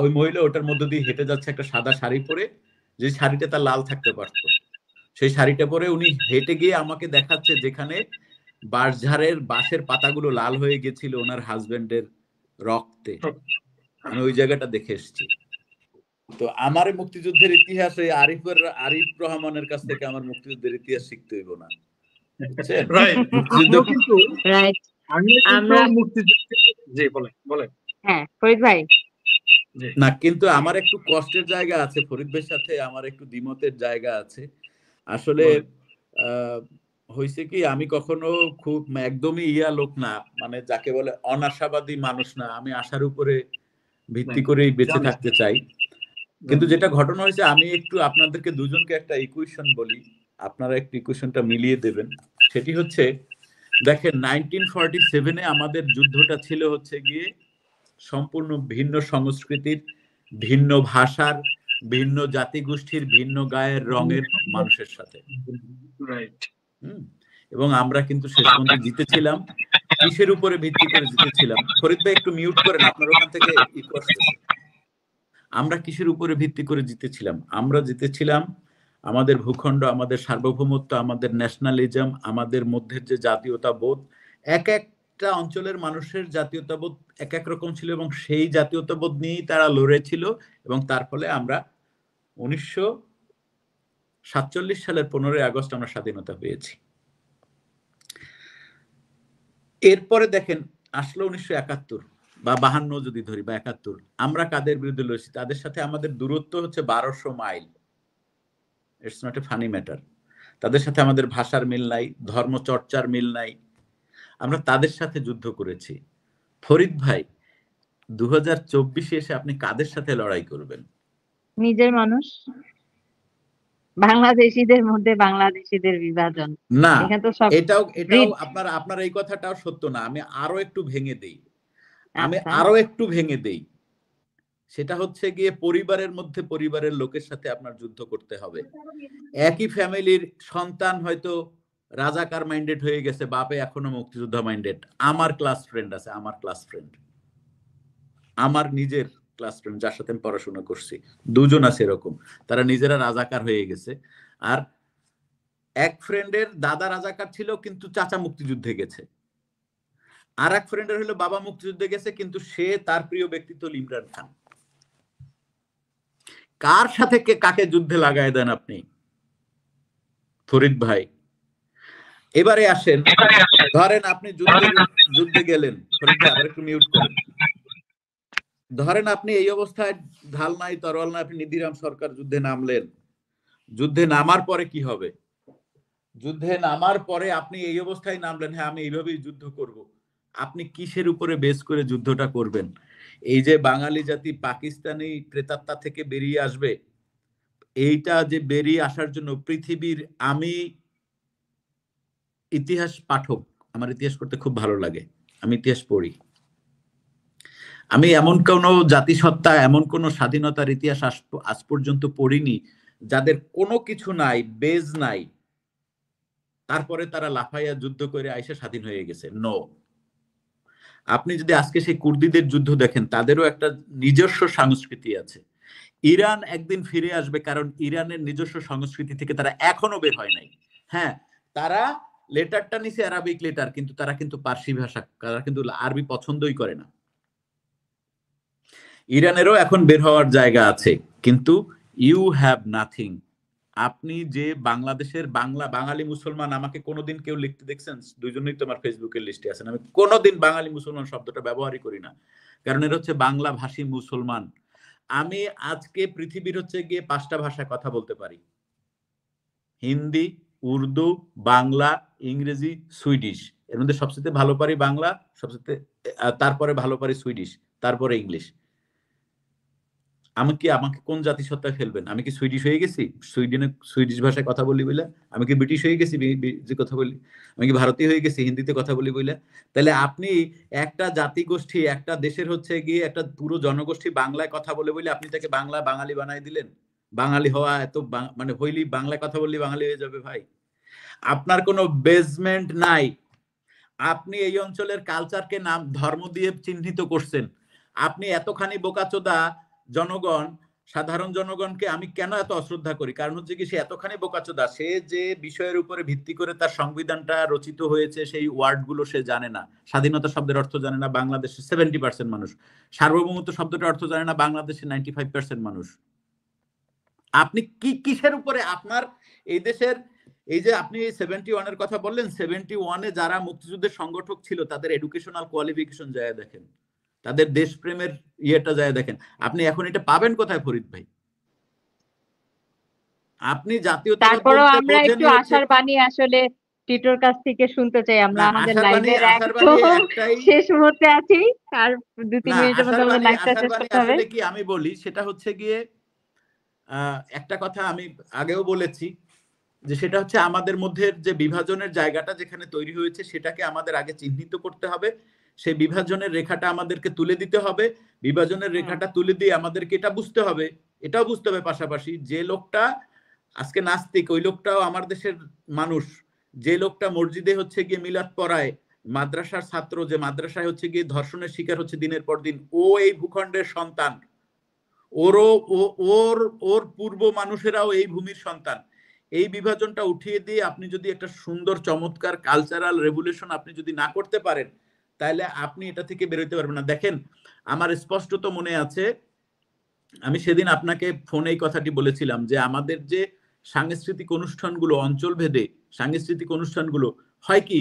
ওই মহিলা ওটার মধ্যে দিয়ে হেঁটে যাচ্ছে একটা সাদা শাড়ি পরে, যে শাড়িটা তার লাল থাকতে পারতো, সেই শাড়িটা পরে উনি হেঁটে গিয়ে আমাকে দেখাচ্ছে যেখানে বাঁশঝাড়ের বাঁশের পাতাগুলো লাল হয়ে গেছিল ওনার হাজবেন্ডের রক্তে। আমি ওই জায়গাটা দেখে এসেছি। তো আমার মুক্তিযুদ্ধের ইতিহাস এই আরিফ রহমানের কাছ থেকে আমার মুক্তিযুদ্ধের ইতিহাস শিখতে হইব না, বুঝছেন? না, কিন্তু আমার একটু কষ্টের জায়গা আছে, ফরিদ ভাইয়ের সাথে আমার একটু দ্বিমতের জায়গা আছে। আসলে হয়েছে কি, আমি কখনো খুব একদমই লোক না, মানে যাকে বলে অনাশাবাদী মানুষ না, আমি আশার উপরে ভিত্তি করেই বেঁচে থাকতে চাই। কিন্তু যেটা ঘটনা হয়েছে, আমি একটু আপনাদেরকে দুজনকে একটা ইকুয়েশন বলি, আপনারা একটু ইকুয়েশনটা মিলিয়ে দেবেন। সেটি হচ্ছে, দেখেন 1947-এ আমাদের যুদ্ধটা ছিল হচ্ছে গিয়ে সম্পূর্ণ ভিন্ন সংস্কৃতির, ভিন্ন ভাষার, ভিন্ন জাতিগোষ্ঠীর, ভিন্ন গায়ের রঙের মানুষের সাথে। এবং আমরা কিন্তু শেষ পর্যন্ত জিতেছিলাম। কিসের উপরে ভিত্তি করে জিতেছিলাম? ফরিদ ভাই একটু মিউট করেন, আপনার ওখান থেকে ইকো আসতেছে। আমরা কিসের উপরে ভিত্তি করে জিতেছিলাম? আমরা জিতেছিলাম আমাদের ভূখণ্ড, আমাদের সার্বভৌমত্ব, আমাদের ন্যাশনালিজম, আমাদের মধ্যে যে জাতীয়তাবোধ। এক একটা অঞ্চলের মানুষের জাতীয়তাবোধ এক এক রকম ছিল এবং সেই জাতীয়তাবোধ নিয়েই তারা লড়েছিল, এবং তার ফলে আমরা 1947 সালের 15ই আগস্ট আমরা স্বাধীনতা পেয়েছি। এরপরে দেখেন আসলো 1971 বা 52 যদি ধরি, বা 71, আমরা কাদের বিরুদ্ধে লড়ছি? তাদের সাথে আমাদের দূরত্ব হচ্ছে 1200 mile. It's not a funny matter. তাদের সাথে আমাদের ভাষার মিল নাই, ধর্ম চর্চার মিল নাই, আমরা তাদের সাথে যুদ্ধ করেছি। ফরিদ ভাই, 2024-এ এসে আপনি কাদের সাথে লড়াই করবেন? নিজের মানুষ, বাংলাদেশিদের মধ্যে বাংলাদেশিদের বিভাজন। না, এখানে তো সব এটাও আপনার এই কথাটাও সত্য না। আমি আরো একটু ভেঙে দেই। সেটা হচ্ছে গিয়ে পরিবারের মধ্যে পরিবারের লোকের সাথে আপনার যুদ্ধ করতে হবে। একই ফ্যামিলির সন্তান হয়তো রাজাকার মাইন্ডেড হয়ে গেছে, বাপে এখনো মুক্তিযোদ্ধা মাইন্ডেড। আমার ক্লাস ফ্রেন্ড আছে, আমার নিজের ক্লাস ফ্রেন্ড যার সাথে আমি পড়াশোনা করছি, দুজন আছে এরকম, তারা নিজেরা রাজাকার হয়ে গেছে। আর এক ফ্রেন্ডের দাদা রাজাকার ছিল কিন্তু চাচা মুক্তিযুদ্ধে গেছে, আর এক ফ্রেন্ডের হলো বাবা মুক্তিযুদ্ধে গেছে কিন্তু সে তার প্রিয় ব্যক্তিত্ব ইমরান খান। কার সাথে কাকে যুদ্ধে লাগায় দেন আপনি ফরিদ ভাই? এবারে আসেন, ধরেন আপনি যুদ্ধে গেলেন, ফরিদ ভাই আবার একটু মিউট করেন। ধরেন আপনি এই অবস্থায় ঢাল নাই, তরোয়াল নাই, আপনি নিধিরাম সরকার যুদ্ধে নামলেন। যুদ্ধে নামার পরে কি হবে? যুদ্ধে নামার পরে আপনি এই অবস্থায় নামলেন, হ্যাঁ আমি এইভাবেই যুদ্ধ করব। আপনি কিসের উপরে বেস করে যুদ্ধটা করবেন? এই যে বাঙালি জাতি পাকিস্তানি প্রেতাত্মা থেকে বেরিয়ে আসবে, এইটা যে বেরিয়ে আসার জন্য পৃথিবীর, আমি ইতিহাস পাঠক, আমার ইতিহাস করতে খুব ভালো লাগে, আমি ইতিহাস পড়ি। আমি এমন কোন জাতিসত্তা, এমন কোন স্বাধীনতার ইতিহাস আজ পর্যন্ত পড়িনি যাদের কোনো কিছু নাই, বেজ নাই, তারপরে তারা লাফাইয়া যুদ্ধ করে আইসা স্বাধীন হয়ে গেছে। নো। আপনি যদি আজকে সেই কুর্দিদের যুদ্ধ দেখেন, তাদেরও একটা নিজস্ব সংস্কৃতি আছে। ইরান একদিন ফিরে আসবে, কারণ ইরানের নিজস্ব সংস্কৃতি থেকে তারা এখনো বের হয় নাই। হ্যাঁ, তারা লেটারটা নিছে আরবিক লেটার, কিন্তু তারা কিন্তু পার্সি ভাষা, তারা কিন্তু আরবি পছন্দই করে না। ইরানেরও এখন বের হওয়ার জায়গা আছে, কিন্তু ইউ হ্যাভ নাথিং। আপনি যে বাংলাদেশের বাঙালি মুসলমান, আমাকে কোনোদিন কেউ লিখতে দেখছেন? দুইজনই তোমার ফেসবুকের লিস্টে আছেন। আমি কোনোদিন বাঙালি মুসলমান শব্দটা ব্যবহারই করি না, কারণ এর হচ্ছে বাংলা ভাষী মুসলমান। আমি আজকে পৃথিবীর হচ্ছে গিয়ে 5টা ভাষায় কথা বলতে পারি: হিন্দি, উর্দু, বাংলা, ইংরেজি, সুইডিশ। এর মধ্যে সবচেয়ে ভালো পারি বাংলা, সবচেয়ে তারপরে ভালো পারি সুইডিশ, তারপরে ইংলিশ। আমাকে কোন জাতিসত্তায় ফেলবেন? আমি কি সুইডিশ হয়ে গেছি? সুইডিশ ভাষায় কথা বলি বলে? আমি কি ব্রিটিশ হয়ে গেছি যে কথা বলি? আমি কি ভারতীয় হয়ে গেছি হিন্দিতে কথা বলি বলে? তাহলে আপনি একটা জাতিগোষ্ঠী, একটা দেশের হচ্ছে গিয়ে একটা পুরো জনগোষ্ঠী বাংলায় কথা বলে বলে আপনি তাকে বাঙালি বানাই দিলেন? বাঙালি হওয়া এত মানে হইলি বাংলায় কথা বললি বাঙালি হয়ে যাবে ভাই? আপনার কোনো বেসমেন্ট নাই। আপনি এই অঞ্চলের কালচারকে নাম ধর্ম দিয়ে চিহ্নিত করছেন। আপনি এতখানি বোকাচোদা জনগণ, সাধারণ জনগণকে আমি কেন এত অশ্রদ্ধা করি? কারণ হচ্ছে কি, সে এতখানি বোকাচোদা, সে যে বিষয়ের উপরে ভিত্তি করে তার সংবিধানটা রচিত হয়েছে সেই ওয়ার্ডগুলো সে জানে না। স্বাধীনতা শব্দের অর্থ জানে না বাংলাদেশের 70% মানুষ। সার্বভৌমত্ব শব্দটার অর্থ জানে না বাংলাদেশের 95% মানুষ। আপনি কিসের উপরে আপনার এই দেশের, এই যে আপনি 71 এর কথা বললেন, 71 এ যারা মুক্তিযুদ্ধের সংগঠক ছিল তাদের এডুকেশনাল কোয়ালিফিকেশন যায় দেখেন, তাদের দেশপ্রেমের ইয়েটা যায় দেখেন। আপনি এখন এটা পাবেন কোথায় ফরিদ ভাই? আপনি জাতীয়তাবাদ তারপরেও বলতে আমরা একটু বোঝেনই হচ্ছে আশার বাণী আসলে টিটোর কাছ থেকে শুনতে চাই। আমরা না, আমাদের আশার বাণী লাইভের একদম একটাই শেষ মুহূর্তে আছি, আর 2-3 না, মিনিটের মধ্যে আমাদের লাইভটা শেষ করতে হবে। আসলে কি আমি বলি, সেটা হচ্ছে গিয়ে একটা কথা আমি আগেও বলেছি যে সেটা হচ্ছে আমাদের মধ্যে যে বিভাজনের জায়গাটা যেখানে তৈরি হয়েছে সেটাকে আমাদের আগে চিহ্নিত করতে হবে। সেই বিভাজনের রেখাটা আমাদেরকে তুলে দিতে হবে। বিভাজনের রেখাটা তুলে দিয়ে আমাদেরকে এটাও বুঝতে হবে পাশাপাশি, যে লোকটা আজকে নাস্তিক ওই লোকটাও আমার দেশের মানুষ। যে লোকটা মসজিদে হচ্ছে গিয়ে মিলাদ পড়ায়, মাদ্রাসার ছাত্র যে মাদ্রাসায় হচ্ছে গিয়ে ধর্ষণের শিকার হচ্ছে দিনের পর দিন, ও এই ভূখণ্ডের সন্তান। ওর পূর্ব মানুষেরাও এই ভূমির সন্তান। এই বিভাজনটা উঠিয়ে দিয়ে আপনি যদি একটা সুন্দর চমৎকার কালচারাল রেভলিউশন আপনি যদি না করতে পারেন, তাহলে আপনি এটা থেকে বেরোতে পারবেন না। দেখেন, আমার স্পষ্টত মনে আছে, আমি সেদিন আপনাকে ফোনে এই কথাটি বলেছিলাম যে আমাদের যে সাংস্কৃতিক অনুষ্ঠানগুলো, অঞ্চল ভেদে সাংস্কৃতিক অনুষ্ঠানগুলো হয় কি,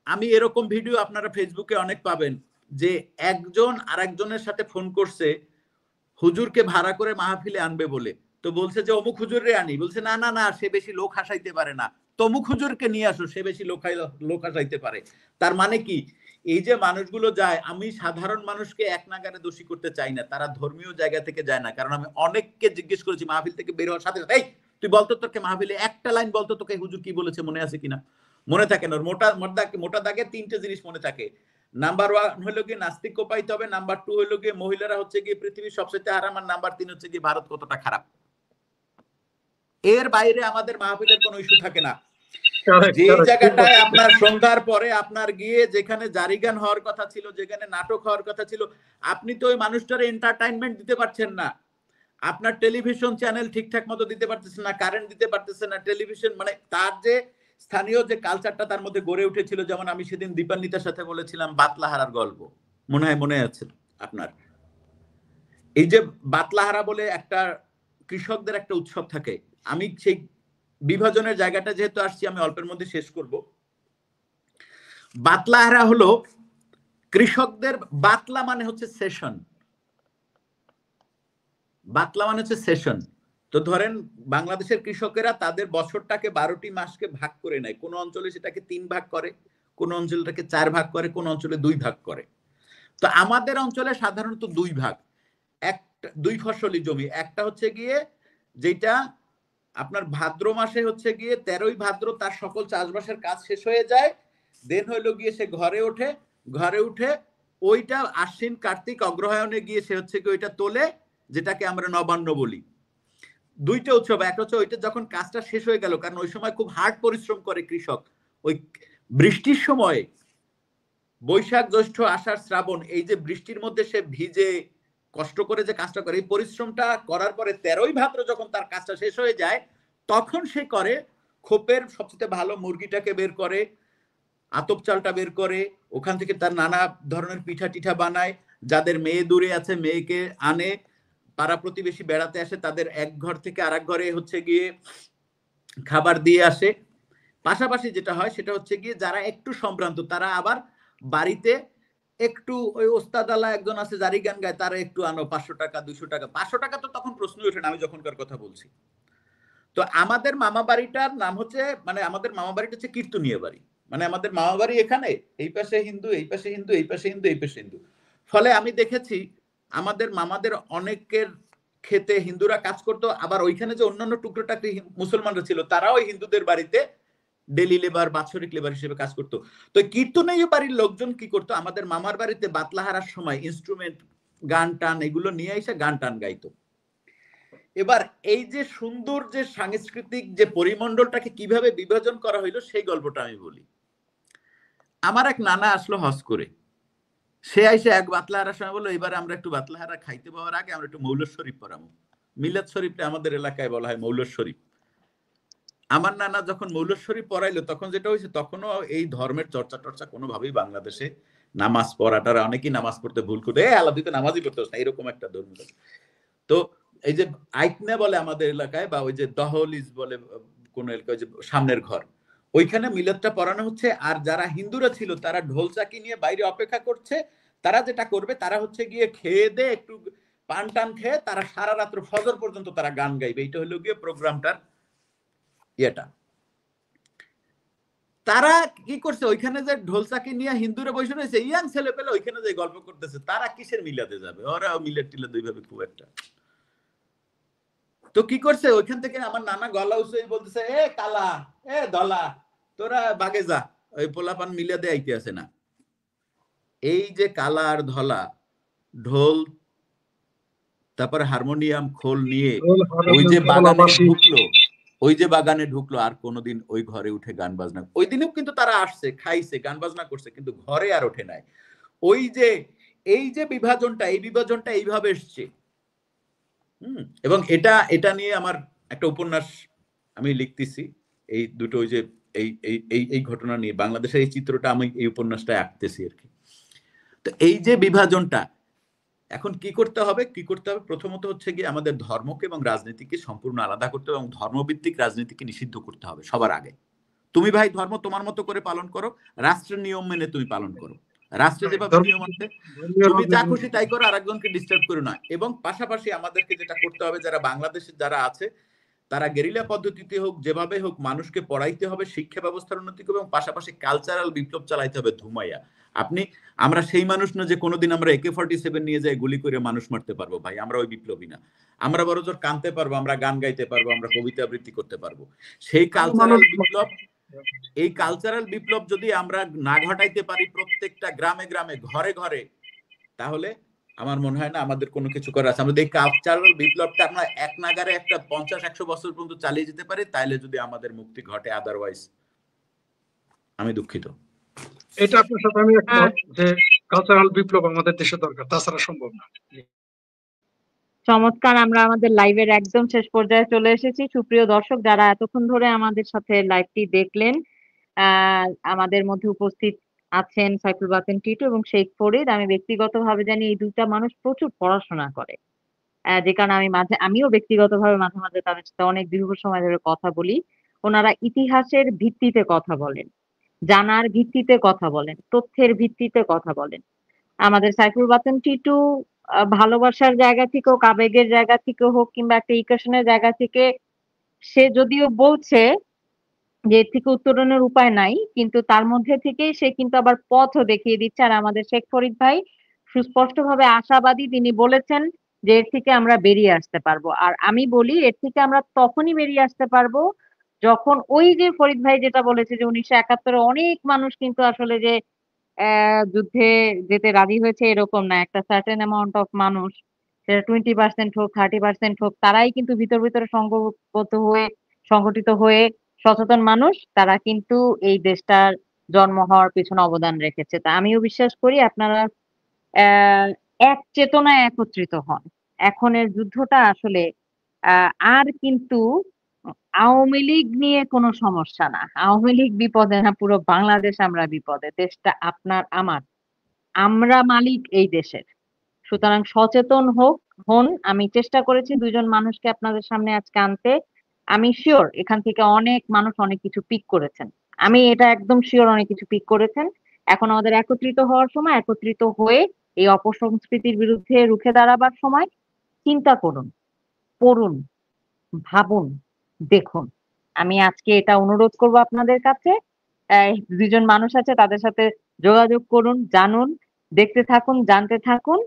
আমি এরকম ভিডিও আপনারা ফেসবুকে অনেক পাবেন যে একজন আরেকজনের সাথে ফোন করছে হুজুরকে ভাড়া করে মাহফিলে আনবে বলে, তো বলছে যে অমুক হুজুরে আনি, বলছে না না না, সে বেশি লোক হাসাইতে পারে না, তমুক হুজুরকে নিয়ে আসো, সে বেশি লোক হাসাইতে পারে। তার মানে কি, এই যে মানুষগুলো যায়, আমি সাধারণ মানুষকে এক নাগারে দোষী করতে চাই না, তারা ধর্মীয় জায়গা থেকে যায় না। কারণ আমি অনেককে জিজ্ঞেস করেছি মাহফিল থেকে বের হওয়ার সাথে সাথে, এই তুই বলতো তোকে মাহফিলে একটা লাইন বলতো তোকে হুজুর কি বলেছে, মনে আছে কিনা? মনে থাকে না। মোটা দাগে 3টে জিনিস মনে থাকে। নাম্বার 1 হলো গিয়ে নাস্তিক কোপাইতে হবে, নাম্বার 2 হলো গিয়ে মহিলারা হচ্ছে গিয়ে পৃথিবীর সবচেয়ে আরাম, আর নাম্বার 3 হচ্ছে গিয়ে ভারত কতটা খারাপ। এর বাইরে আমাদের মাহফিলের কোনো ইস্যু থাকে না। যে জায়গাটায় আপনার সন্ধ্যার পরে আপনার গিয়ে যেখানে জারিগান হওয়ার কথা ছিল, যেখানে নাটক হওয়ার কথা ছিল, আপনি তো ওই মানুষটারে এন্টারটেইনমেন্ট দিতে পারছেন না। আপনার টেলিভিশন চ্যানেল ঠিকঠাক মতো দিতে পারতেছে না, কারেন্ট দিতে পারতেছে না, টেলিভিশন মানে তার যে স্থানীয় যে কালচারটা তার মধ্যে গড়ে উঠেছিল, যেমন আমি সেদিন দীপান্বিতার সাথে বলেছিলাম বাতলাহারার গল্প, মনে আছে আপনার? এই যে বাতলাহারা বলে একটা কৃষকদের একটা উৎসব থাকে, আমি সেই বিভাজনের জায়গাটা যেহেতু আসছি আমি অল্পের মধ্যে শেষ করব। বাতলাহারা হলো কৃষকদের, বাতলা মানে হচ্ছে সেশন, বাতলা মানে হচ্ছে সেশন। তো ধরেন বাংলাদেশের কৃষকেরা তাদের বছরটাকে 12টি মাসকে ভাগ করে নেয়। কোন অঞ্চলে সেটাকে 3 ভাগ করে, কোন অঞ্চলটাকে 4 ভাগ করে, কোন অঞ্চলে 2 ভাগ করে। তো আমাদের অঞ্চলে সাধারণত 2 ভাগ, একটা 2 ফসলি জমি। একটা হচ্ছে গিয়ে যেটা আপনার ভাদ্র মাসে হচ্ছে গিয়ে 13ই ভাদ্র তার সকল চাষবাসের কাজ শেষ হয়ে যায়, দেন হইলো গিয়ে সে ঘরে উঠে ওইটা আশ্বিন কার্তিক অগ্রহায়ণে গিয়ে সে হচ্ছে কি ওইটা তোলে, যেটাকে আমরা নবান্ন বলি। 2টা উৎসব, একটা হচ্ছে ওইটা যখন কাজটা শেষ হয়ে গেল, কারণ ওই সময় খুব হার্ড পরিশ্রম করে কৃষক, ওই বৃষ্টির সময় বৈশাখ জ্যৈষ্ঠ আষাঢ় শ্রাবণ, এই যে বৃষ্টির মধ্যে সে ভিজে কষ্ট করে যে কাজটা করে, এই পরিশ্রমটা করার পরে 13ই ভাদ্র যখন তার কাজটা শেষ হয়ে যায়, তখন সে করে খোপের সবচেয়ে ভালো মুরগিটাকে বের করে, আতপ চালটা বের করে, ওখান থেকে তার নানা ধরনের পিঠা টিঠা বানায়, যাদের মেয়ে দূরে আছে মেয়েকে আনে, পাড়া প্রতিবেশী বেড়াতে আসে তাদের এক ঘর থেকে আরেক ঘরে হচ্ছে গিয়ে খাবার দিয়ে আসে। পাশাপাশি যেটা হয় সেটা হচ্ছে গিয়ে যারা একটু সম্ভ্রান্ত তারা আবার বাড়িতে একটু ওই ওস্তাদালা একজন আছে জারি গান গায়, তারা একটু আনো 500 টাকা 200 টাকা। 500 টাকা তো তখন প্রশ্নই ওঠে না আমি যখনকার কথা বলছি। তো আমাদের মামা বাড়িটার নাম হচ্ছে, মানে আমাদের মামা বাড়িটা হচ্ছে কীর্তনীয় বাড়ি, মানে আমাদের মামা বাড়ি এখানে, এই পাশে হিন্দু, এই পাশে হিন্দু, এই পাশে হিন্দু, এই পাশে হিন্দু। ফলে আমি দেখেছি আমাদের মামাদের অনেকের ক্ষেতে হিন্দুরা কাজ করতো, আবার ওইখানে যে অন্যান্য টুকরো টাকরি মুসলমানরা ছিল তারাও হিন্দুদের বাড়িতে ডেলি লেবার, বাৎসরিক লেবার হিসেবে কাজ করতো। তো কীর্তনীয় বাড়ির লোকজন কি করতো, আমাদের মামার বাড়িতে বাতলা হারার সময় ইনস্ট্রুমেন্ট, গান টান এগুলো নিয়ে এসে গান টান গাইতো। এবার এই যে সুন্দর যে সাংস্কৃতিক যে পরিমণ্ডলটাকে কিভাবে বিভাজন করা হইলো সেই গল্পটা আমি বলি। আমার এক নানা আসলো হজ করে, সে আইসে এক বাতলাহারার সময় বললো এবার আমরা একটু বাতলাহারা খাইতে পাওয়ার আগে আমরা একটু মৌলদ শরীফ পড়াবো। মিলাদ শরীফটা আমাদের এলাকায় বলা হয় মৌলদ শরীফ। আমার নানা যখন মৌলদ শরীফ পড়াইলো তখন যেটা হয়েছে, তখনও এই ধর্মের চর্চা টর্চা কোনোভাবেই বাংলাদেশে, নামাজ পড়াটারা অনেকেই নামাজ পড়তে ভুল করতো, আলাদা দিতে নামাজই পড়তে না, এরকম একটা ধর্ম। তো এই যে আইকনা বলে আমাদের এলাকায়, বা ওই যে দহলিজ বলে কোন এলাকায়, যে সামনের ঘর, ওইখানে মিলাদটা পড়ানো হচ্ছে। আর যারা হিন্দুরা ছিল তারা ঢোল চাকি নিয়ে বাইরে অপেক্ষা করছে। তারা যেটা করবে, তারা হচ্ছে গিয়ে খেয়ে দে একটু পান টান খেয়ে তারা সারা রাত্র ফজর পর্যন্ত তারা গান গাইবে। এইটা হলো গিয়ে প্রোগ্রামটার ইয়েটা। তারা কি করছে, ওইখানে যে ঢোল চাকি নিয়ে হিন্দুরা বসে রয়েছে, ইয়াং ছেলে পেলে ওইখানে যে গল্প করতেছে, তারা কিসের মিলাদে যাবে, ওরা মিলাদ টিলাদ ওইভাবে খুব একটা। তো কি করছে, ওইখান থেকে আমার নানা গলা উঁচু বলতেছে, এ কালা, এ দলা, তোরা বাগে যা, ওই পোলাপান মিলাদে আইতে আসে না। এই যে কালা আর ধলা ঢোল, তারপরে হারমোনিয়াম খোল নিয়ে ওই যে বাগানে ঢুকলো, আর কোনোদিন ওই ঘরে উঠে গান বাজনা, ওই দিনেও কিন্তু তারা আসছে, খাইছে, গান বাজনা করছে, কিন্তু ঘরে আর ওঠে নাই। ওই যে এই যে বিভাজনটা, এই বিভাজনটা এইভাবে এসছে। এবং এটা নিয়ে আমার একটা উপন্যাস আমি লিখতেছি, এই দুটো, ওই যে এই ঘটনা নিয়ে বাংলাদেশের এই চিত্রটা আমি এই উপন্যাসটা আঁকতেছি আর কি। তো এই যে বিভাজনটা, এখন কি করতে হবে, প্রথমত হচ্ছে গিয়ে আমাদের ধর্মকে এবং রাজনীতিকে সম্পূর্ণ আলাদা করতে হবে, এবং ধর্মভিত্তিক রাজনীতিকে নিষিদ্ধ করতে হবে সবার আগে। তুমি ভাই ধর্ম তোমার মতো করে পালন করো, রাষ্ট্রের নিয়ম মেনে তুমি পালন করো, রাষ্ট্রে যেভাবে নিয়ম আছে তুমি যা খুশি তাই করো, আরেকজনকে ডিস্টার্ব করো না। এবং পাশাপাশি আমাদেরকে যেটা করতে হবে, যারা বাংলাদেশে যারা আছে তারা গেরিলা পদ্ধতিতে হোক, যেভাবে হোক, মানুষকে পড়াইতে হবে, শিক্ষা ব্যবস্থার উন্নতি করবে, এবং পাশাপাশি কালচারাল বিপ্লব চালাইতে হবে ধুমাইয়া। আমরা সেই মানুষ না যে কোনোদিন আমরা AK-47 নিয়ে যাই গুলি করে মানুষ মারতে পারবো, ভাই আমরা ওই বিপ্লবী না। আমরা বড়জোর কাঁদতে পারবো, আমরা গান গাইতে পারবো, আমরা কবিতা আবৃত্তি করতে পারবো। সেই কালচারাল বিপ্লব যদি আমরা না ঘটাইতে পারি প্রত্যেকটা গ্রামে গ্রামে, ঘরে ঘরে, তাহলে আমার মনে হয় না আমাদের কোনো কিছু করার আছে। আমরা এই কালচারাল বিপ্লবটা আমরা এক নাগারে একটা 50-100 বছর পর্যন্ত চালিয়ে যেতে পারি, তাইলে যদি আমাদের মুক্তি ঘটে, আদারওয়াইজ আমি দুঃখিত। এটা আপনার সাথে আমি একমত যে কালচারাল বিপ্লব আমাদের দেশে দরকার, তাছাড়া সম্ভব না। চমৎকার। আমরা আমাদের লাইভের একদম শেষ পর্যায়ে চলে এসেছি। সুপ্রিয় দর্শক, যারা এতক্ষণ ধরে আমাদের সাথে লাইভটি দেখলেন, আমাদের মধ্যে উপস্থিত আছেন সাইফুল বাতেন টিটু এবং শেখ ফরিদ। আমি ব্যক্তিগতভাবে জানি এই দুইটা মানুষ প্রচুর পড়াশোনা করে, যে কারণে আমিও ব্যক্তিগতভাবে মাঝে মাঝে তাদের সাথে অনেক দীর্ঘ সময় ধরে কথা বলি। ওনারা ইতিহাসের ভিত্তিতে কথা বলেন, জানার ভিত্তিতে কথা বলেন, তথ্যের ভিত্তিতে কথা বলেন। আমাদের সাইফুল বাতেন টিটু ভালোবাসার জায়গা থেকে হোক, আবেগের জায়গা থেকে হোক, কিংবা একটা ইকুয়েশনের জায়গা থেকে, সে যদিও বলছে যে এর থেকে উত্তরণের উপায় নাই, কিন্তু তার মধ্যে থেকেই সে কিন্তু আবার পথও দেখিয়ে দিচ্ছে। আর আমাদের শেখ ফরিদ ভাই সুস্পষ্টভাবে আশাবাদী, তিনি বলেছেন যে এর থেকে আমরা বেরিয়ে আসতে পারবো। আর আমি বলি এর থেকে আমরা তখনই বেরিয়ে আসতে পারবো যখন ওই যে ফরিদ ভাই যেটা বলেছে যে 1971-এ অনেক মানুষ কিন্তু আসলে যে যুদ্ধে যেতে রাজি হয়েছে এরকম না, একটা সার্টেন অ্যামাউন্ট অফ মানুষ, সেটা 20% হোক 30% হোক, তারাই কিন্তু ভিতরে সংগঠিত হয়ে সচেতন মানুষ, তারা কিন্তু এই দেশটার জন্ম হওয়ার পিছনে অবদান রেখেছে। তা আমিও বিশ্বাস করি আপনারা এক চেতনায় একত্রিত হন। এখনের যুদ্ধটা আসলে আর কিন্তু আওয়ামী লীগ নিয়ে কোনো সমস্যা না, আওয়ামী লীগ বিপদে না, পুরো বাংলাদেশ আমরা বিপদে। দেশটা আপনার আমার, আমরা মালিক এই দেশের। সুতরাং সচেতন হন। আমি চেষ্টা করেছি দুইজন মানুষকে আপনাদের সামনে আজকে আনতে। আমি শিওর এখান থেকে অনেক মানুষ অনেক কিছু পিক করেছেন, আমি এটা একদম শিওর অনেক কিছু পিক করেছেন। এখন আমাদের একত্রিত হওয়ার সময়, একত্রিত হয়ে এই অপসংস্কৃতির বিরুদ্ধে রুখে দাঁড়াবার সময়। চিন্তা করুন, পড়ুন, ভাবুন, দেখুন, আমি আজকে এটা অনুরোধ করব আপনাদের কাছে, দুজন মানুষ আছে তাদের সাথে যোগাযোগ করুন, জানুন, দেখতে থাকুন, জানতে থাকুন।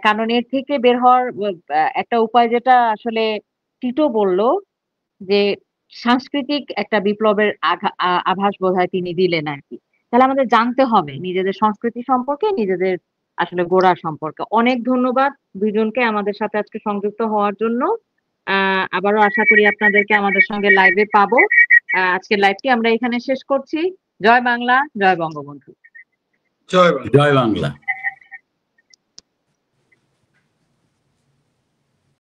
কারণ এর থেকে বের হওয়ার একটা উপায় যেটা আসলে টিটো বলল যে সাংস্কৃতিক একটা বিপ্লবের আভাস বোধহয় তিনি দিলেন আরকি। তাহলে আমাদের জানতে হবে নিজেদের সংস্কৃতি সম্পর্কে, নিজেদের আসলে গোড়া সম্পর্কে। অনেক ধন্যবাদ দুজনকে আমাদের সাথে আজকে সংযুক্ত হওয়ার জন্য। আবারও আশা করি আপনাদেরকে আমাদের সঙ্গে লাইভে পাবো। আজকের লাইভটি আমরা এখানে শেষ করছি। জয় বাংলা, জয় বঙ্গবন্ধু। জয় বাংলা। জয় বাংলা।